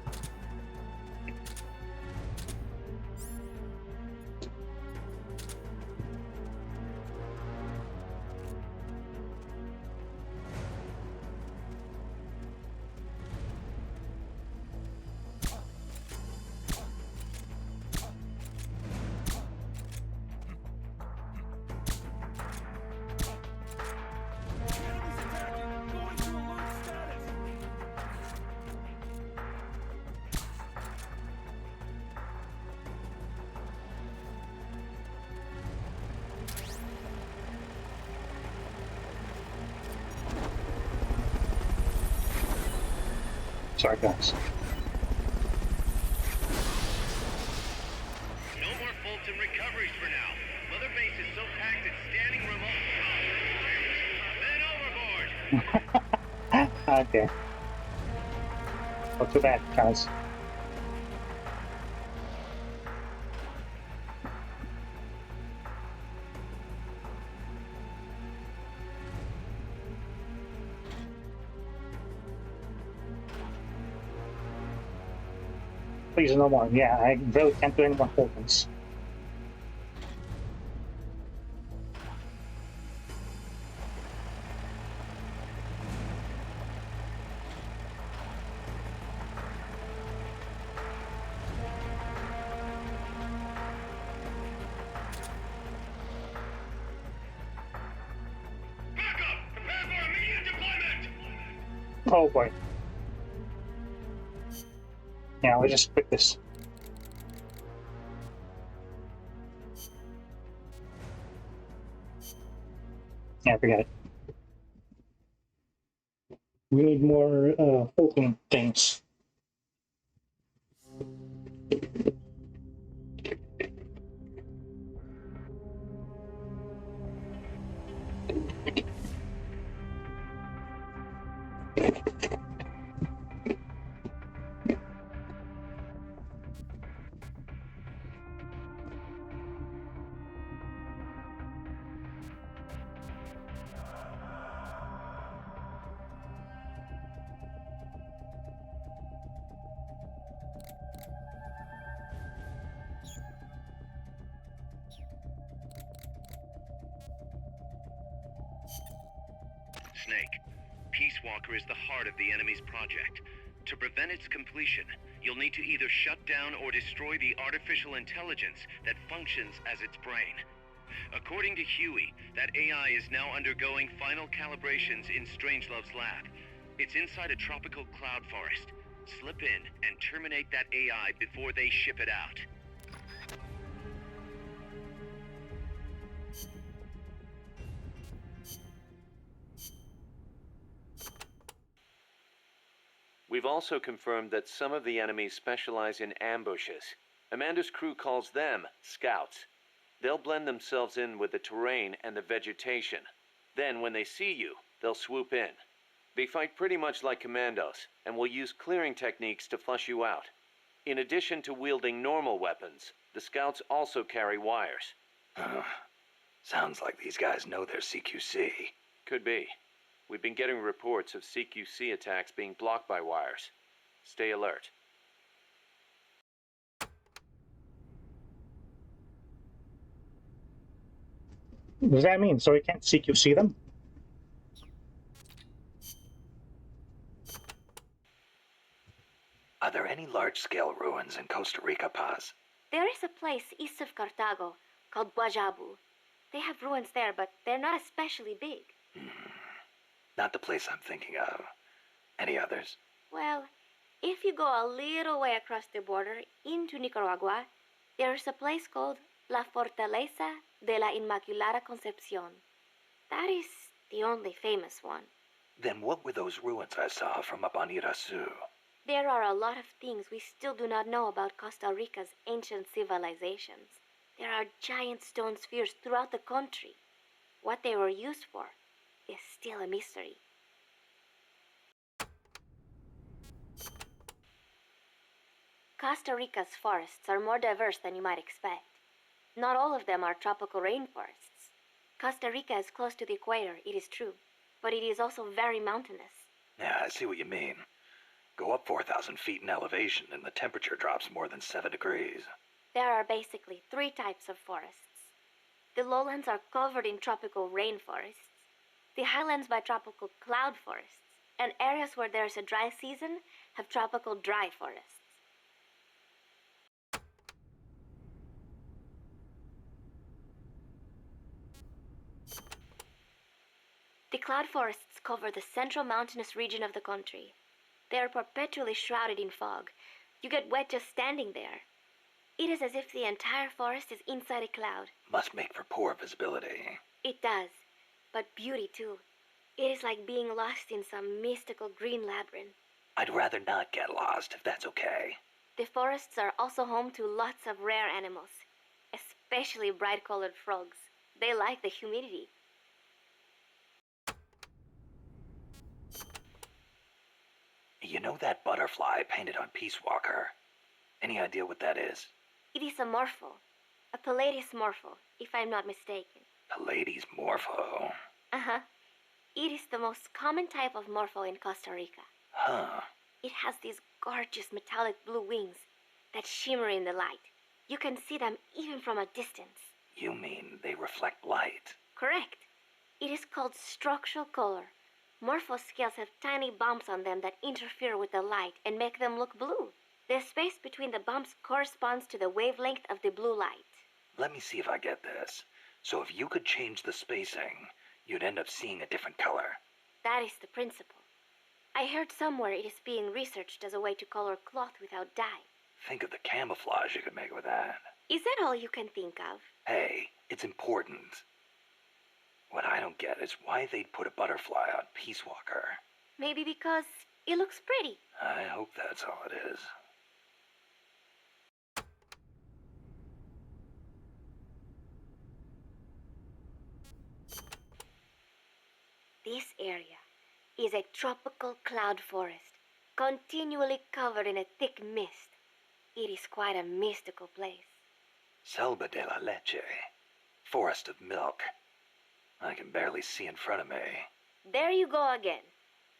The enemy's attacking! Going to alert status! Sorry guys. No more Fulton recoveries for now. Okay. Not too bad, guys. Please, no more. Yeah, I really can't do any more tokens. Oh boy. Yeah, we just quit this. Yeah, forget it. We need more poking things. Snake, Peace Walker is the heart of the enemy's project. To prevent its completion, you'll need to either shut down or destroy the artificial intelligence that functions as its brain. According to Huey, that AI is now undergoing final calibrations in Strangelove's lab. It's inside a tropical cloud forest. Slip in and terminate that AI before they ship it out. We've also confirmed that some of the enemies specialize in ambushes. Amanda's crew calls them scouts. They'll blend themselves in with the terrain and the vegetation. Then, when they see you, they'll swoop in. They fight pretty much like commandos, and will use clearing techniques to flush you out. In addition to wielding normal weapons, the scouts also carry wires. Sounds like these guys know their CQC. Could be. We've been getting reports of CQC attacks being blocked by wires. Stay alert. What does that mean? So we can't CQC them? Are there any large-scale ruins in Costa Rica, Paz? There is a place east of Cartago called Guajabu. They have ruins there, but they're not especially big. Not the place I'm thinking of. Any others? Well, if you go a little way across the border into Nicaragua, there's a place called La Fortaleza de la Inmaculada Concepción. That is the only famous one. Then what were those ruins I saw from up on Irasu? There are a lot of things we still do not know about Costa Rica's ancient civilizations. There are giant stone spheres throughout the country. What they were used for is still a mystery. Costa Rica's forests are more diverse than you might expect. Not all of them are tropical rainforests. Costa Rica is close to the equator, it is true, but it is also very mountainous. Yeah, I see what you mean. Go up 4,000 feet in elevation and the temperature drops more than 7 degrees. There are basically 3 types of forests. The lowlands are covered in tropical rainforests, the highlands by tropical cloud forests, and areas where there's a dry season have tropical dry forests. The cloud forests cover the central mountainous region of the country. They are perpetually shrouded in fog. You get wet just standing there. It is as if the entire forest is inside a cloud. Must make for poor visibility. It does, but beauty too. It is like being lost in some mystical green labyrinth. I'd rather not get lost, if that's okay. The forests are also home to lots of rare animals, especially bright-colored frogs. They like the humidity. know that butterfly painted on Peace Walker? Any idea what that is? It is a morpho. A Palladius morpho, if I'm not mistaken. Pallades morpho. Uh-huh. It is the most common type of morpho in Costa Rica. Huh. It has these gorgeous metallic blue wings that shimmer in the light. You can see them even from a distance. You mean they reflect light? Correct. It is called structural color. Morpho scales have tiny bumps on them that interfere with the light and make them look blue. The space between the bumps corresponds to the wavelength of the blue light. Let me see if I get this. So if you could change the spacing, you'd end up seeing a different color. That is the principle. I heard somewhere it is being researched as a way to color cloth without dye. Think of the camouflage you could make with that. Is that all you can think of? Hey, it's important. What I don't get is why they'd put a butterfly on Peace Walker. Maybe because it looks pretty. I hope that's all it is. This area is a tropical cloud forest, continually covered in a thick mist. It is quite a mystical place. Selva de la Leche. Forest of milk. I can barely see in front of me. There you go again.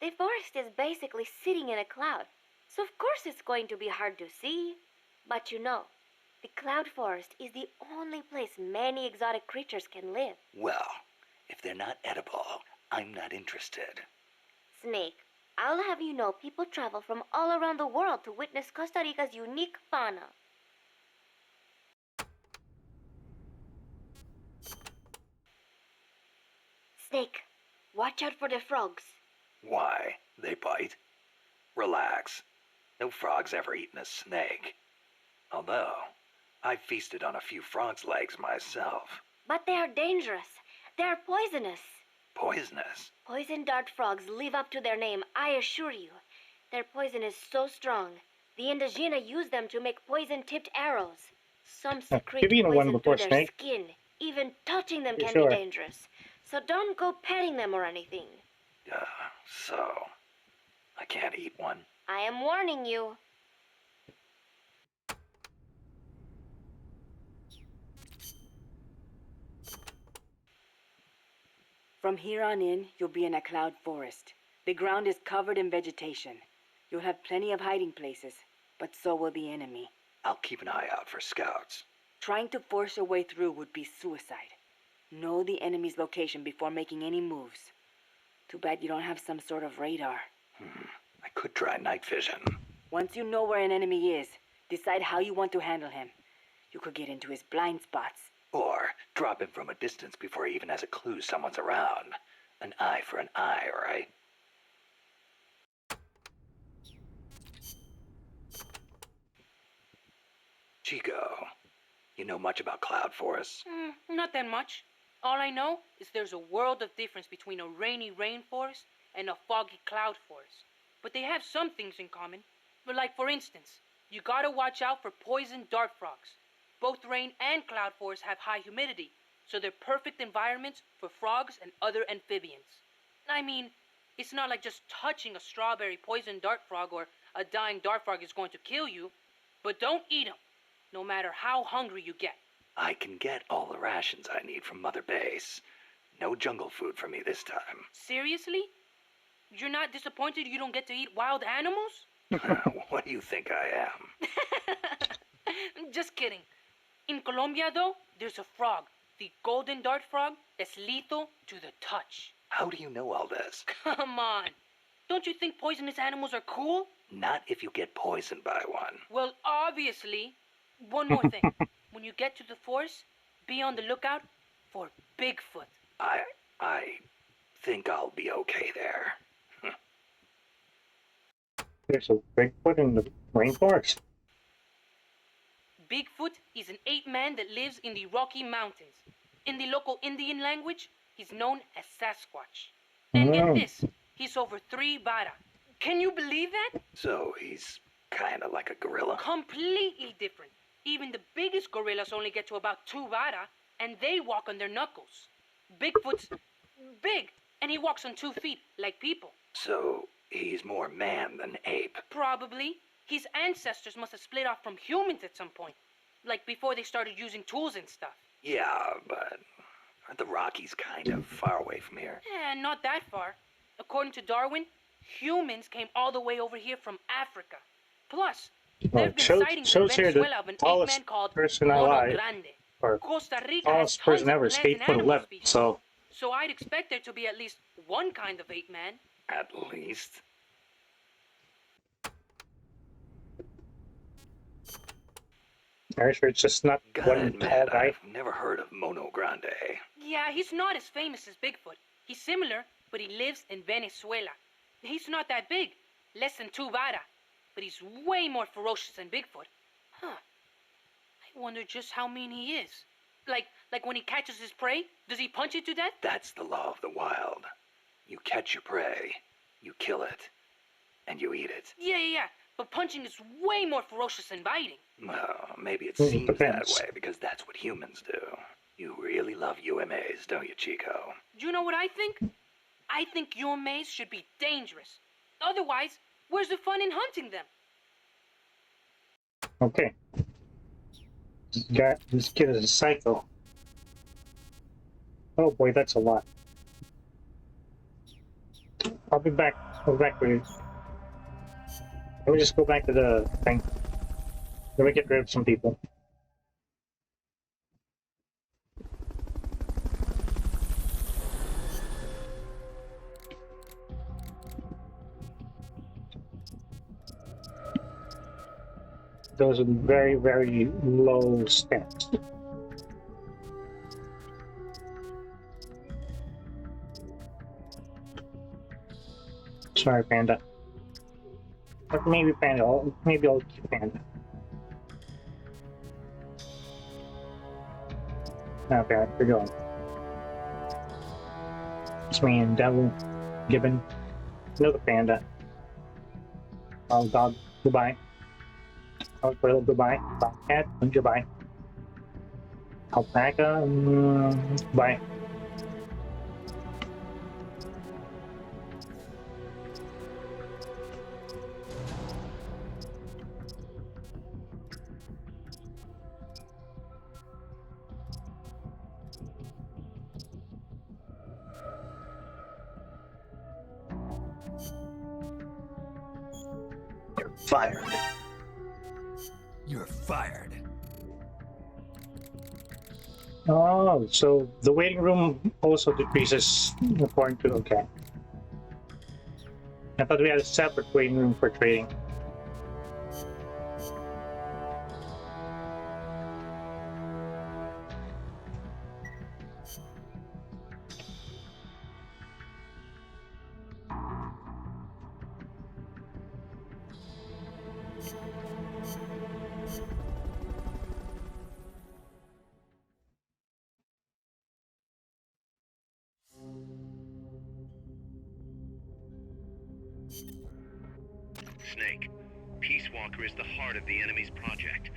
The forest is basically sitting in a cloud, so of course it's going to be hard to see. But you know, the cloud forest is the only place many exotic creatures can live. Well, if they're not edible, I'm not interested. Snake, I'll have you know people travel from all around the world to witness Costa Rica's unique fauna. Snake, watch out for the frogs. Why? They bite? Relax. No frog's ever eaten a snake. Although, I've feasted on a few frog's legs myself. But they are dangerous. They are poisonous. Poisonous? Poison dart frogs live up to their name, I assure you. Their poison is so strong, the Indígena use them to make poison-tipped arrows. Some secrete You've eaten one poison before, through their Snake. skin. Even touching them You can sure? be dangerous. So don't go petting them or anything. So, I can't eat one. I am warning you. From here on in, you'll be in a cloud forest. The ground is covered in vegetation. You'll have plenty of hiding places, but so will the enemy. I'll keep an eye out for scouts. Trying to force your way through would be suicide. Know the enemy's location before making any moves. Too bad you don't have some sort of radar. I could try night vision. Once you know where an enemy is, decide how you want to handle him. You could get into his blind spots. Or drop him from a distance before he even has a clue someone's around. An eye for an eye, right? Chico, you know much about cloud forests? Not that much. All I know is there's a world of difference between a rainy rainforest and a foggy cloud forest. But they have some things in common. But like for instance, you gotta watch out for poison dart frogs. Both rain and cloud forests have high humidity, so they're perfect environments for frogs and other amphibians. I mean, it's not like just touching a strawberry poison dart frog or a dying dart frog is going to kill you, but don't eat them, no matter how hungry you get. I can get all the rations I need from Mother Base. No jungle food for me this time. Seriously? You're not disappointed you don't get to eat wild animals? What do you think I am? Just kidding. In Colombia, though, there's a frog, the golden dart frog, that's lethal to the touch. How do you know all this? Come on. Don't you think poisonous animals are cool? Not if you get poisoned by one. Well, obviously. One more thing. When you get to the forest, be on the lookout for Bigfoot. I think I'll be okay there. There's a Bigfoot in the rainforest. Bigfoot is an ape man that lives in the Rocky Mountains. In the local Indian language, he's known as Sasquatch. And get this, he's over 3 vara. Can you believe that? So he's kind of like a gorilla? Completely different. Even the biggest gorillas only get to about 2 vara, and they walk on their knuckles. Bigfoot's big, and he walks on 2 feet, like people. So He's more man than ape. Probably. His ancestors must have split off from humans at some point. Like before they started using tools and stuff. Yeah, but aren't the Rockies kind of far away from here? Not that far. According to Darwin, humans came all the way over here from Africa. Plus, Well, there have it been shows, sightings in shows here the Venezuela of an tallest ape-man called person Mono alive, Grande. or Costa Rica has tallest tons person of ever, is plant and 8'11". animal species. So So I'd expect there to be at least one kind of ape-man. At least. are you sure it's just not Gotta one admit, tall guy? I've never heard of Mono Grande. Yeah, he's not as famous as Bigfoot. He's similar, but he lives in Venezuela. He's not that big, less than 2 vara, but he's way more ferocious than Bigfoot. Huh. I wonder just how mean he is. Like when he catches his prey, does he punch it to death? That's the law of the wild. You catch your prey, you kill it, and you eat it. Yeah. But punching is way more ferocious than biting. Well, maybe it It seems that depends. way because that's what humans do. You really love UMAs, don't you, Chico? Do you know what I think? I think your maze should be dangerous. Otherwise, where's the fun in hunting them? Okay. This kid is a psycho. Oh boy, that's a lot. I'll be back. I'll be back with you. Let me just go back to the thing. Let me get rid of some people. Those are very, very low stats. Sorry, Panda. But maybe Panda. Maybe I'll keep Panda. Okay, we're going. It's me and Devil, Gibbon, another Panda. Oh, dog. Goodbye. Squirrel, goodbye. Bobcat, goodbye. Alpaca, bye. You're fired. You're fired. Oh, so the waiting room also decreases according to, okay. I thought we had a separate waiting room for trading. Snake, Peace Walker is the heart of the enemy's project.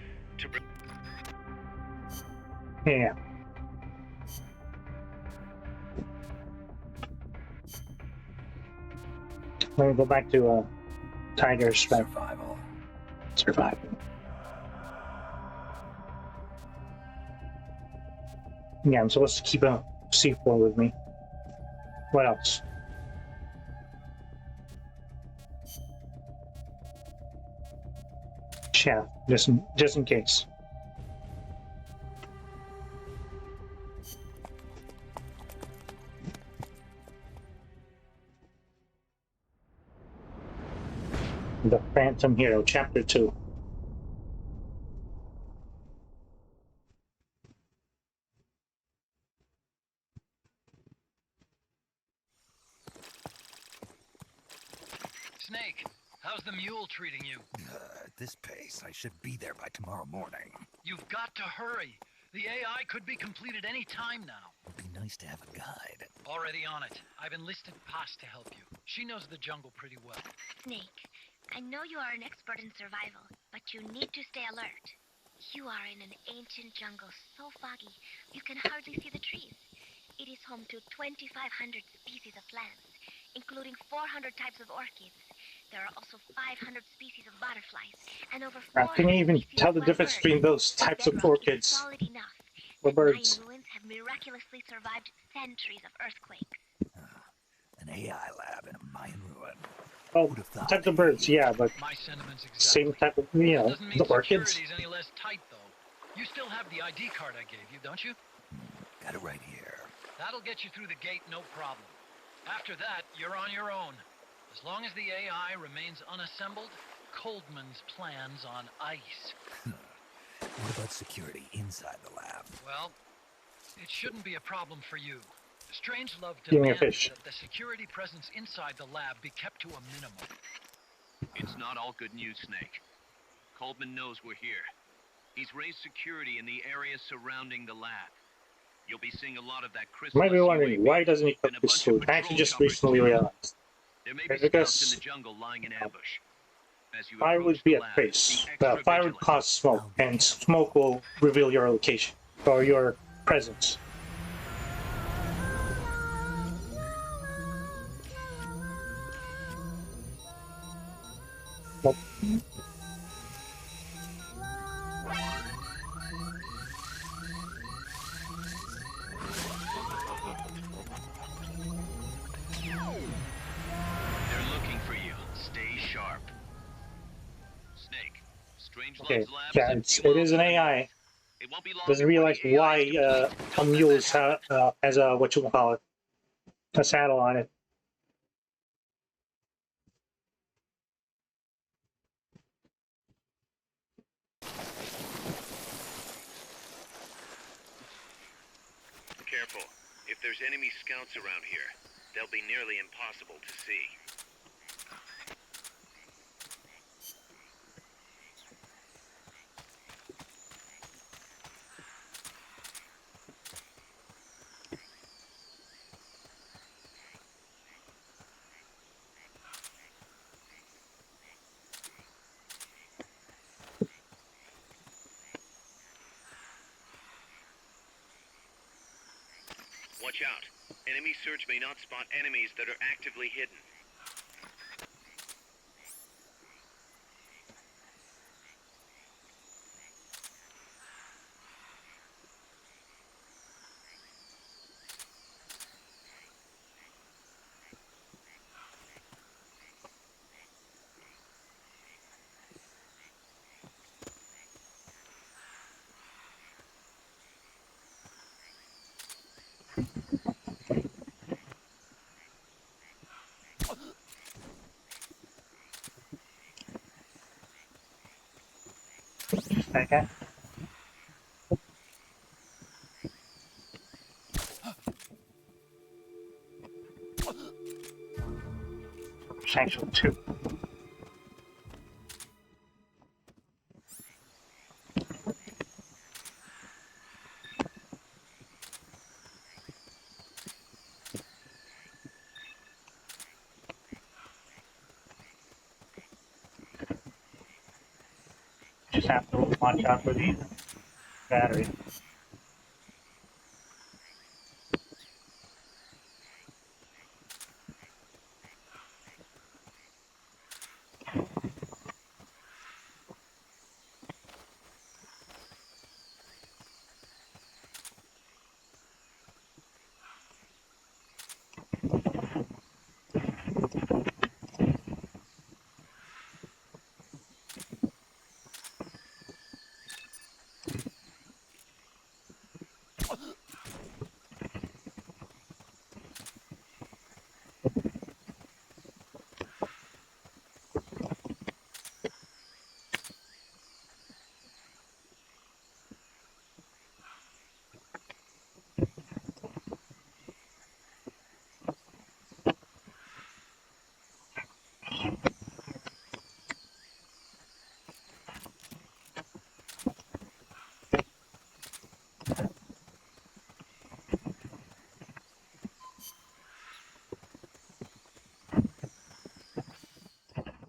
Yeah. Let me go back to Tiger's Survival. survival. Yeah, I'm supposed to keep a C4 with me. What else? Yeah, just in case. The Phantom Hero, Chapter 2. Snake, how's the mule treating you? At this pace, I should be there by tomorrow morning. You've got to hurry. The AI could be completed any time now. It'd be nice to have a guide. Already on it. I've enlisted Paz to help you. She knows the jungle pretty well. Snake, I know you are an expert in survival, but you need to stay alert. You are in an ancient jungle so foggy, you can hardly see the trees. It is home to 2,500 species of plants, including 400 types of orchids. There are also 500 species of butterflies and over Can you 400 even species tell of the wild difference birds. between those The types of bedrock is orchids solid enough or that Mayan birds? ruins have miraculously survived centuries of earthquakes. An AI lab in a Mayan ruin. Oh, Who'd have thought? types of birds, yeah, but My sentiments same exactly. type of, That doesn't mean the orchids. security's any less tight, though. You still have the ID card I gave you, don't you? Got it right here. That'll get you through the gate, no problem. After that, you're on your own. As long as the AI remains unassembled, Coldman's plan's on ice. What about security inside the lab? Well, it shouldn't be a problem for you. Strangelove Give me a demanded fish. that the security presence inside the lab be kept to a minimum. It's not all good news, Snake. Coldman knows we're here. He's raised security in the area surrounding the lab. You'll be seeing a lot of that You might chrysalis be wondering, UAV why doesn't he cook and a this bunch of food? I patrol actually just choppers recently too. realized. There may be It's scouts in because the jungle lying in ambush. As you fire approach would be the a lab, trace. be extra Fire would vigilant. cause smoke, and smoke will reveal your location or your presence. Well, They're looking for you. Stay sharp. Snake, Strangelove's okay, lab yeah, is it is an AI. It won't be long Doesn't before realize the AI is why complete. a Don't let mule that is happen. has a whatchamacallit, a saddle on it. Careful. If there's enemy scouts around here, they'll be nearly impossible to see. Watch out. Enemy search may not spot enemies that are actively hidden. Okay. Essential 2. Just have to watch out for the battery.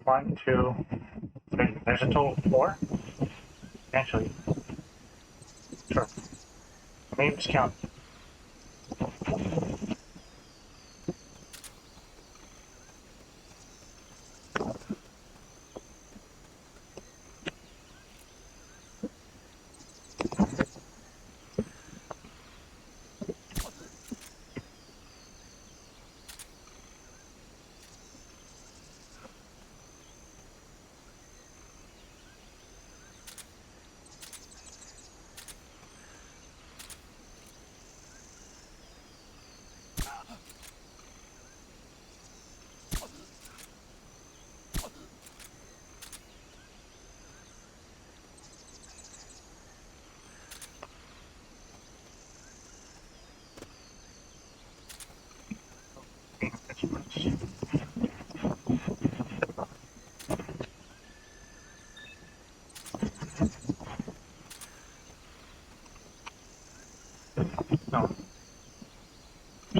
One, two, three. There's a total of 4? Potentially. Sure. Maybe just count.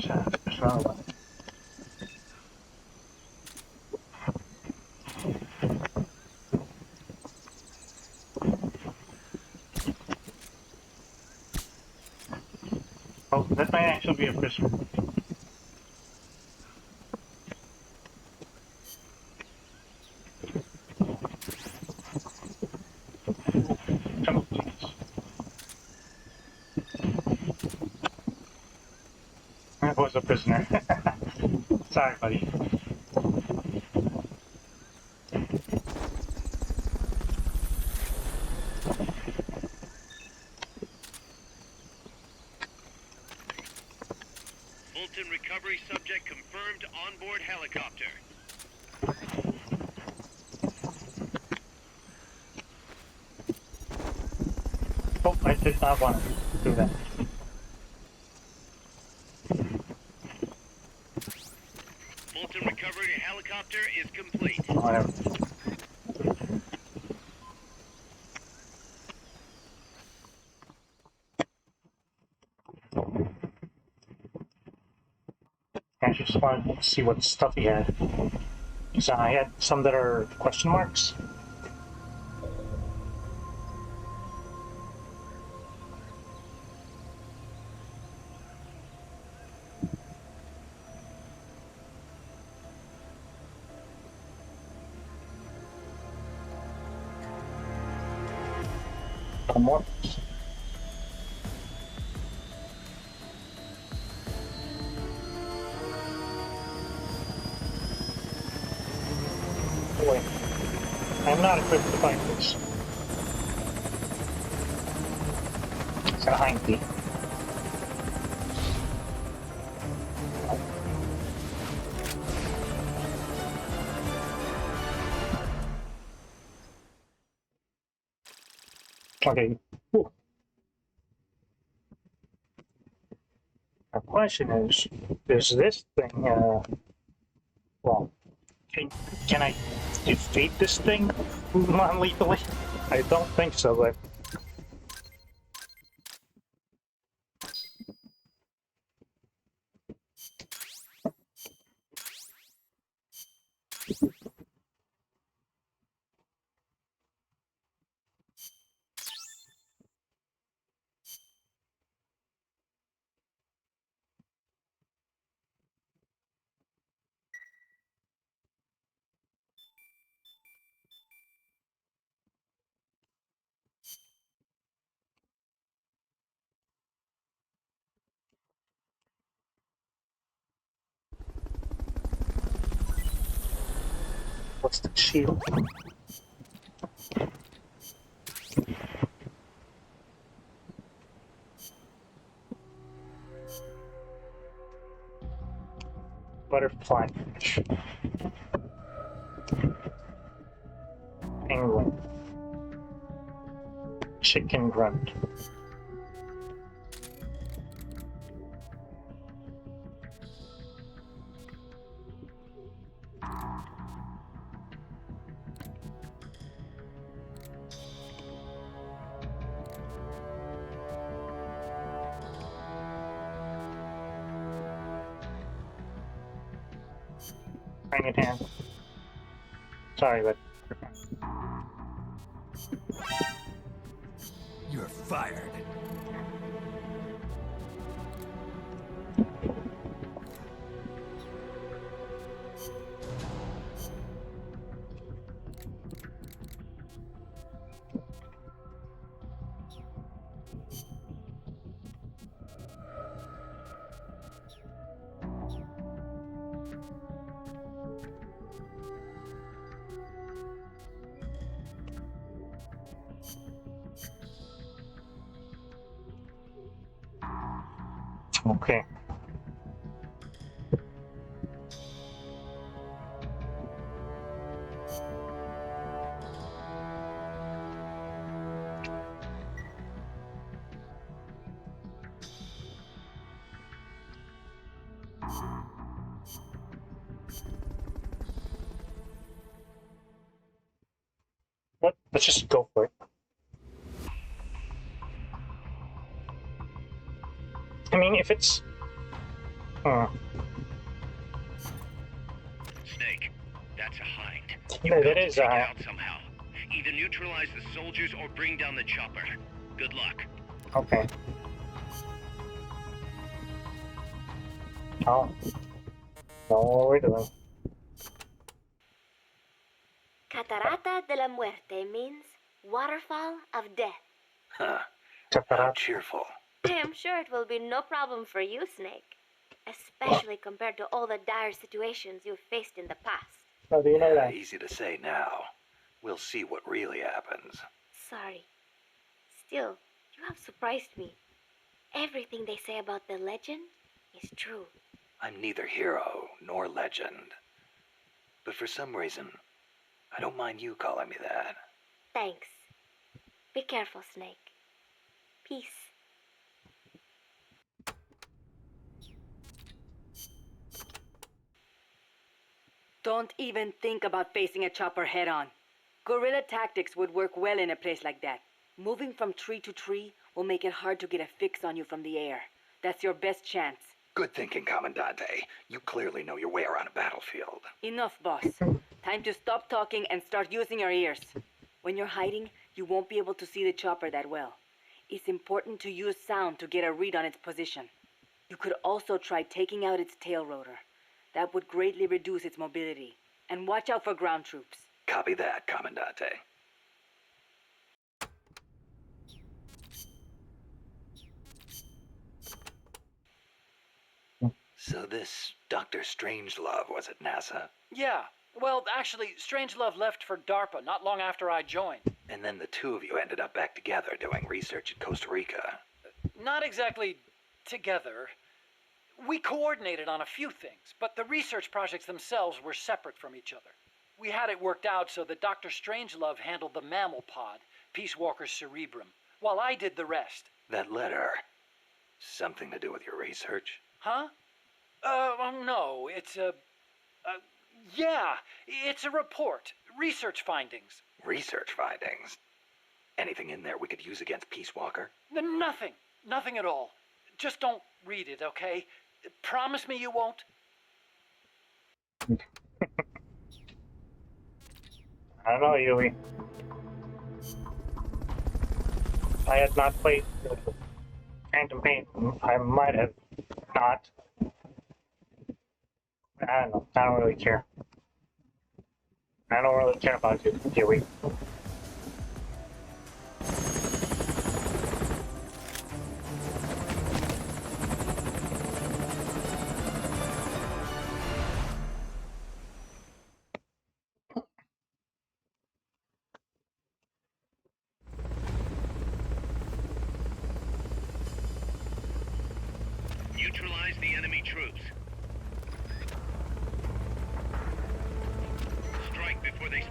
There's another one. Oh, that might actually be a prisoner. Come on, jeez. That was a prisoner. Sorry, buddy. Fulton recovery subject confirmed onboard helicopter. Oh, I did not want to do that. Fulton recovery helicopter is complete. Whatever. I just wanted to see what stuff he had. So I had some that are question marks. One more. Boy, I'm not equipped to fight this. It's a hind feet. Okay. Whew. The question is this thing, well, can I defeat this thing non-lethally? I don't think so, but... What's the shield? Butterfly fish. Penguin. Chicken grunt. Bring it in. Sorry, but... You're fired. Okay. What? Let's just go for it. I mean, if it's Snake, that's a hind. Yeah, You've got that to is take a it hind. out somehow. Either neutralize the soldiers or bring down the chopper. Good luck. Okay. Oh. Know what we're doing. Catarata de la Muerte means waterfall of death. Huh. How Chaparral. cheerful. I am sure it will be no problem for you, Snake. Especially compared to all the dire situations you've faced in the past. How do you know that? Easy to say now. We'll see what really happens. Sorry. Still, you have surprised me. Everything they say about the legend is true. I'm neither hero nor legend. But for some reason, I don't mind you calling me that. Thanks. Be careful, Snake. Peace. Don't even think about facing a chopper head-on. Guerrilla tactics would work well in a place like that. Moving from tree to tree will make it hard to get a fix on you from the air. That's your best chance. Good thinking, Commandante. You clearly know your way around a battlefield. Enough, boss. Time to stop talking and start using your ears. When you're hiding, you won't be able to see the chopper that well. It's important to use sound to get a read on its position. You could also try taking out its tail rotor. That would greatly reduce its mobility. And watch out for ground troops. Copy that, Commandante. So this Dr. Strangelove was at NASA? Yeah. Well, actually, Strangelove left for DARPA not long after I joined. And then the two of you ended up back together doing research in Costa Rica. Not exactly together. We coordinated on a few things, but the research projects themselves were separate from each other. We had it worked out so that Dr. Strangelove handled the mammal pod, Peace Walker's cerebrum, while I did the rest. That letter, something to do with your research? Huh? No, it's yeah, it's a report. Research findings. Research findings? Anything in there we could use against Peace Walker? Nothing. Nothing at all. Just don't read it, okay? Promise me you won't? I don't know, Yui. If I had not played Phantom Pain, I might have not. I don't know. I don't really care. I don't really care about you, Yui. Neutralize the enemy troops. Strike before they...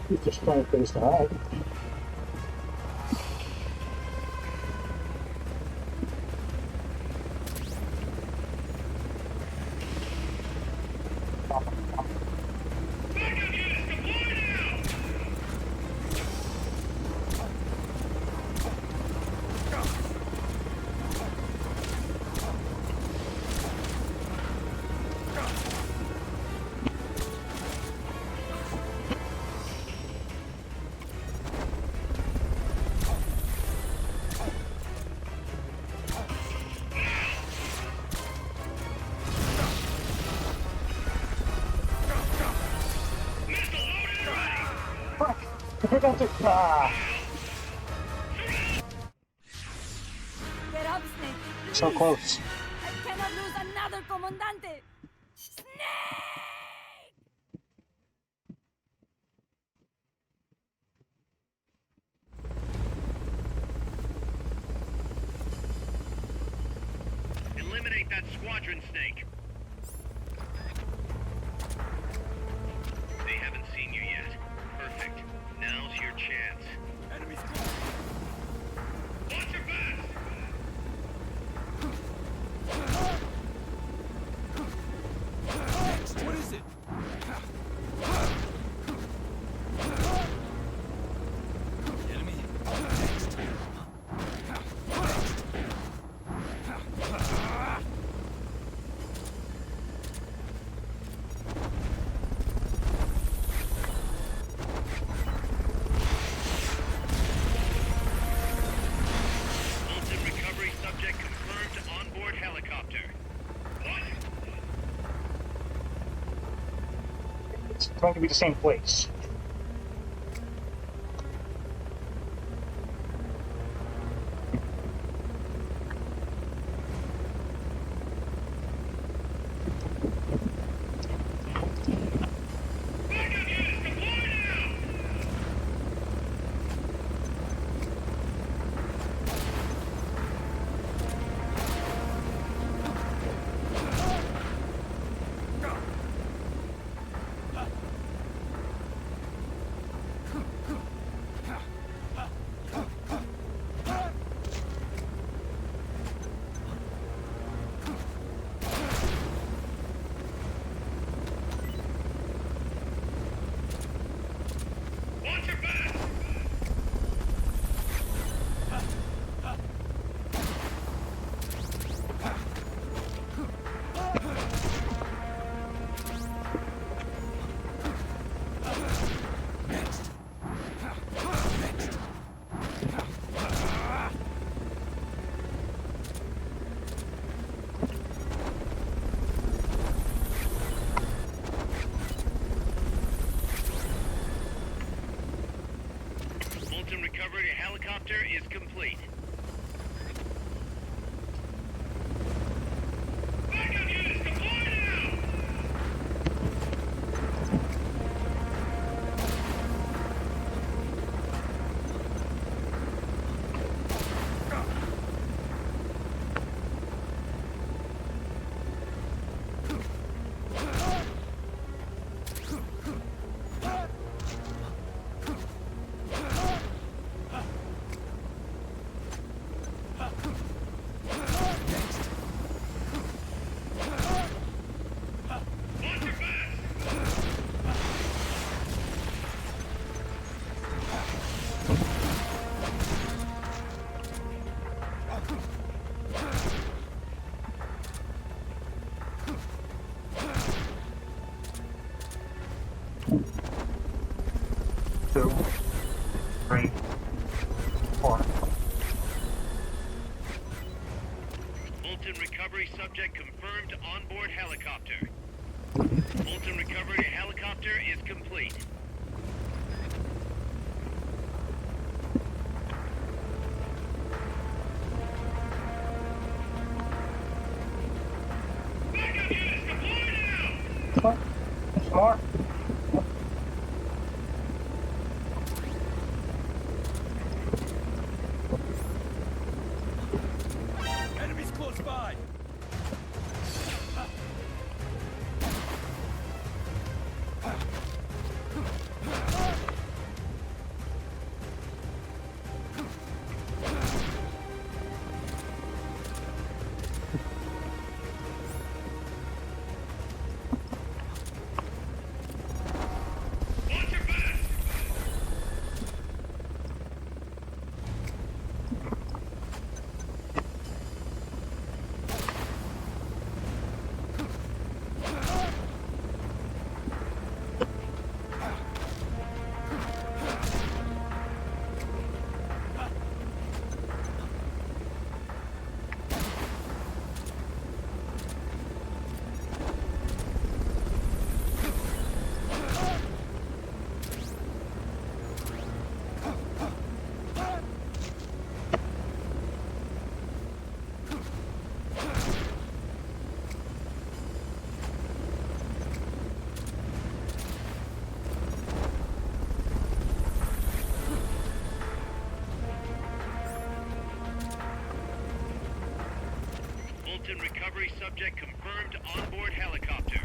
He's just trying to place to hide. I forgot to. Get up, Snake. So Please. close. I cannot lose another Comandante. Snake! Eliminate that squadron, Snake. They haven't seen you yet. Perfect. Now's your chance. Enemies. Watch your back! What is it? Enemy. Next. Ultimate recovery subject confirmed onboard helicopter. What? It's going to be the same place. Backup units deployed now! Watch your back! Next. Next. Fulton recovery helicopter is complete. Backup units deployed now! Watch your back! Two, three, four. Fulton recovery subject confirmed onboard helicopter. Fulton recovery helicopter is complete. Backup units deployed now! What? There's more. Enemies close by. Bolton recovery subject confirmed onboard helicopter.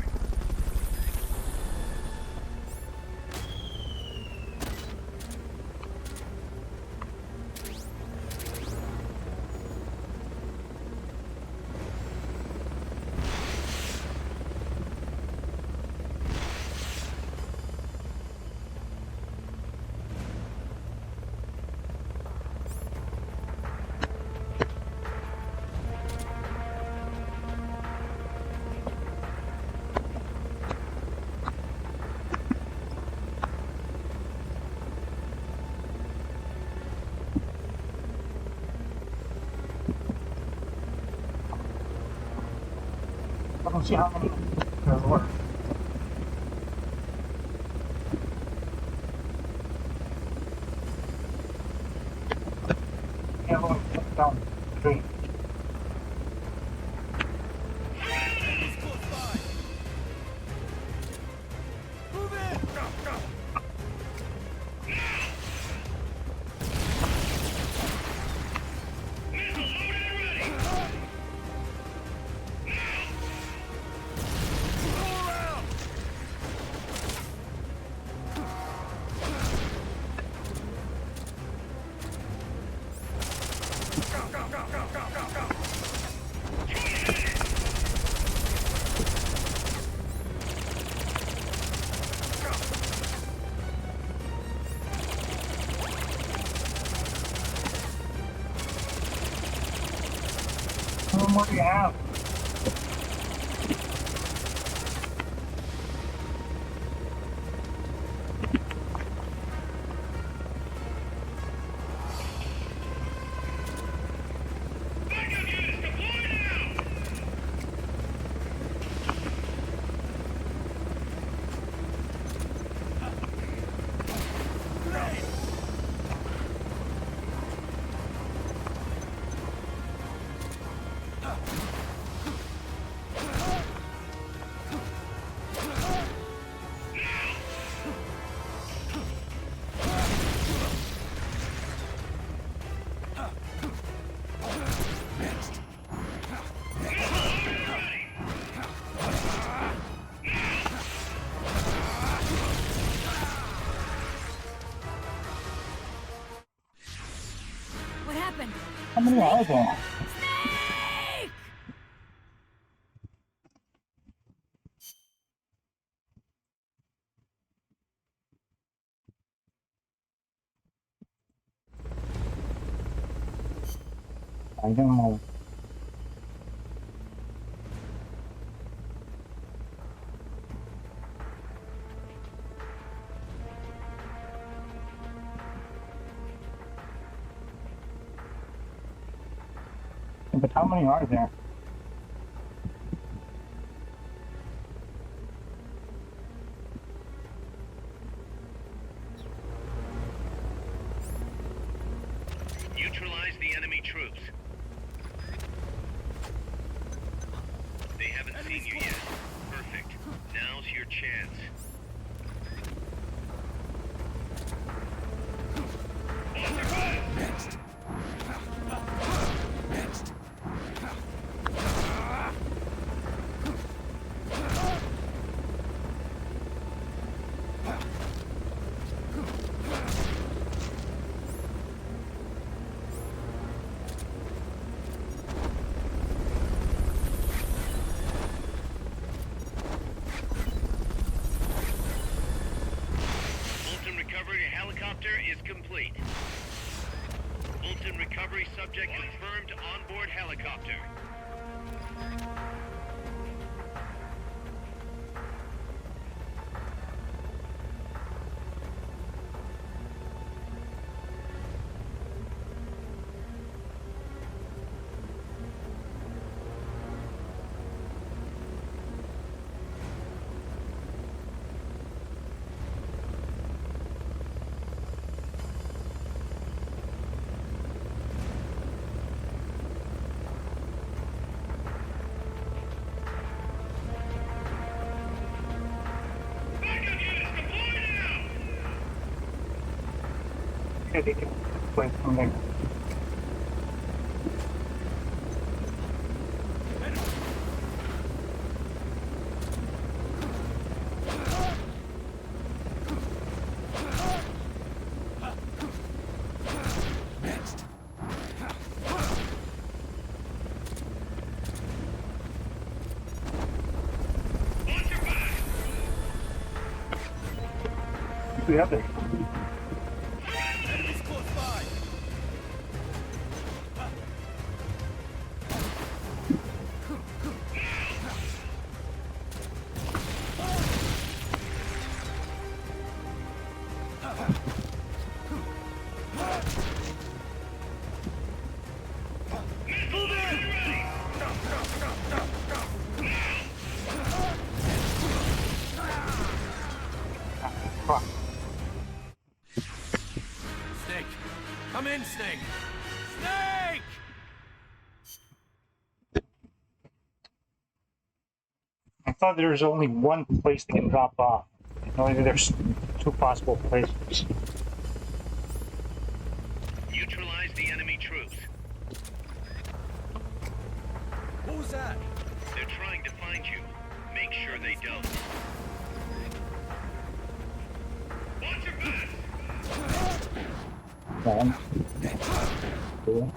I don't see how many there were. Yeah, well, put down 3. How many more do you have? What happened? How many are there? Snake! I don't know. But how many are there? Neutralize the enemy troops. They haven't seen you yet. Perfect. Now's your chance. Bolton recovery helicopter is complete. Bolton recovery subject confirmed onboard helicopter. Yeah, they can play from there. we have there? Enemies close by. Fuck. Snake. Come in, Snake. Snake! I thought there was only one place they can drop off. Only there's two possible places. Neutralize the enemy troops. What was that? They're trying to find you. Make sure they don't. Watch your back! One. Two.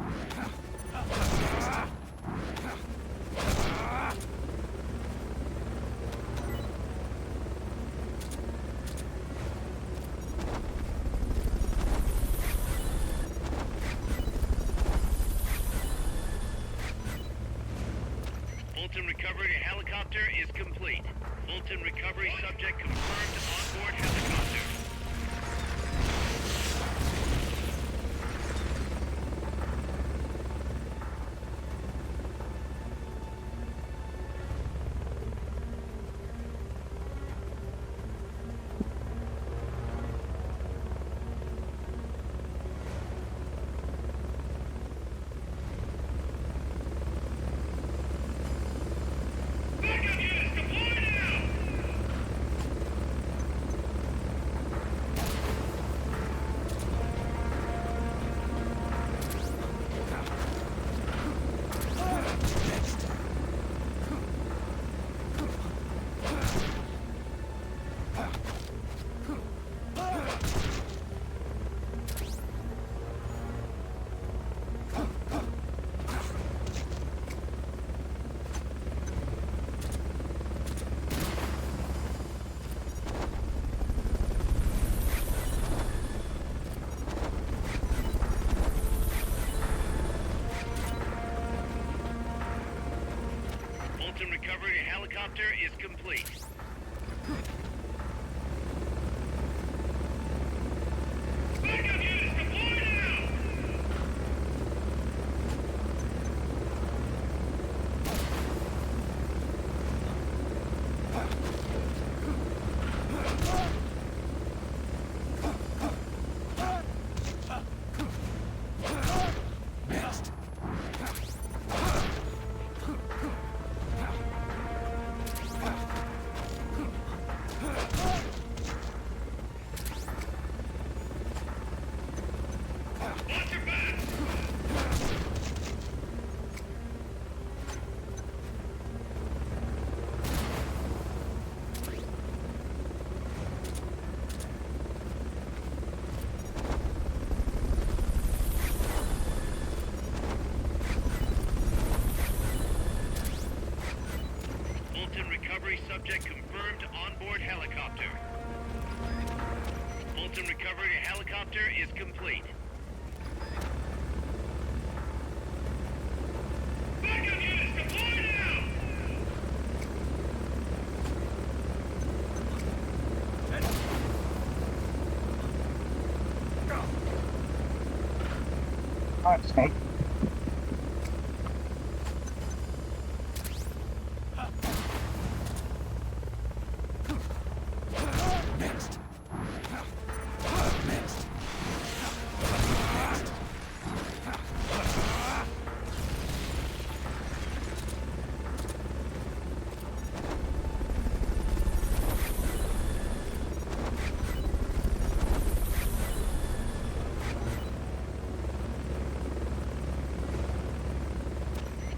Fulton recovery helicopter is complete. Fulton recovery subject confirmed onboard helicopter. Fulton recovery helicopter is complete. Backup units deployed now! Fulton recovery subject confirmed onboard helicopter. Fulton recovery helicopter is complete. Backup units deployed now! Alright, Snake.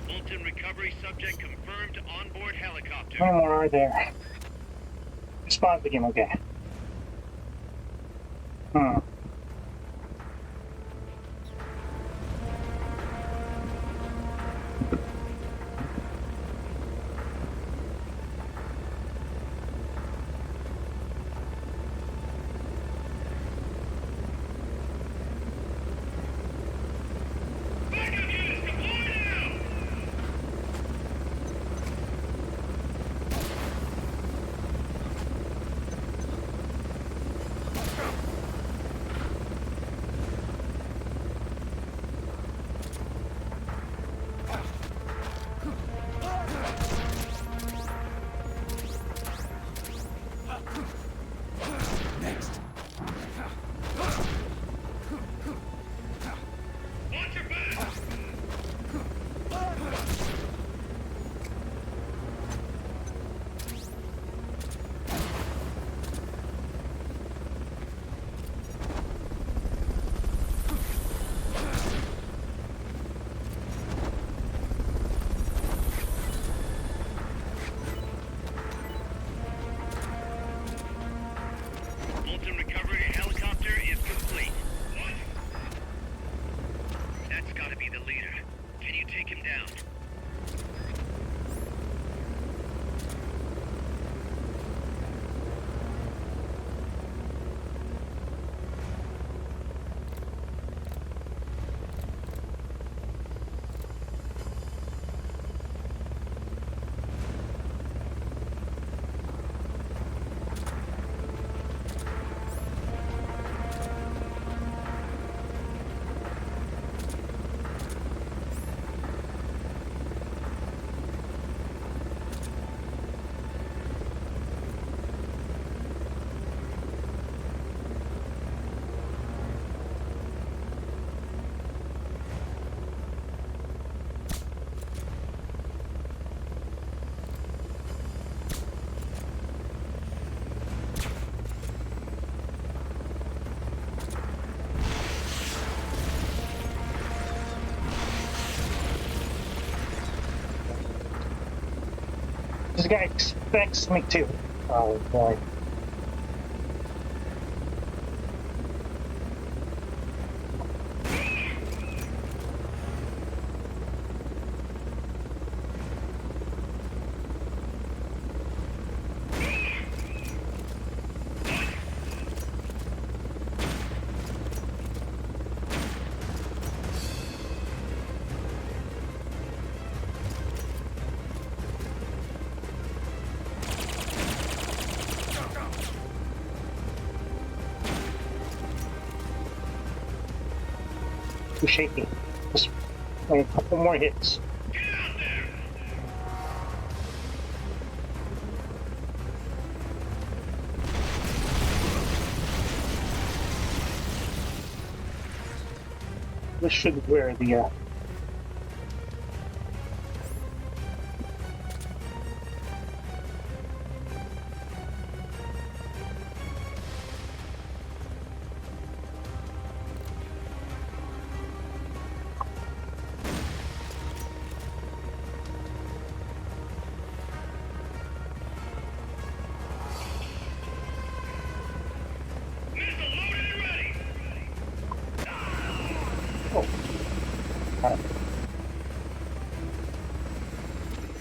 Fulton recovery subject confirmed onboard helicopter. No more are there. Respawn the game, okay. Hmm. Fulton recovery helicopter is complete. What? That's gotta be the leader. Can you take him down? This guy expects me to. Oh boy. Too shaky. Just a couple more hits. This should wear the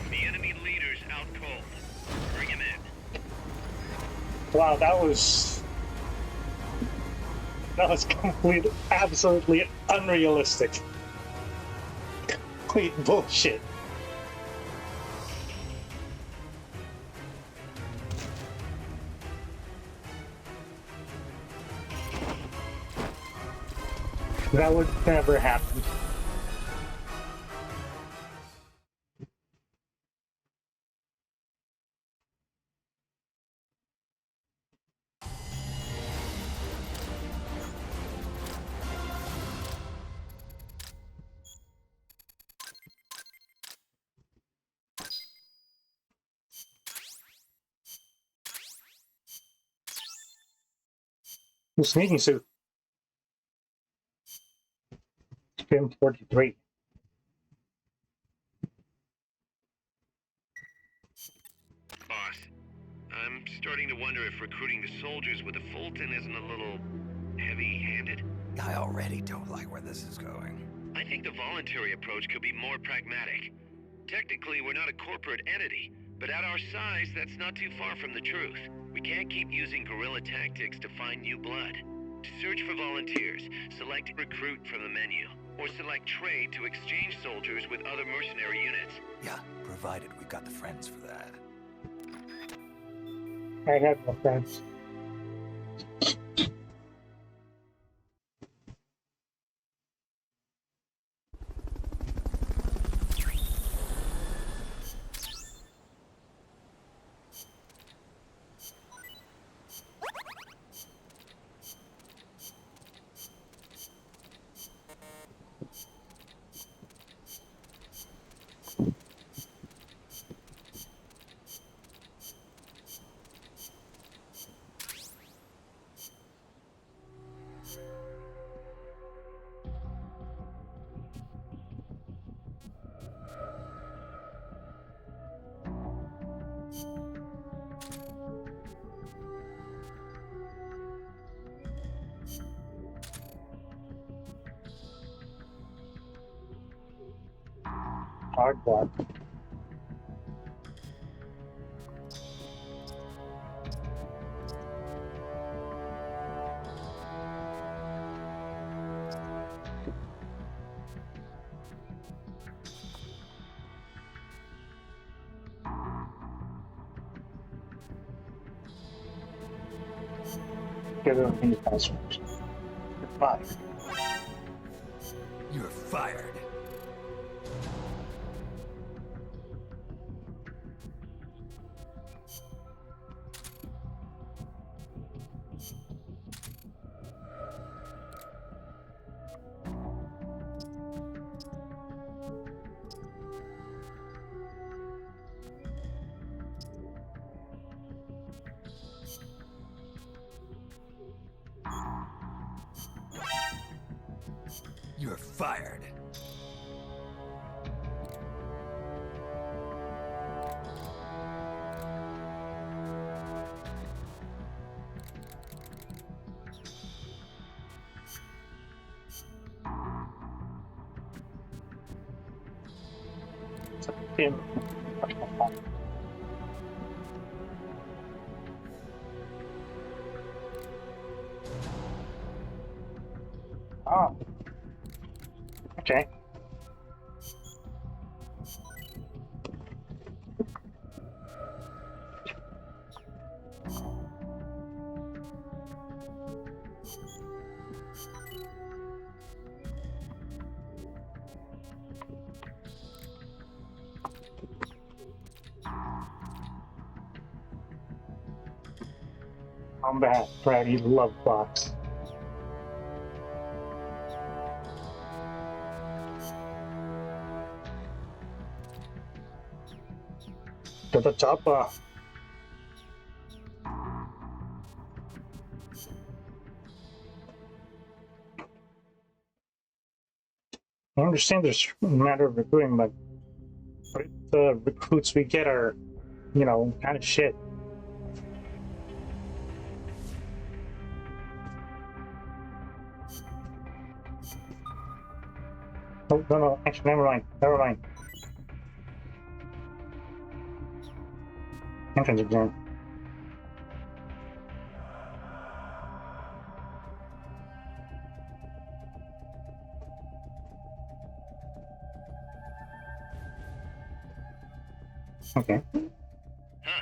The enemy leader's out cold. Bring him in. wow, that was complete, absolutely unrealistic. Complete bullshit. That would never happen. The sneaking suit. Film 43. Boss, I'm starting to wonder if recruiting the soldiers with the Fulton isn't a little heavy-handed. I already don't like where this is going. I think the voluntary approach could be more pragmatic. Technically, we're not a corporate entity, but at our size, that's not too far from the truth. We can't keep using guerrilla tactics to find new blood. To search for volunteers, select recruit from the menu, or select trade to exchange soldiers with other mercenary units. Yeah, provided we've got the friends for that. I have no friends. hard walk. Get rid of these passwords. Goodbye. You're fired. You're fired. Pin. Oh. Okay. I'm back, Freddy Love Box. To the top. I understand there's a matter of recruiting, but the recruits we get are, you know, kind of shit. Oh, no, actually, never mind. Entrance exam. Okay. Huh.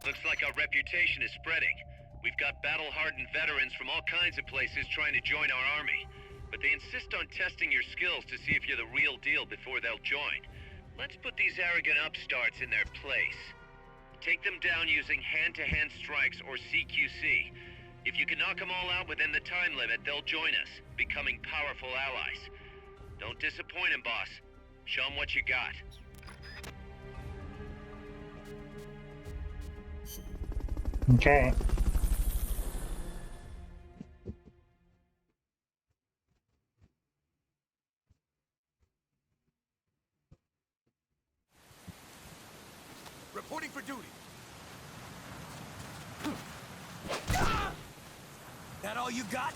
Looks like our reputation is spreading. We've got battle-hardened veterans from all kinds of places trying to join our army. But they insist on testing your skills to see if you're the real deal before they'll join. Let's put these arrogant upstarts in their place. Take them down using hand-to-hand strikes or CQC. If you can knock them all out within the time limit, they'll join us, becoming powerful allies. Don't disappoint them, boss. Show them what you got. Okay. Reporting for duty. That all you got?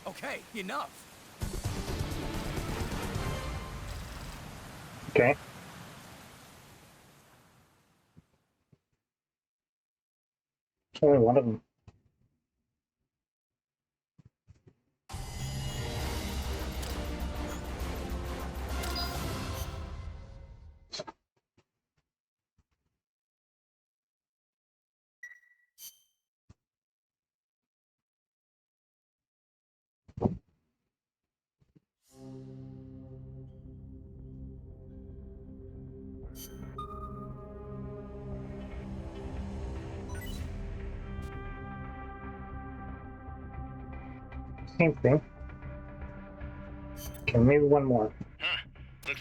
Okay, enough. Okay. Only one of them. Same thing. Okay, maybe one more. Huh. Looks...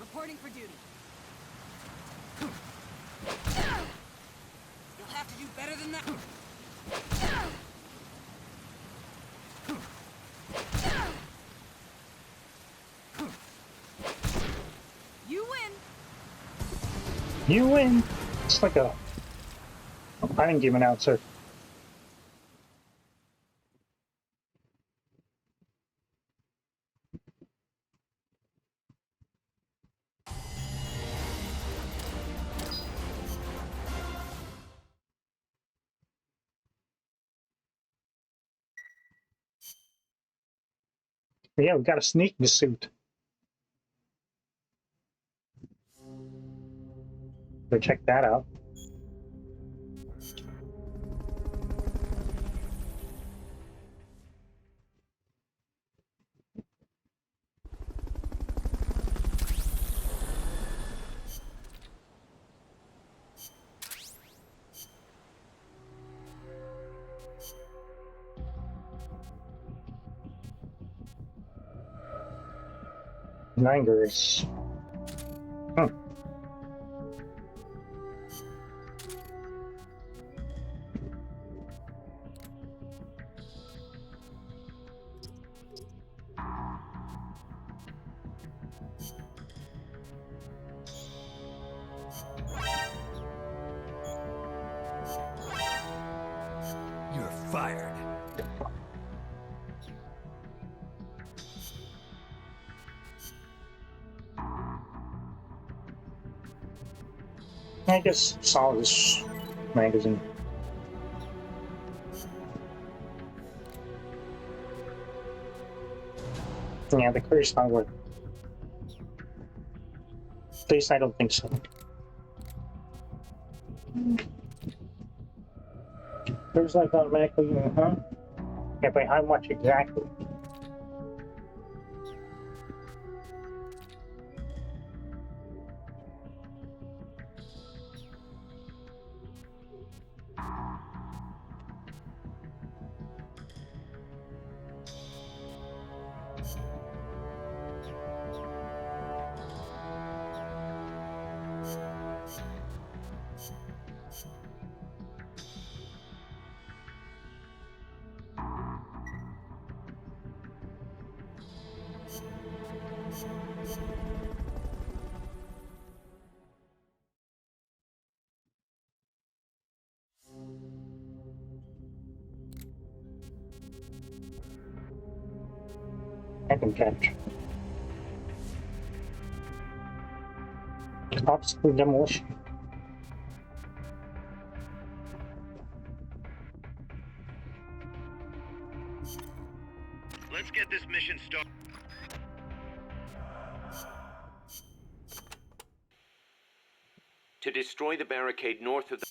Reporting for duty. You'll have to do better than that. You win. It's like a fighting game announcer. Yeah, we got a sneak in the suit. Go check that out. Nangers. You're fired. I just saw this magazine. Yeah, the career's not worth it. At least I don't think so. There's like automatically, Yeah, but how much exactly? I can catch. Obstacle demolition. Let's get this mission started. To destroy the barricade north of the...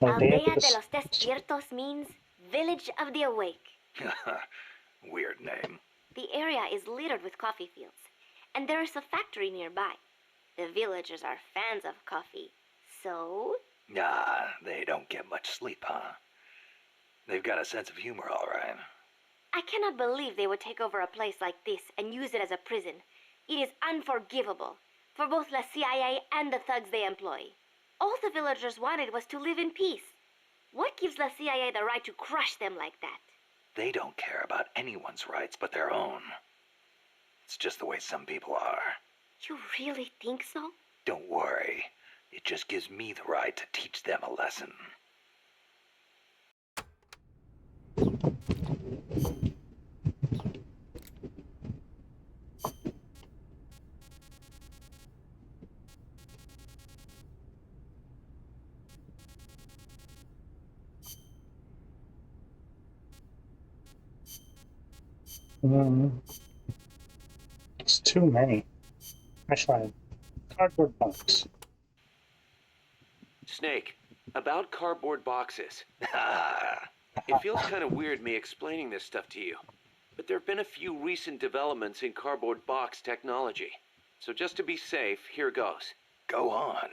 Aldea de los Despiertos means Village of the Awake. Weird name. The area is littered with coffee fields, and there is a factory nearby. The villagers are fans of coffee, so... Nah, they don't get much sleep, huh? They've got a sense of humor, all right. I cannot believe they would take over a place like this and use it as a prison. It is unforgivable for both the CIA and the thugs they employ. All the villagers wanted was to live in peace. What gives the CIA the right to crush them like that? They don't care about anyone's rights but their own. It's just the way some people are. You really think so? Don't worry. It just gives me the right to teach them a lesson. It's too many. Actually, cardboard box. Snake, about cardboard boxes. It feels kind of weird me explaining this stuff to you, but there have been a few recent developments in cardboard box technology. So just to be safe, here goes. Go on.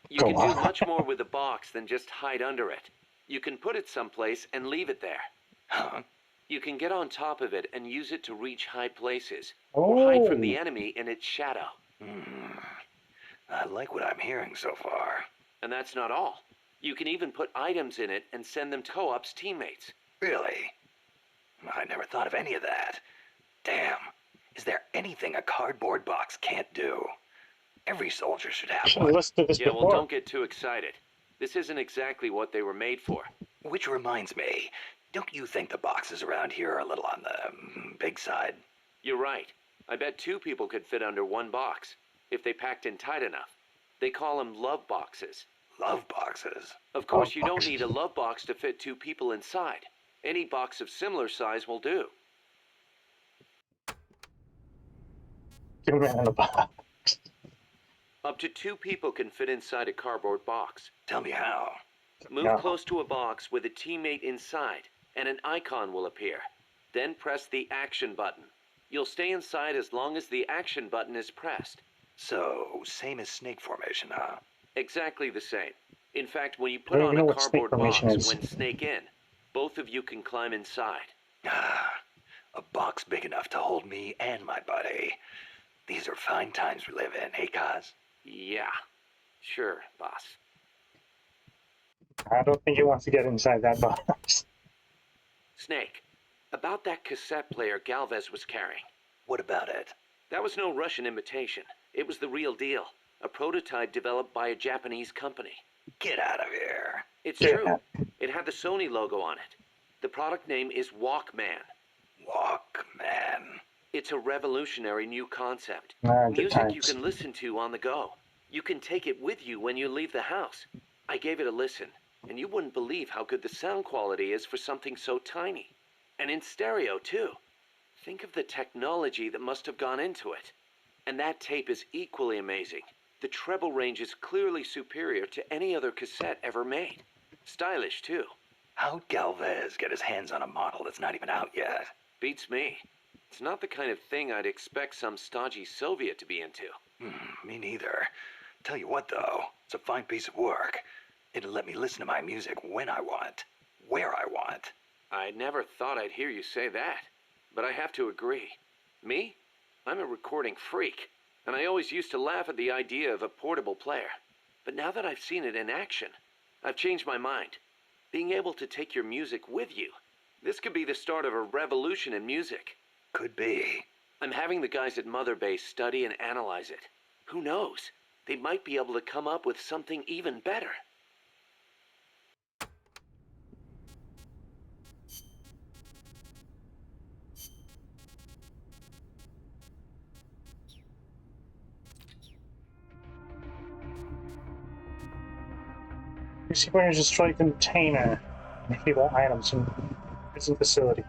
You can do much more with a box than just hide under it. You can put it someplace and leave it there. Huh? You can get on top of it and use it to reach high places, or hide from the enemy in its shadow. I like what I'm hearing so far. And that's not all. You can even put items in it and send them to co-op's teammates. Really? I I never thought of any of that. Damn. Is there anything a cardboard box can't do? Every soldier should have Should have one. listed this Yeah, well, before. don't get too excited. This isn't exactly what they were made for. Which reminds me, don't you think the boxes around here are a little on the big side? You're right. I bet 2 people could fit under one box, if they packed in tight enough. They call them love boxes. Love boxes? Of course, Love you don't boxes. need a love box to fit 2 people inside. Any box of similar size will do. Give me in a box. Up to 2 people can fit inside a cardboard box. Tell me how. Move No. close to a box with a teammate inside, and an icon will appear. Then press the action button. You'll stay inside as long as the action button is pressed. So, same as snake formation, huh? Exactly the same. In fact, when you I put don't on even know a what snake cardboard box formation is. when snake in, both of you can climb inside. Ah, a box big enough to hold me and my buddy. These are fine times we live in, hey, Kaz? Yeah. Sure, boss. I don't think he wants to get inside that box. Snake, about that cassette player Galvez was carrying. What about it? That was no Russian imitation. It was the real deal. A prototype developed by a Japanese company. Get out of here. It's Yeah. true. It had the Sony logo on it. The product name is Walkman. Walkman. It's a revolutionary new concept. Good Music you times. can listen to on the go. You can take it with you when you leave the house. I gave it a listen, and you wouldn't believe how good the sound quality is for something so tiny. And in stereo, too. Think of the technology that must have gone into it. And that tape is equally amazing. The treble range is clearly superior to any other cassette ever made. Stylish, too. How'd Galvez get his hands on a model that's not even out yet? Beats me. It's not the kind of thing I'd expect some stodgy Soviet to be into. Me neither. Tell you what, though, it's a fine piece of work. It'll let me listen to my music when I want, where I want. I never thought I'd hear you say that, but I have to agree. Me? I'm a recording freak, and I always used to laugh at the idea of a portable player. But now that I've seen it in action, I've changed my mind. Being able to take your music with you, this could be the start of a revolution in music. Could be. I'm having the guys at Mother Base study and analyze it. Who knows? They might be able to come up with something even better. You see where you destroy container. Valuable items in prison facility.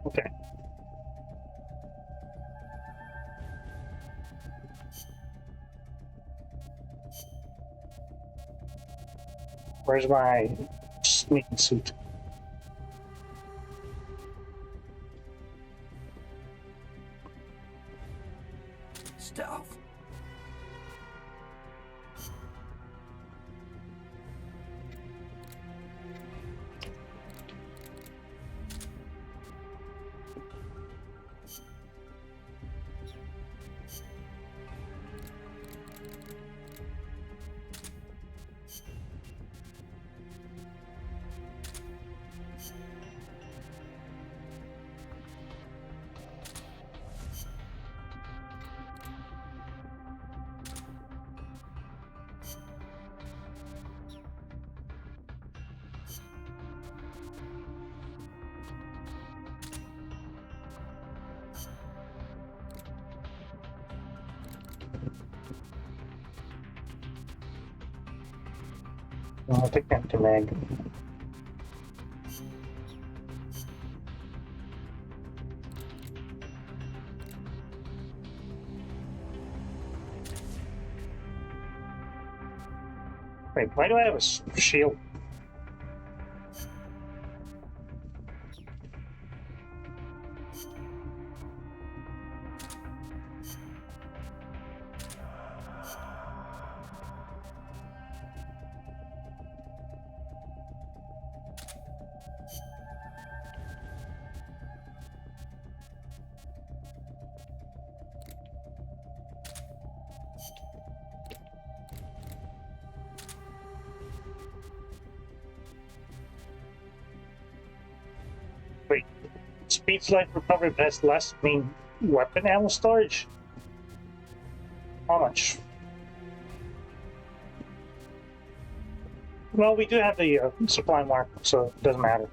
Okay. Where's my sneaking suit? Stealth. I'll take that to Meg. Wait, why do I have a shield? Wait, speed's life recovery but has less main weapon ammo storage? How much? Well, we do have the supply mark, so it doesn't matter.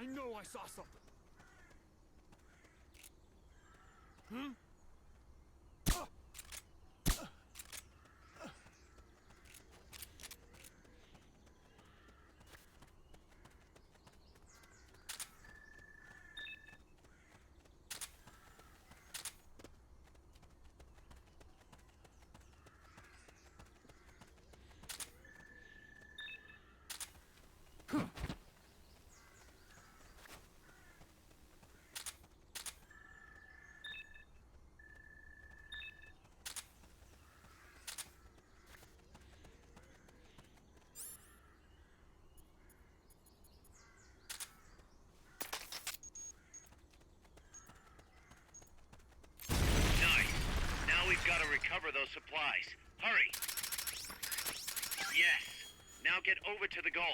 I know I saw something. Hmm? We've got to recover those supplies. Hurry! Yes. Now get over to the goal.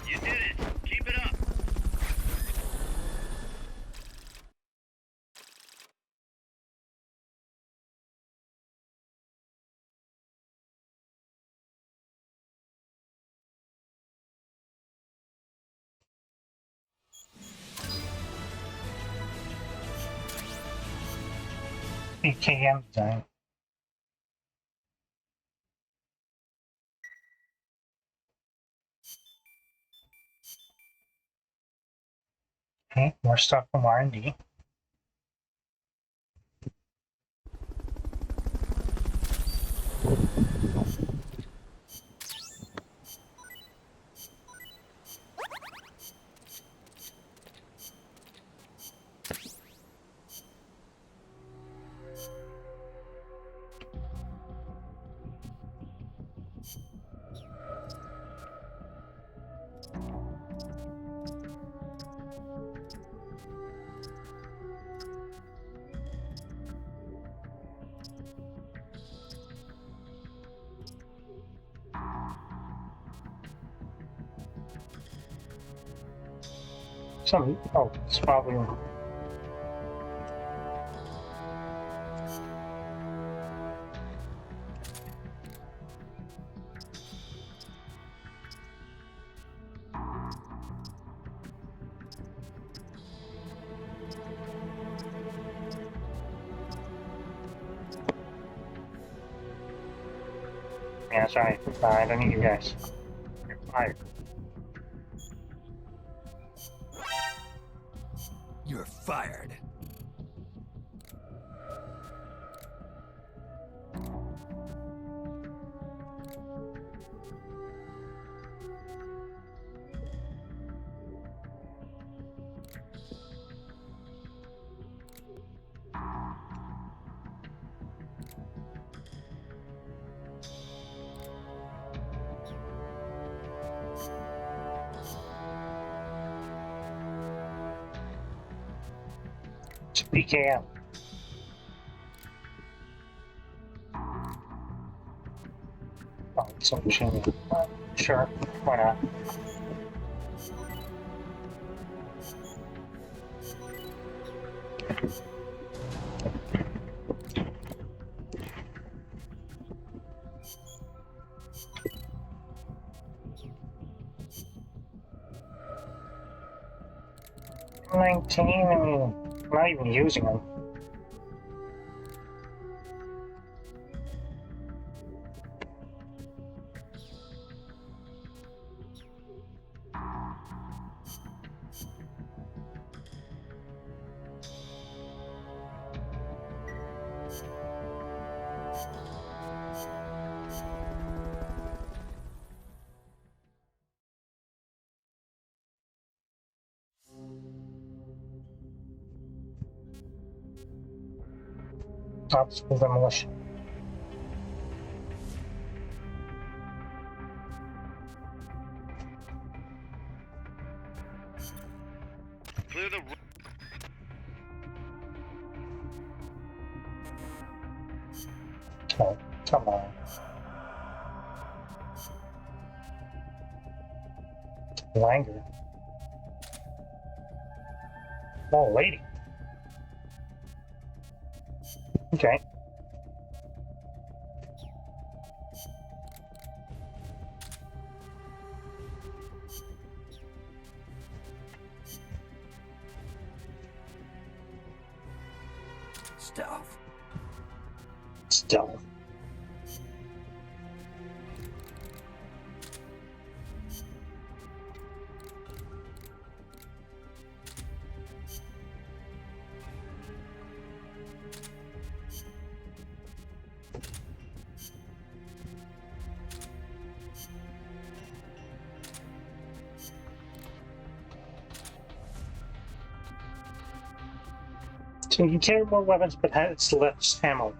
You did it! Keep it up! AKM design. Okay, more stuff from R&D. Oh, it's probably. Yeah, sorry. I don't need you guys. You're fired. You're fired. It's PKM. Oh, it's a machine. Sure, why not? 19, I mean, I'm not even using them. Obstacle demolition. Clear the Oh, come on. Langer. Oh, lady. Okay. Stealth. Stealth. So you can carry more weapons, but it's less ammo.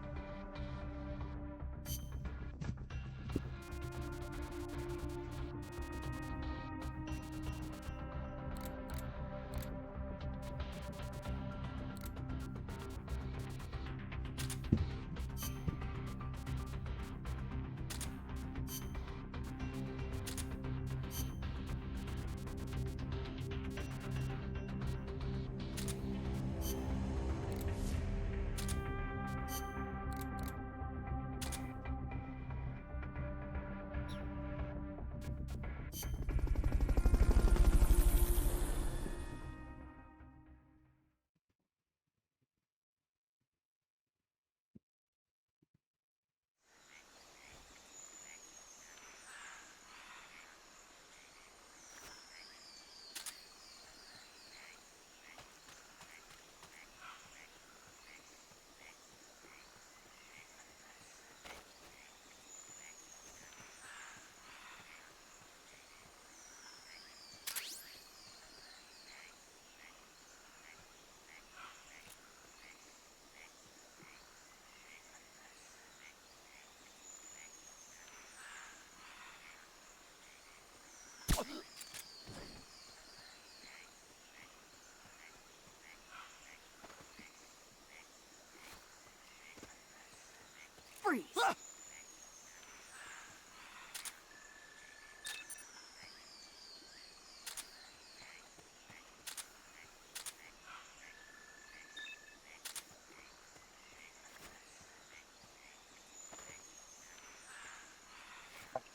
Freeze!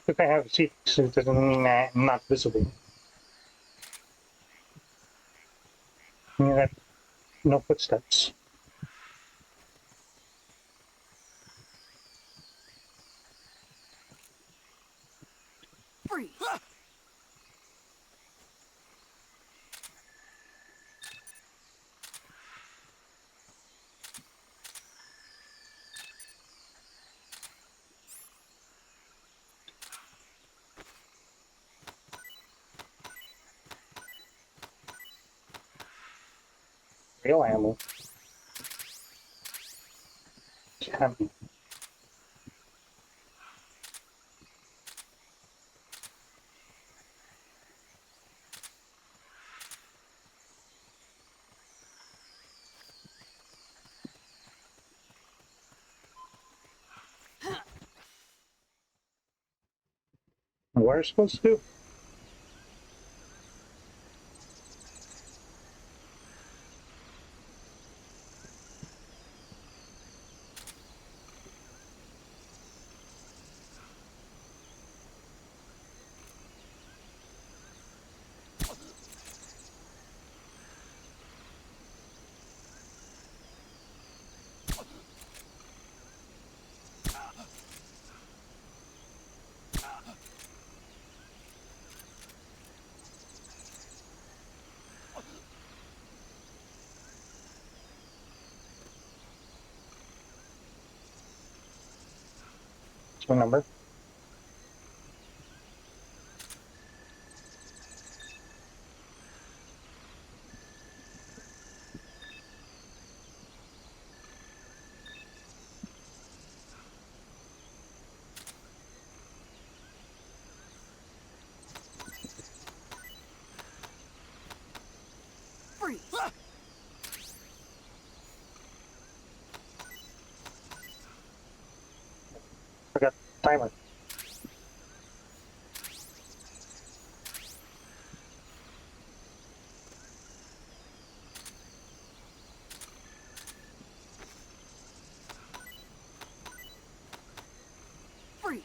If I have a seat suit, doesn't mean I'm not visible. I mean that no footsteps. Freeze! Real ammo. Heavy. What are you supposed to do? Remember? Freeze! Forgot the timer. Freeze!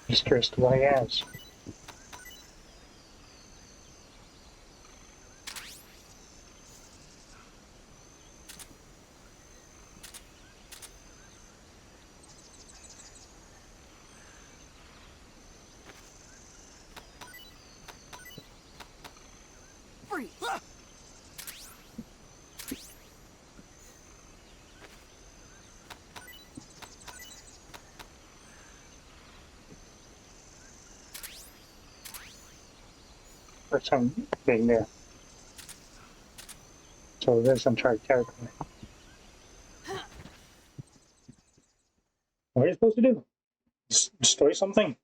Just curious to what he has. Freeze! First time being there. So there's uncharted territory. What are you supposed to do? Destroy something?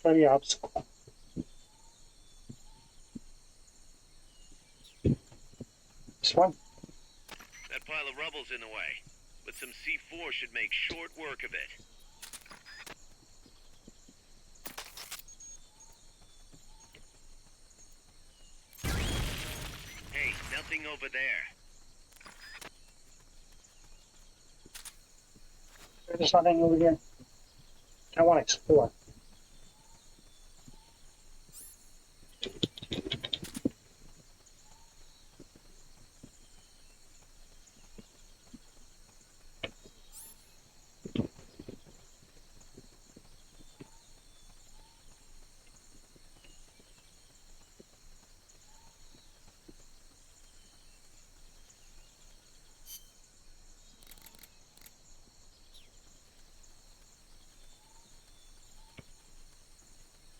Try the obstacle. This one? That pile of rubble's in the way, but some C4 should make short work of it. Hey, nothing over there. There's nothing over here. I want to explore.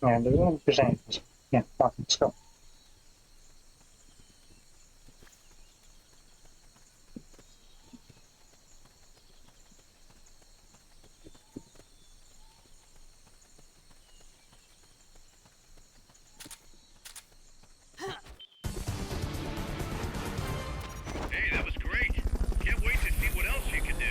And there's anything. Yeah, fuck, let's go. Hey, that was great. Can't wait to see what else you can do.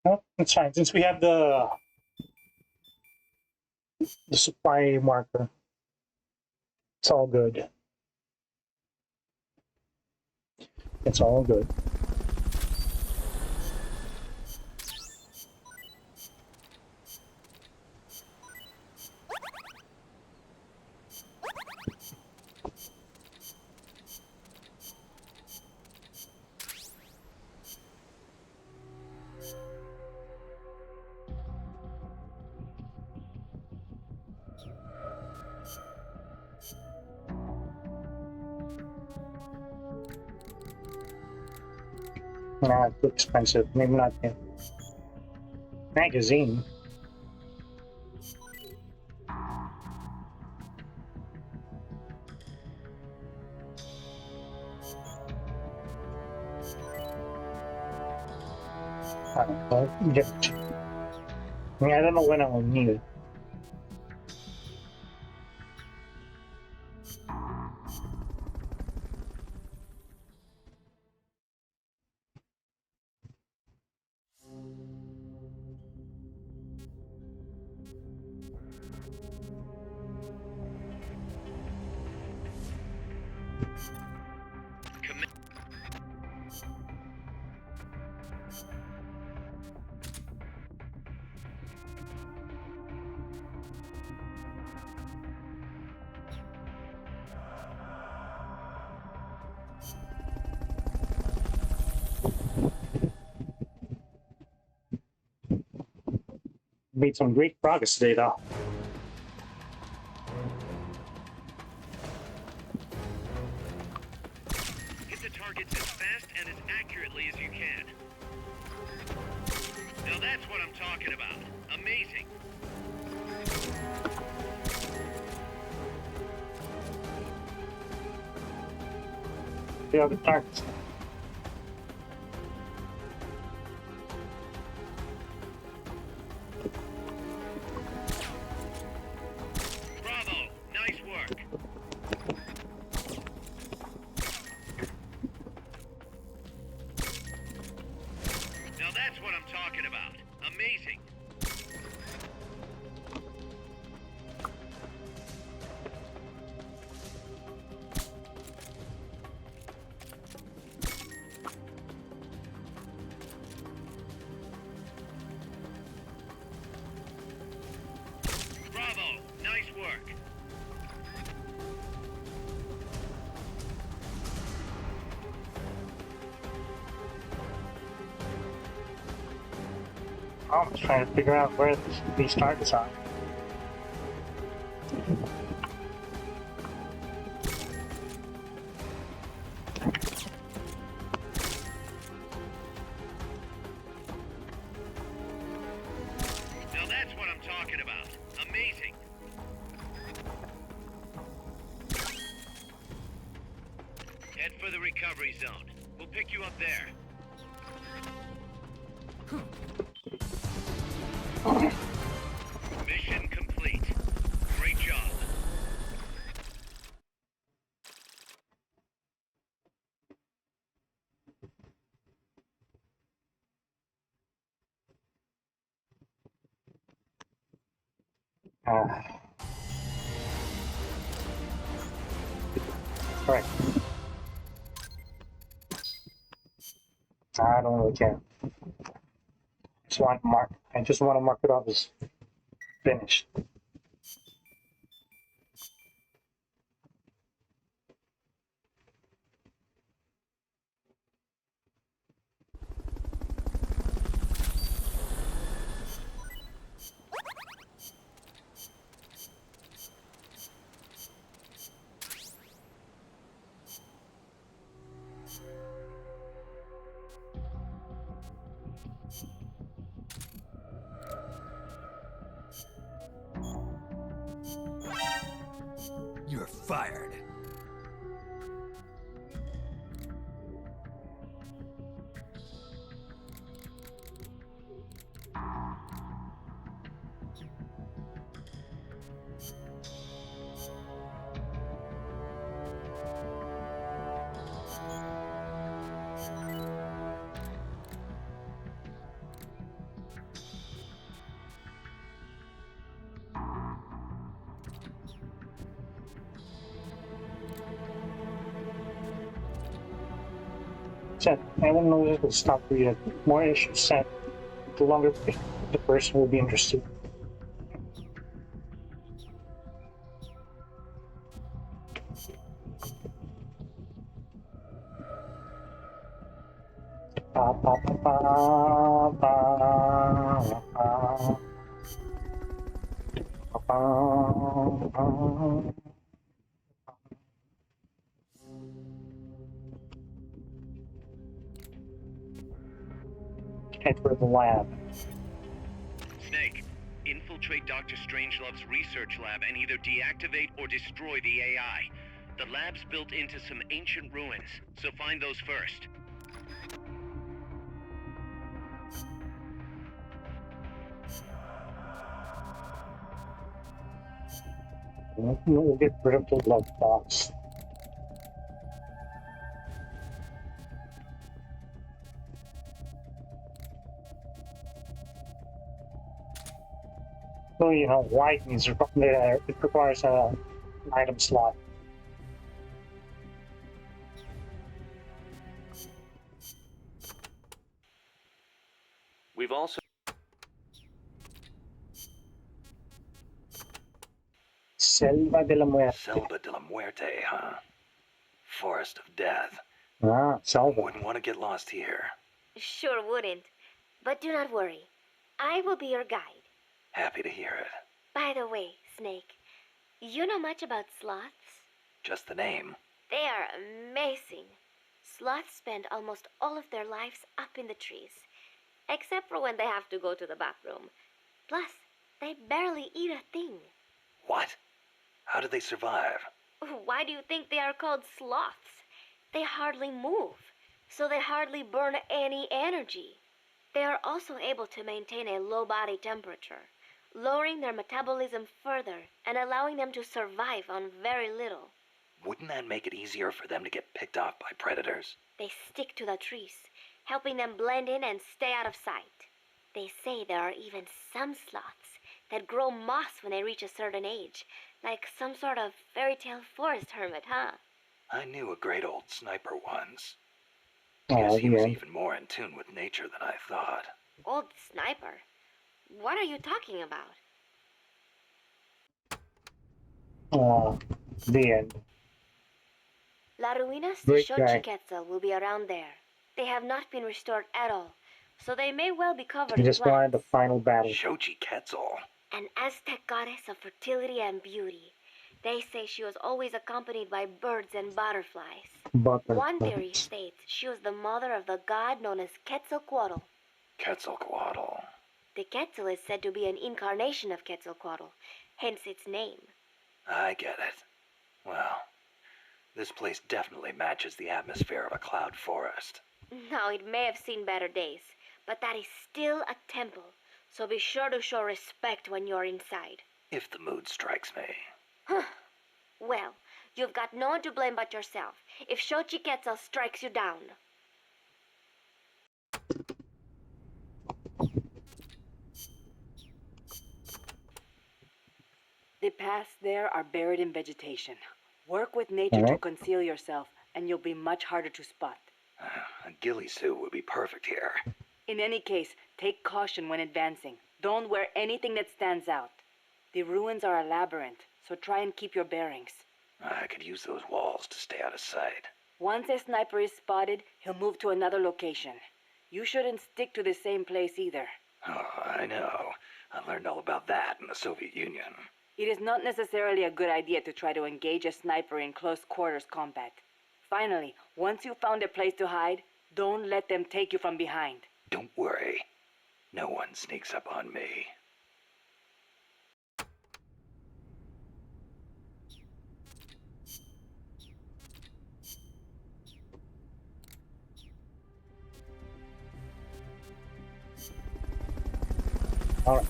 No, it's fine. Since we have the supply marker, it's all good. It's all good. Nah, too expensive. Maybe not yet. Magazine. I don't know. I mean, I don't know when I will need it. Made some great progress today, though. Hit the targets as fast and as accurately as you can. Now that's what I'm talking about. Amazing. The other targets. Bravo. Nice work. Now that's what I'm talking about. Amazing. Bravo. Nice work. I'm just trying to figure out where these targets are. Now that's what I'm talking about. Amazing. Head for the recovery zone. We'll pick you up there. Mission complete. Great job. Alright. I don't really care. I just want to mark it off as finished. You're fired. Set. I don't know if it'll stop reading. More issues set, the longer the person will be interested. Ba, ba, ba, ba, ba, ba, ba, ba. Head for the lab. Snake, infiltrate Dr. Strangelove's research lab and either deactivate or destroy the AI. The lab's built into some ancient ruins, so find those first. We'll get rid of the love box. So, you know, white needs it requires an item slot. We've also... Selva de la Muerte. Selva de la Muerte, huh? Forest of Death. Ah, Selva. Wouldn't want to get lost here. Sure wouldn't. But do not worry. I will be your guide. Happy to hear it. By the way, Snake, you know much about sloths? Just the name. They are amazing. Sloths spend almost all of their lives up in the trees, except for when they have to go to the bathroom. Plus, they barely eat a thing. What? How do they survive? Why do you think they are called sloths? They hardly move, so they hardly burn any energy. They are also able to maintain a low body temperature, lowering their metabolism further and allowing them to survive on very little. Wouldn't that make it easier for them to get picked off by predators? They stick to the trees, helping them blend in and stay out of sight. They say there are even some sloths that grow moss when they reach a certain age, like some sort of fairy tale forest hermit, huh? I knew a great old sniper once. Oh, Guess he was yeah. even more in tune with nature than I thought. Old sniper? What are you talking about? The end. La Ruinas de Great guy. Xochitl will be around there. They have not been restored at all, so they may well be covered We in just wanted the plants. final battle. Xochitl. An Aztec goddess of fertility and beauty. They say she was always accompanied by birds and butterflies. One theory Butterflies. states she was the mother of the god known as Quetzalcoatl. Quetzalcoatl. The Quetzal is said to be an incarnation of Quetzalcoatl, hence its name. I get it. Well, this place definitely matches the atmosphere of a cloud forest. Now, it may have seen better days, but that is still a temple, so be sure to show respect when you're inside. If the mood strikes me. Well, you've got no one to blame but yourself if Xochitl strikes you down. The paths there are buried in vegetation. Work with nature to Alright. conceal yourself, and you'll be much harder to spot. A ghillie suit would be perfect here. In any case, take caution when advancing. Don't wear anything that stands out. The ruins are a labyrinth, so try and keep your bearings. I could use those walls to stay out of sight. Once a sniper is spotted, he'll move to another location. You shouldn't stick to the same place either. Oh, I know. I learned all about that in the Soviet Union. It is not necessarily a good idea to try to engage a sniper in close quarters combat. Finally, once you've found a place to hide, don't let them take you from behind. Don't worry. No one sneaks up on me. Alright.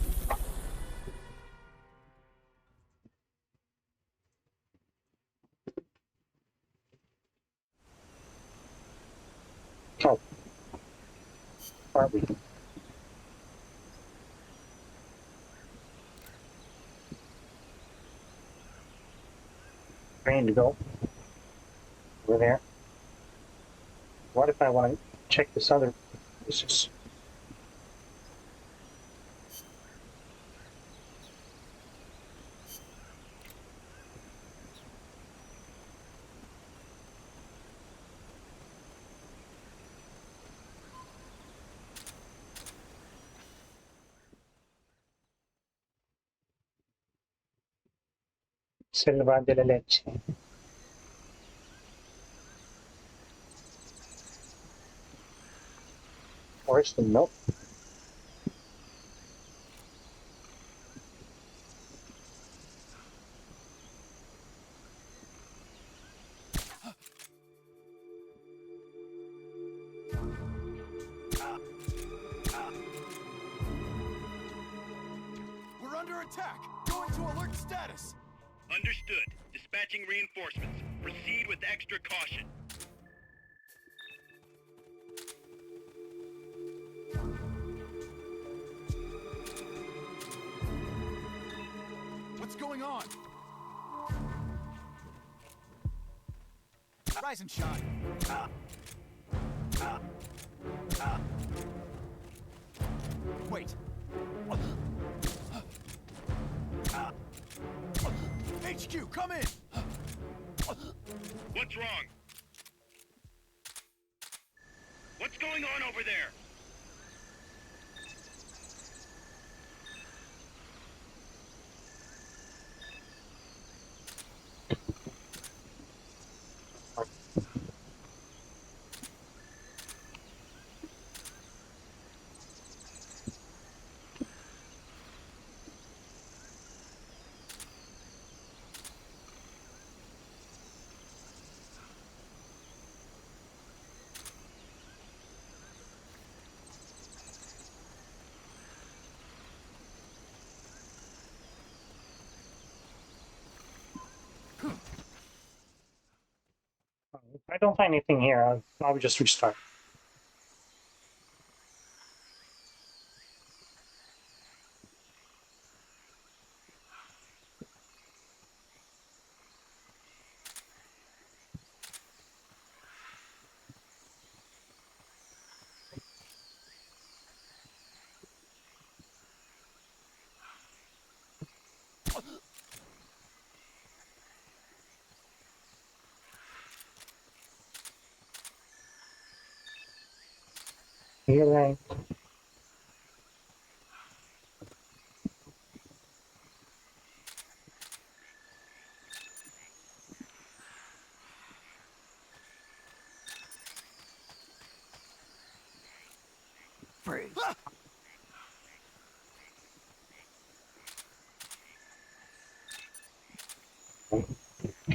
Oh. Are we? Ready to go. Over there. What if I want to check this other? This is. Selva della Leche. Where's the milk? We're under attack! Go into alert status! Understood. Dispatching reinforcements. Proceed with extra caution. What's going on? Rise and shine. Wait. HQ, come in! What's wrong? What's going on over there? If I don't find anything here, I'll just restart. Healing. Freeze.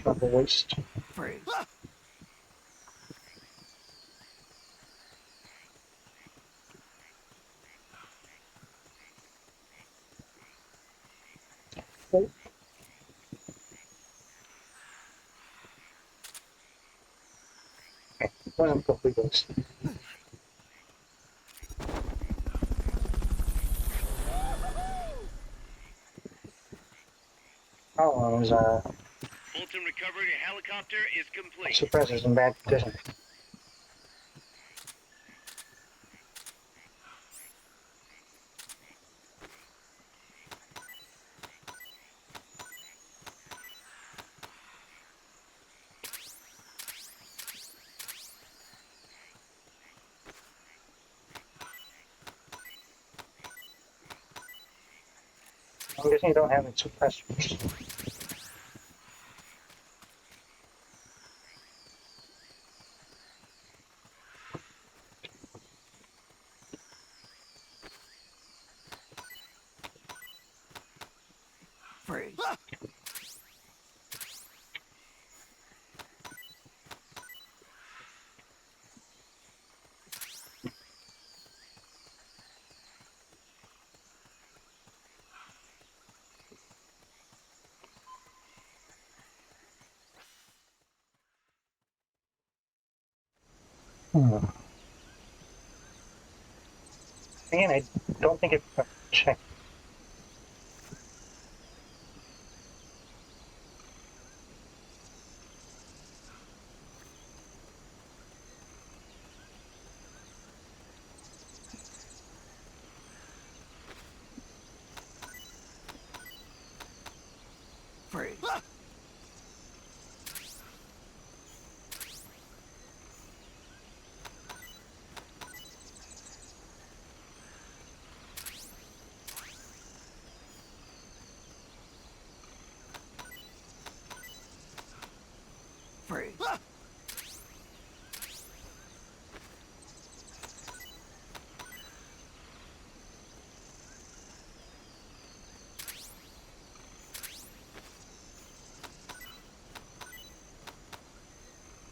Double waste. Freeze. Oh. Okay, one complete waste. Oh, there's Fulton recovered a helicopter is complete. suppressors in bad condition. I'm guessing you don't have any suppressors. Freeze. Again, I don't think it's checked. Freeze. Freeze.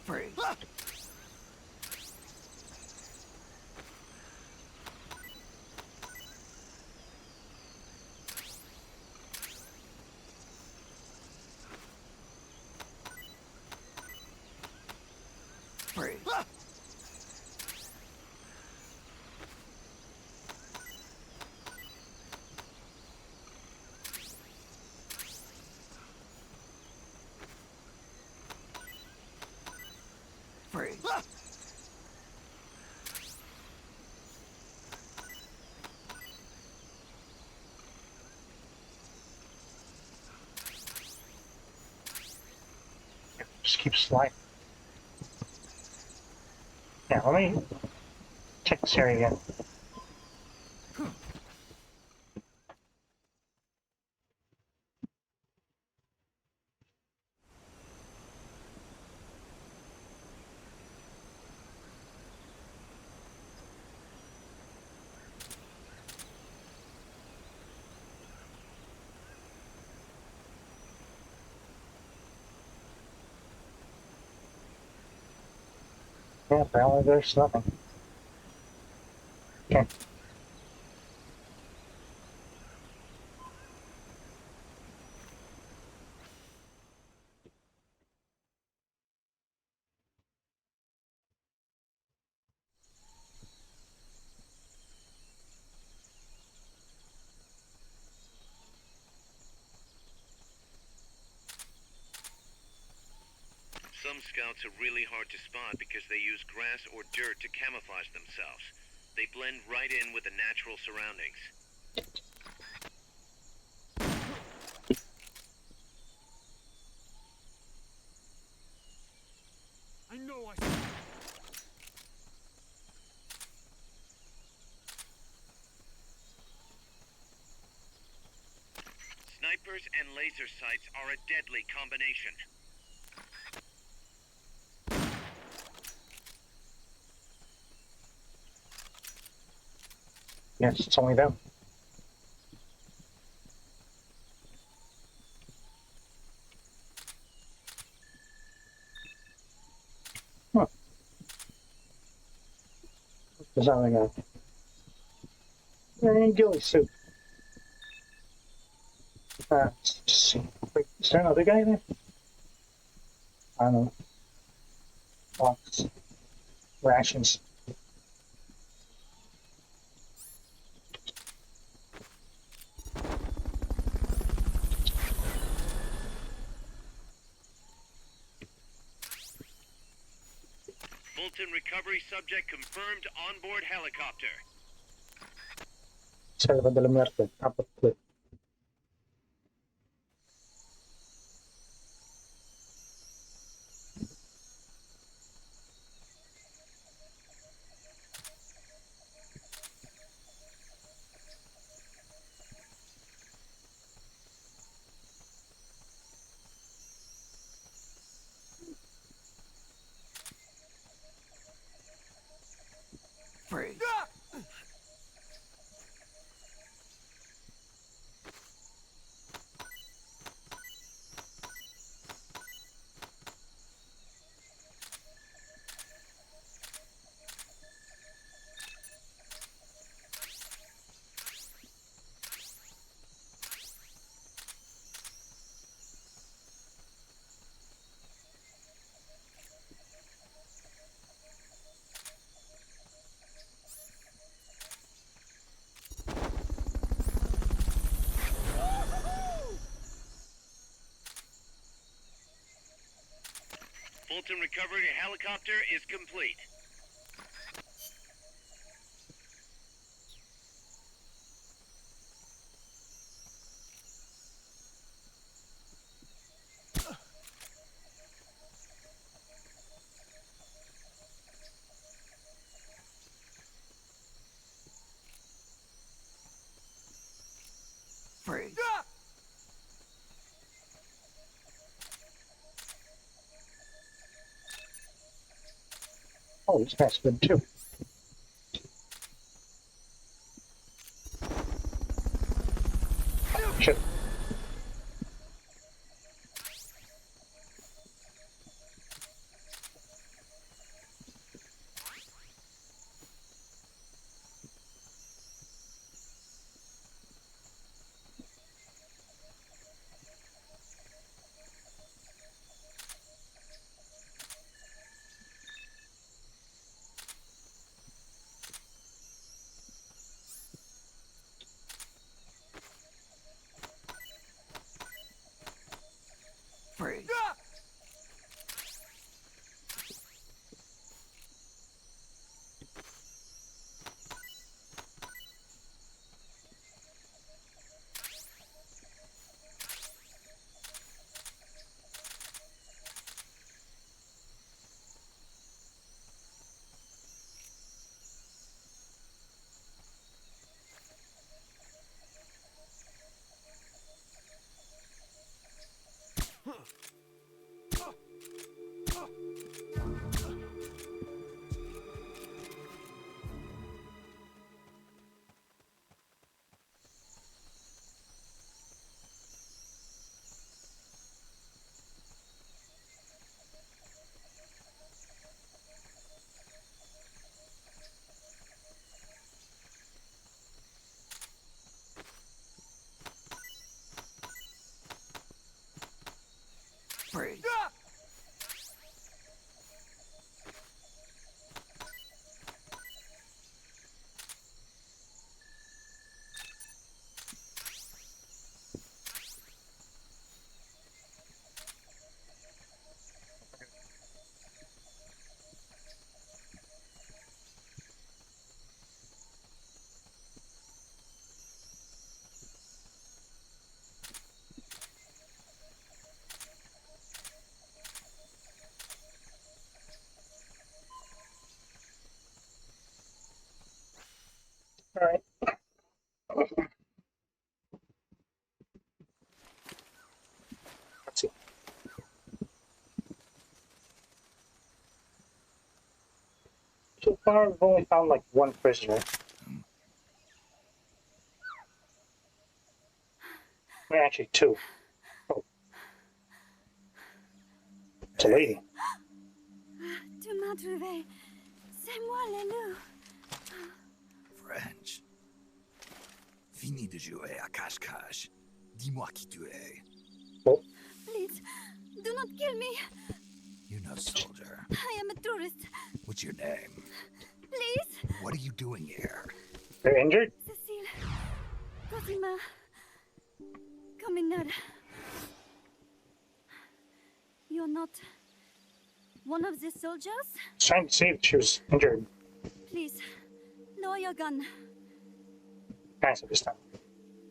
Freeze. Freeze. Freeze. Just keep sliding. Yeah, let me Check this area again. Yeah, apparently there's nothing. Okay. Some scouts are really hard to spot because they use grass or dirt to camouflage themselves. They blend right in with the natural surroundings. I know I... Snipers and laser sights are a deadly combination. Yes, it's only them. Huh. There's only a ghillie suit. Let's just see. Wait, is there another guy there? I don't know. Box. Rations. Fulton recovery subject confirmed onboard helicopter. Salva della muerte. Upper clip. Free. Fulton recovery helicopter is complete. Free. Oh, this guy's good too. Shit. All right. Let's see. So far, we've only found like one prisoner. Well, actually, two. Oh, it's a lady. Tu m'as trouvé. C'est moi, le loup. French. Fini de jouer à cache-cache. Dis-moi qui tu es. Oh, Please, do not kill me. You're no soldier. I am a tourist. What's your name? Please. What are you doing here? you're injured? Cecile. Cosima. Caminada. You're not one of the soldiers? I was trying to see if she was injured. Please, lower your gun. Answer this time.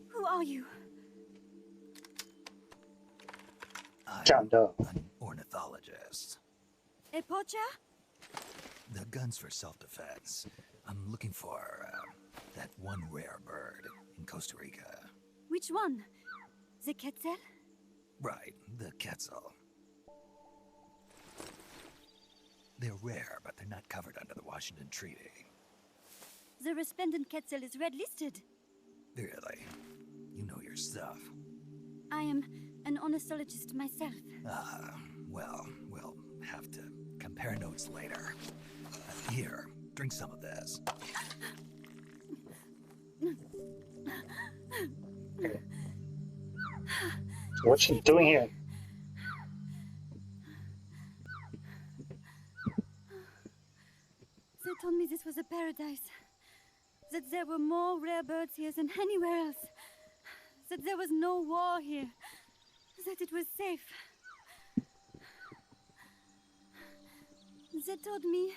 Who are you? John Doe. An ornithologist. A poacher? The gun's for self-defense. I'm looking for that one rare bird in Costa Rica. Which one? The Quetzal? Right, the Quetzal. They're rare, but they're not covered under the Washington Treaty. The resplendent Quetzal is red listed. Really? You know your stuff. I am an ornithologist myself. Well, we'll have to compare notes later. Here, drink some of this. Okay. So what's she doing here? They told me this was a paradise. That there were more rare birds here than anywhere else. That there was no war here. That it was safe. They told me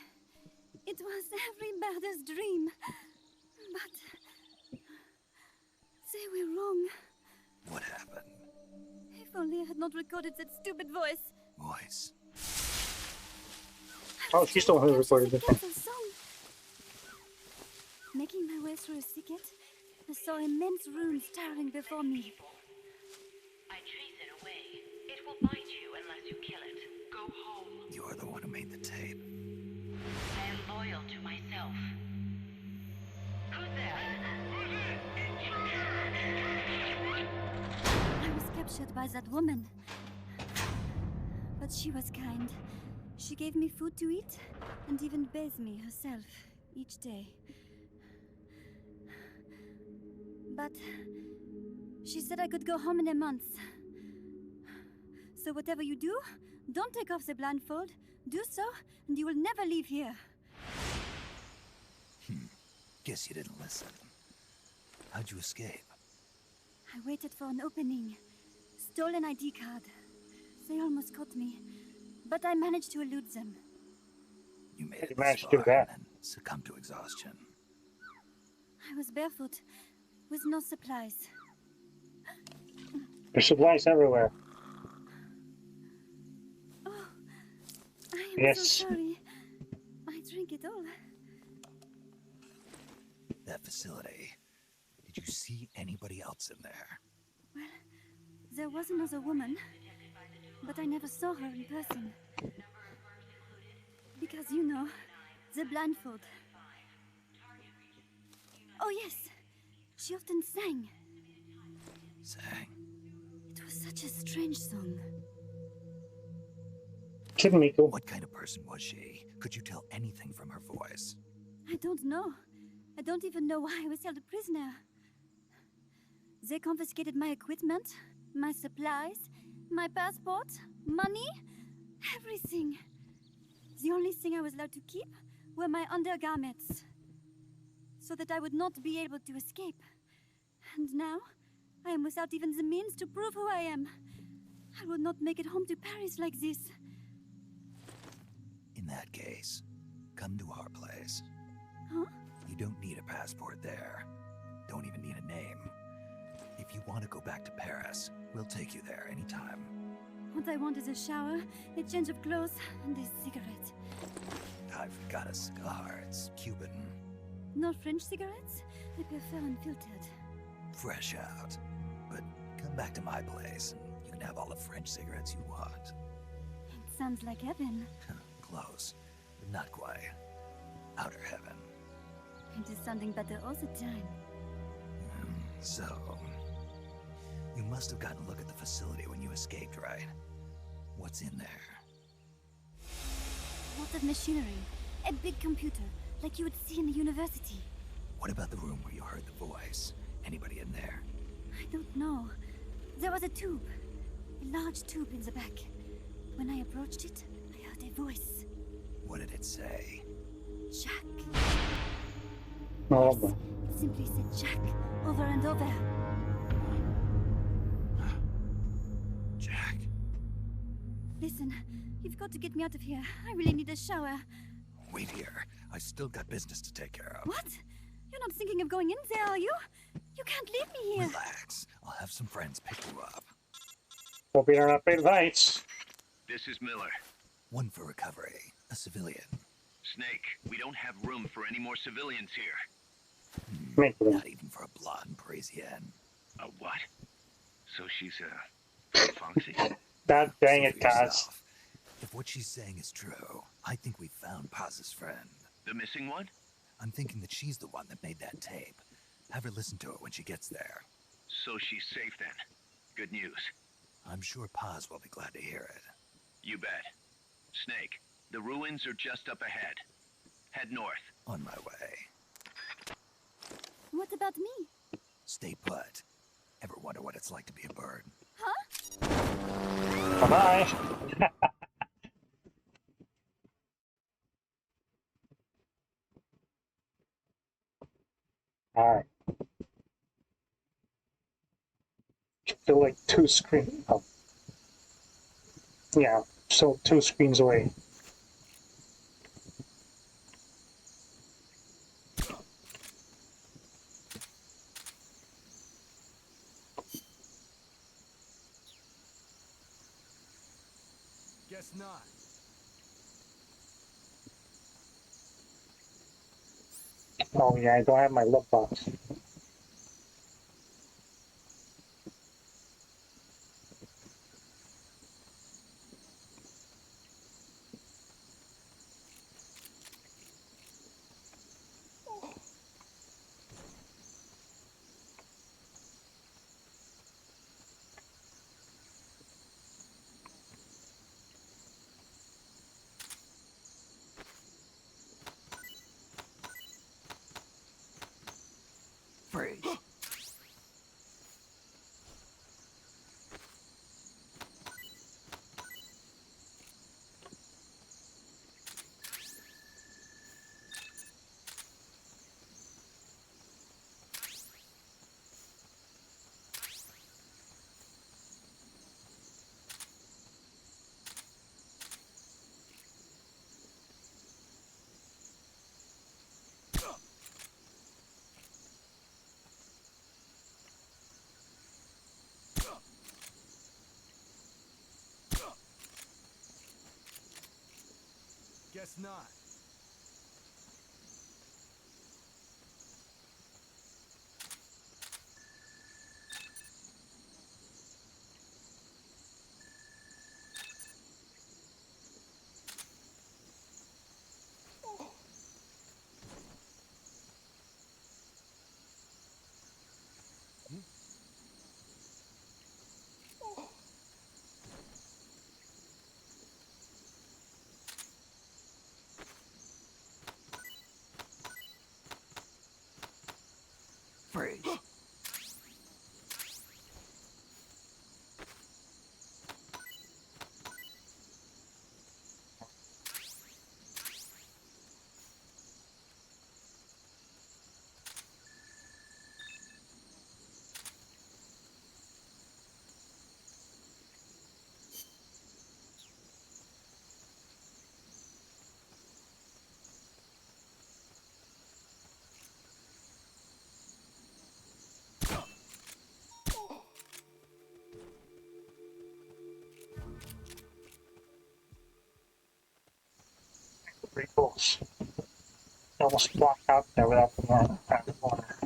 it was every birder's dream. But they were wrong. What happened? If only I had not recorded that stupid voice. Voice. Oh, she's the one who recorded the thing. Song. Making my way through a thicket, I saw immense runes towering before me. I trace it away. It will bite you unless you kill it. Go home. You're the one who made the tape. I am loyal to myself. Who's there? I was captured by that woman. But she was kind. She gave me food to eat and even bathed me herself each day. But she said I could go home in a month. So whatever you do, don't take off the blindfold. Do so, and you will never leave here. Guess you didn't listen. How'd you escape? I waited for an opening. Stole an ID card. They almost caught me, but I managed to elude them. You made it managed this to do far that. and then succumbed to exhaustion. I was barefoot, with no supplies. There's supplies everywhere. Oh, I am Yes. so sorry. I drink it all. That facility. Did you see anybody else in there? Well, there was another woman, but I never saw her in person. Because, you know, the blindfold. Oh, yes. She often sang. Sang? It was such a strange song. Kidding me, cool. What kind of person was she? Could you tell anything from her voice? I don't know. I don't even know why I was held a prisoner. They confiscated my equipment, my supplies, my passport, money, everything. The only thing I was allowed to keep were my undergarments, so that I would not be able to escape. And now, I am without even the means to prove who I am. I will not make it home to Paris like this. In that case, come to our place. Huh? You don't need a passport there. Don't even need a name. If you want to go back to Paris, we'll take you there anytime. What I want is a shower, a change of clothes, and a cigarette. I've got a cigar. It's Cuban. No French cigarettes? I prefer unfiltered. Fresh out. But come back to my place, and you can have all the French cigarettes you want. It sounds like heaven. Close, but not quite. Outer heaven. It is sounding better all the time. So, you must have gotten a look at the facility when you escaped, right? What's in there? Lots of machinery. A big computer, like you would see in a university. What about the room where you heard the voice? Anybody in there? I don't know. There was a tube. A large tube in the back. When I approached it, I heard a voice. What did it say? Jack. Oh, Yes, it simply said Jack over and over. Jack. Listen, you've got to get me out of here. I really need a shower. Wait here. I still got business to take care of. What? You're not thinking of going in there, are you? You can't leave me here. Relax. I'll have some friends pick you up. hope you don't have paid lights. This is Miller. One for recovery. A civilian. Snake, we don't have room for any more civilians here. Not even for a blonde Parisienne. A what? So she's a Foxy? God dang See it, for Kaz. yourself. If what she's saying is true, I think we found Paz's friend. The missing one? I'm thinking that she's the one that made that tape. Have her listen to it when she gets there. So she's safe then. Good news. I'm sure Paz will be glad to hear it. You bet. Snake, the ruins are just up ahead. Head north. On my way. What about me? Stay put. Ever wonder what it's like to be a bird? Huh? Bye-bye. Alright. Still like two screens. Oh. Yeah, still 2 screens away. Guess not. Oh yeah, I don't have my look box. Freeze. Guess not. Freeze. Almost walked out there without the around the corner.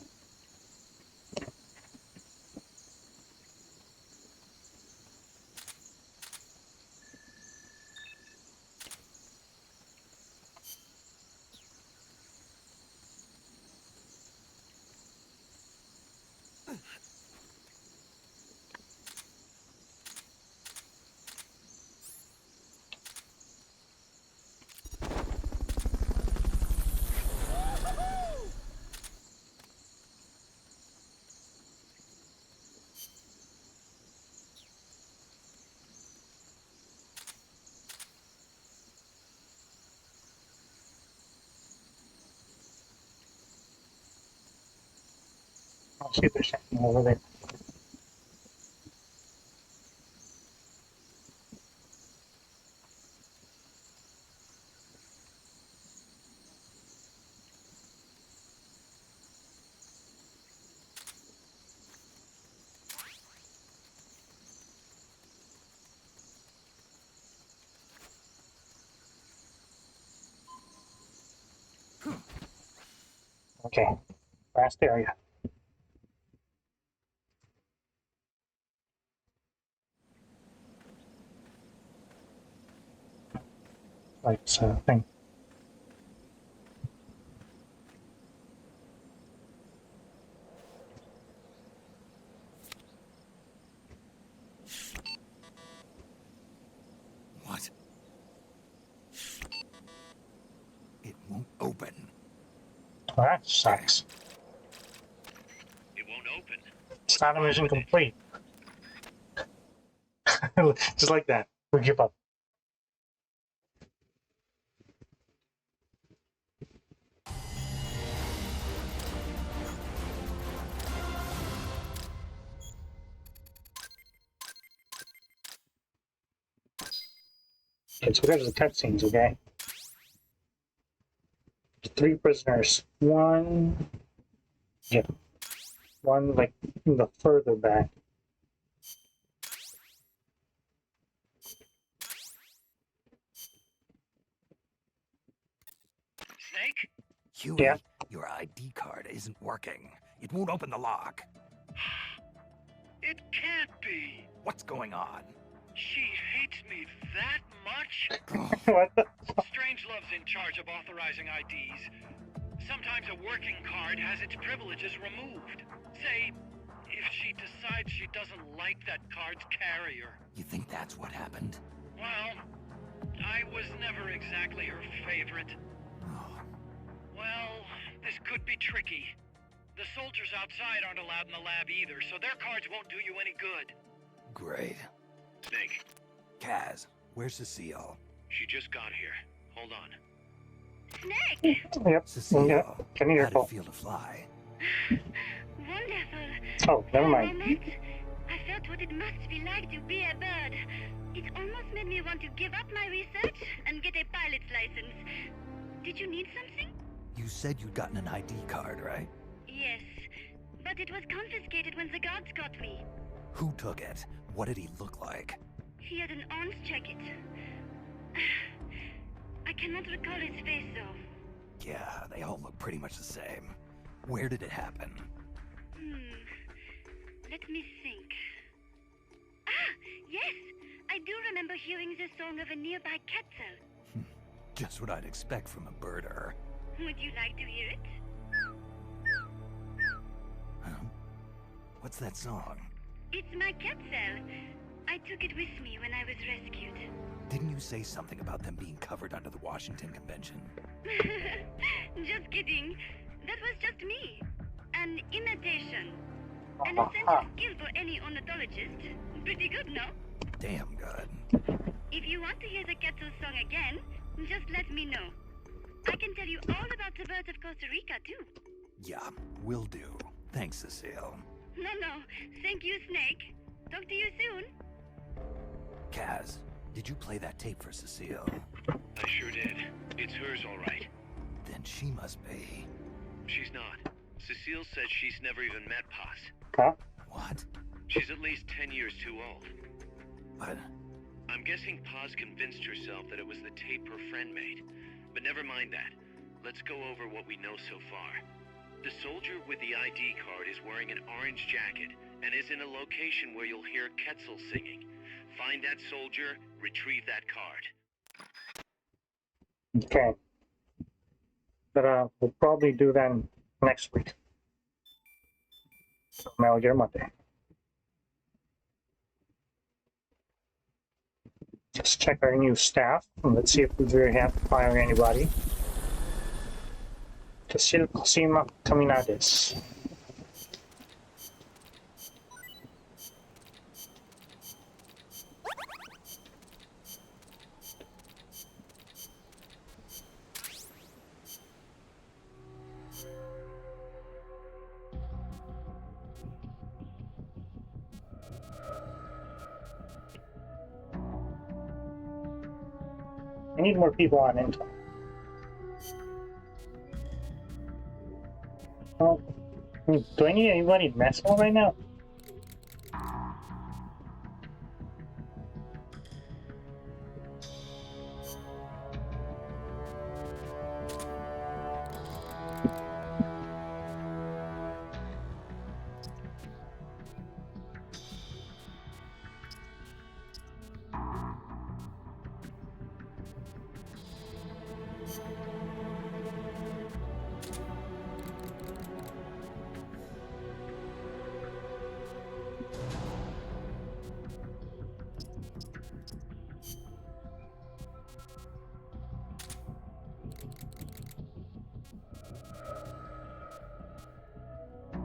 I'll see if there's anything over there. Okay, last area. Lights thing. What? It won't open. Well, that sucks. It won't open. Status mission complete. Just like that. We give up. Okay, so there's the cutscenes, okay? 3 prisoners. One... Yeah. One, like, in the further back. Snake? Huey, Yeah. your ID card isn't working. It won't open the lock. It can't be. What's going on? She hates me that much? What the? Strangelove's in charge of authorizing IDs. Sometimes a working card has its privileges removed. Say, if she decides she doesn't like that card's carrier. You think that's what happened? Well, I was never exactly her favorite. Oh, Well, this could be tricky. The soldiers outside aren't allowed in the lab either, so their cards won't do you any good. great. Snake, Kaz, where's Cecile? she just got here. Hold on. Snake! Yep. Cecile, Yeah. Can you hear how'd it feel to fly? Wonderful. Oh, never For a mind. moment, I felt what it must be like to be a bird. It almost made me want to give up my research and get a pilot's license. Did you need something? You said you'd gotten an ID card, right? Yes, but it was confiscated when the guards got me. Who took it? What did he look like? He had an arms jacket. I cannot recall his face, though. Yeah, they all look pretty much the same. Where did it happen? Let me think. Ah, yes! I do remember hearing the song of a nearby castle. Just what I'd expect from a birder. Would you like to hear it? Huh? What's that song? It's my castle. I took it with me when I was rescued. Didn't you say something about them being covered under the Washington Convention? Just kidding. That was just me. An imitation. An essential skill for any ornithologist. Pretty good, no? Damn good. If you want to hear the castle song again, just let me know. I can tell you all about the birds of Costa Rica, too. Yeah, will do. Thanks, Cecile. No. Thank you, Snake. Talk to you soon. Kaz, did you play that tape for Cecile? I sure did. It's hers, all right. Then she must be... She's not. Cecile said she's never even met Paz. Huh? What? She's at least 10 years too old. But... I'm guessing Paz convinced herself that it was the tape her friend made. But never mind that. let's go over what we know so far. The soldier with the ID card is wearing an orange jacket and is in a location where you'll hear Quetzal singing. Find that soldier, retrieve that card. Okay. But we'll probably do that next week. So Metal Gear Monday. Just check our new staff and let's see if we have to fire anybody. Cosima Caminades. I need more people on Intel. Oh, do I need anybody in Maxwell right now?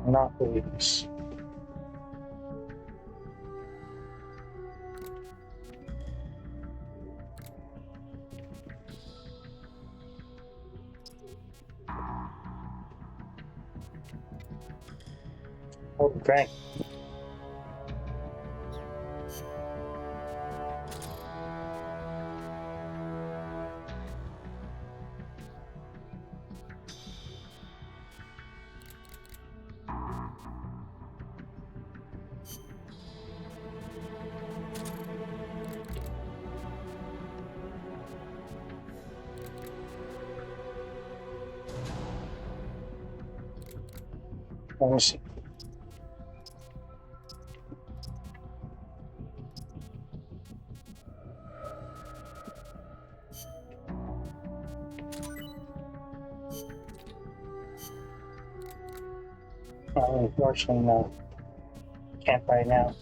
Not believe this. Oh, dang. Let me see. Unfortunately, no. Can't right now.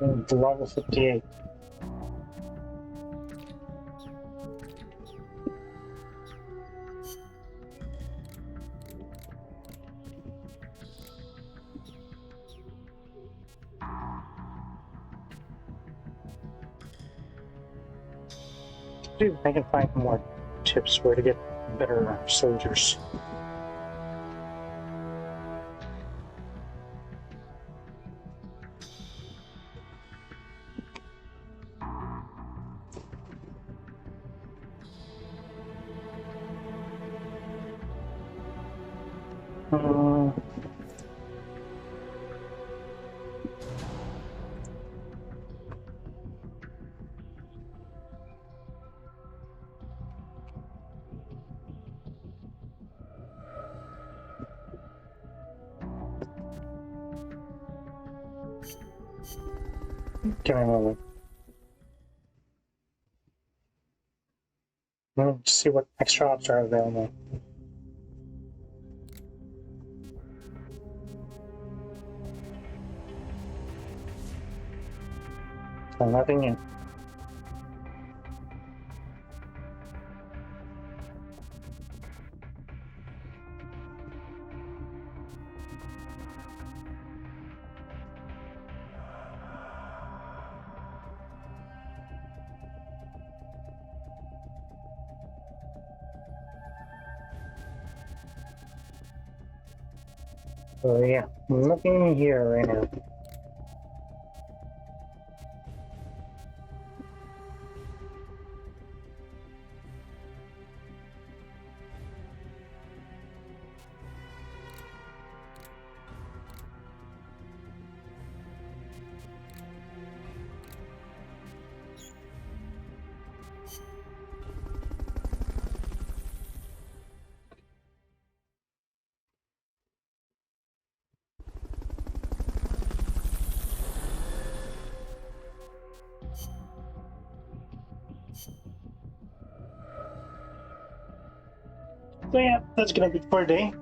The level 58. See if I can find more tips where to get better soldiers. Give me a moment. Let's see what extra ops are available. So nothing new. So yeah, nothing here right now. So yeah, that's gonna be it for today.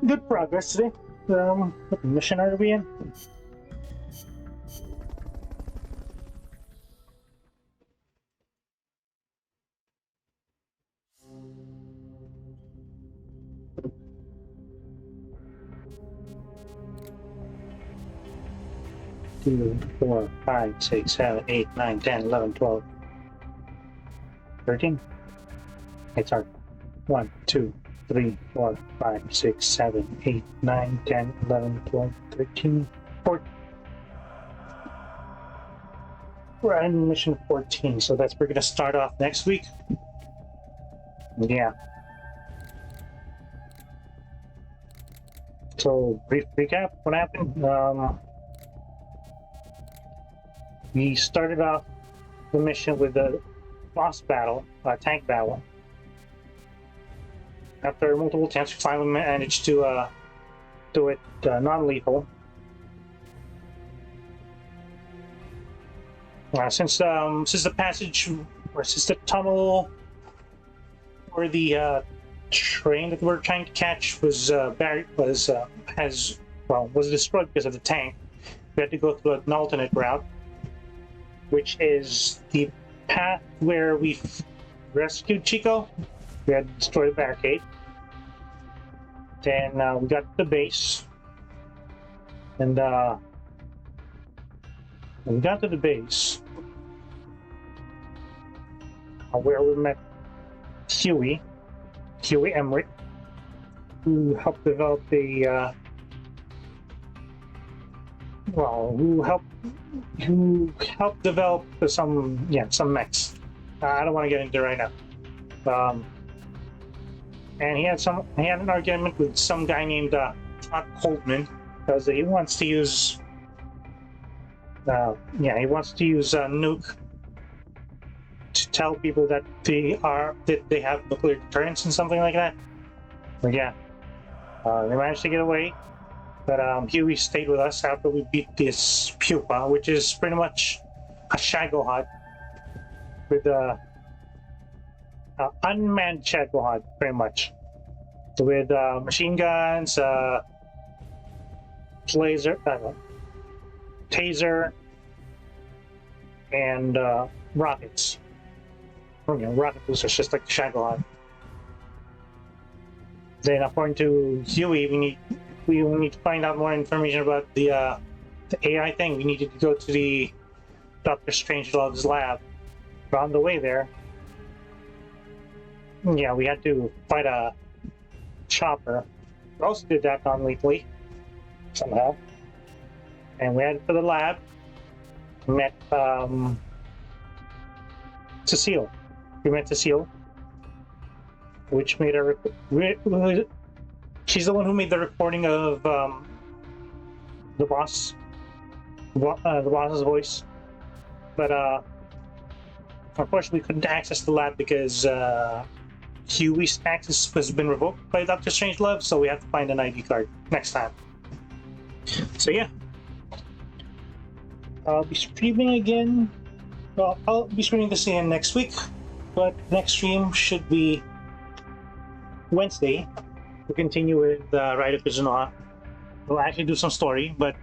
Good progress today. What mission are we in? Two, 4, 5, 6, 7, 8, 9, 10, 11, 12, 13. It's hard. 1, 2, 3, 4, 5, 6, 7, 8, 9, 10, 11, 12, 13, 14. We're on mission 14, so we're gonna start off next week. Yeah. So, brief recap, what happened? We started off the mission with a boss battle, a tank battle. After multiple attempts, we finally managed to do it non-lethal. Since the passage, or since the tunnel, or the train that we're trying to catch was destroyed because of the tank, we had to go through an alternate route, which is the path where we rescued Chico. We had to destroy the barricade. Then we got to the base, and when we got to the base, where we met Huey Emmerich, who helped develop who helped develop some mechs. I don't want to get into it right now. And he had an argument with some guy named Holtman, because he wants to use nuke to tell people that they have nuclear deterrence and something like that. But yeah, they managed to get away. But Huey stayed with us after we beat this pupa, which is pretty much a Shagohod with unmanned Shagohod, pretty much, with machine guns, taser, and rockets. Rocket boosters, just like the Shagohod. Then, according to Huey, we need to find out more information about the AI thing. We needed to go to the Dr. Strangelove's lab. But on the way there, yeah, we had to fight a chopper. We also did that non-lethally, somehow. And we headed to the lab, met Cecile. We met Cecile, which made her. She's the one who made the recording of the boss's voice. But unfortunately, we couldn't access the lab because Huey's access has been revoked by Dr. Strangelove, so we have to find an ID card next time. So yeah. I'll be streaming again. Well, I'll be streaming this again next week, but next stream should be Wednesday. We'll continue with Ride of Kizuna. We'll actually do some story, but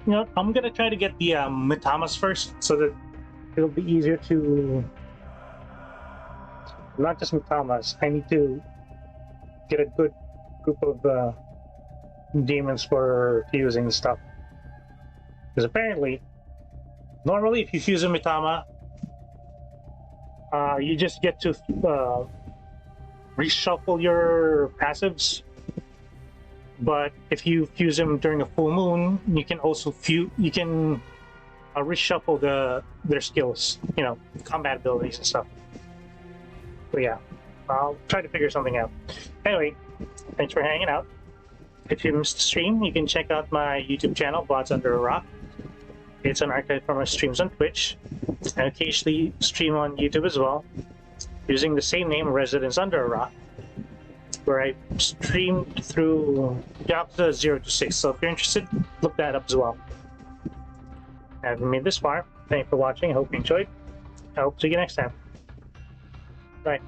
I'm gonna try to get the Mitamas first, so that it'll be easier to. Not just Mitamas. I need to get a good group of demons for fusing stuff. Because apparently, normally if you fuse a Mitama, you just get to reshuffle your passives But if you fuse them during a full moon, you can also reshuffle their skills, you know, combat abilities and stuff. But yeah, I'll try to figure something out. Anyway, thanks for hanging out. If you missed the stream, you can check out my YouTube channel, Bots Under a Rock. It's an archive from my streams on Twitch, and occasionally stream on YouTube as well, using the same name, Residence Under a Rock, where I streamed through Yakuza 0 to 6. So if you're interested, look that up as well. And if you made this far, thank you for watching. I hope you enjoyed. I hope to see you next time. Bye.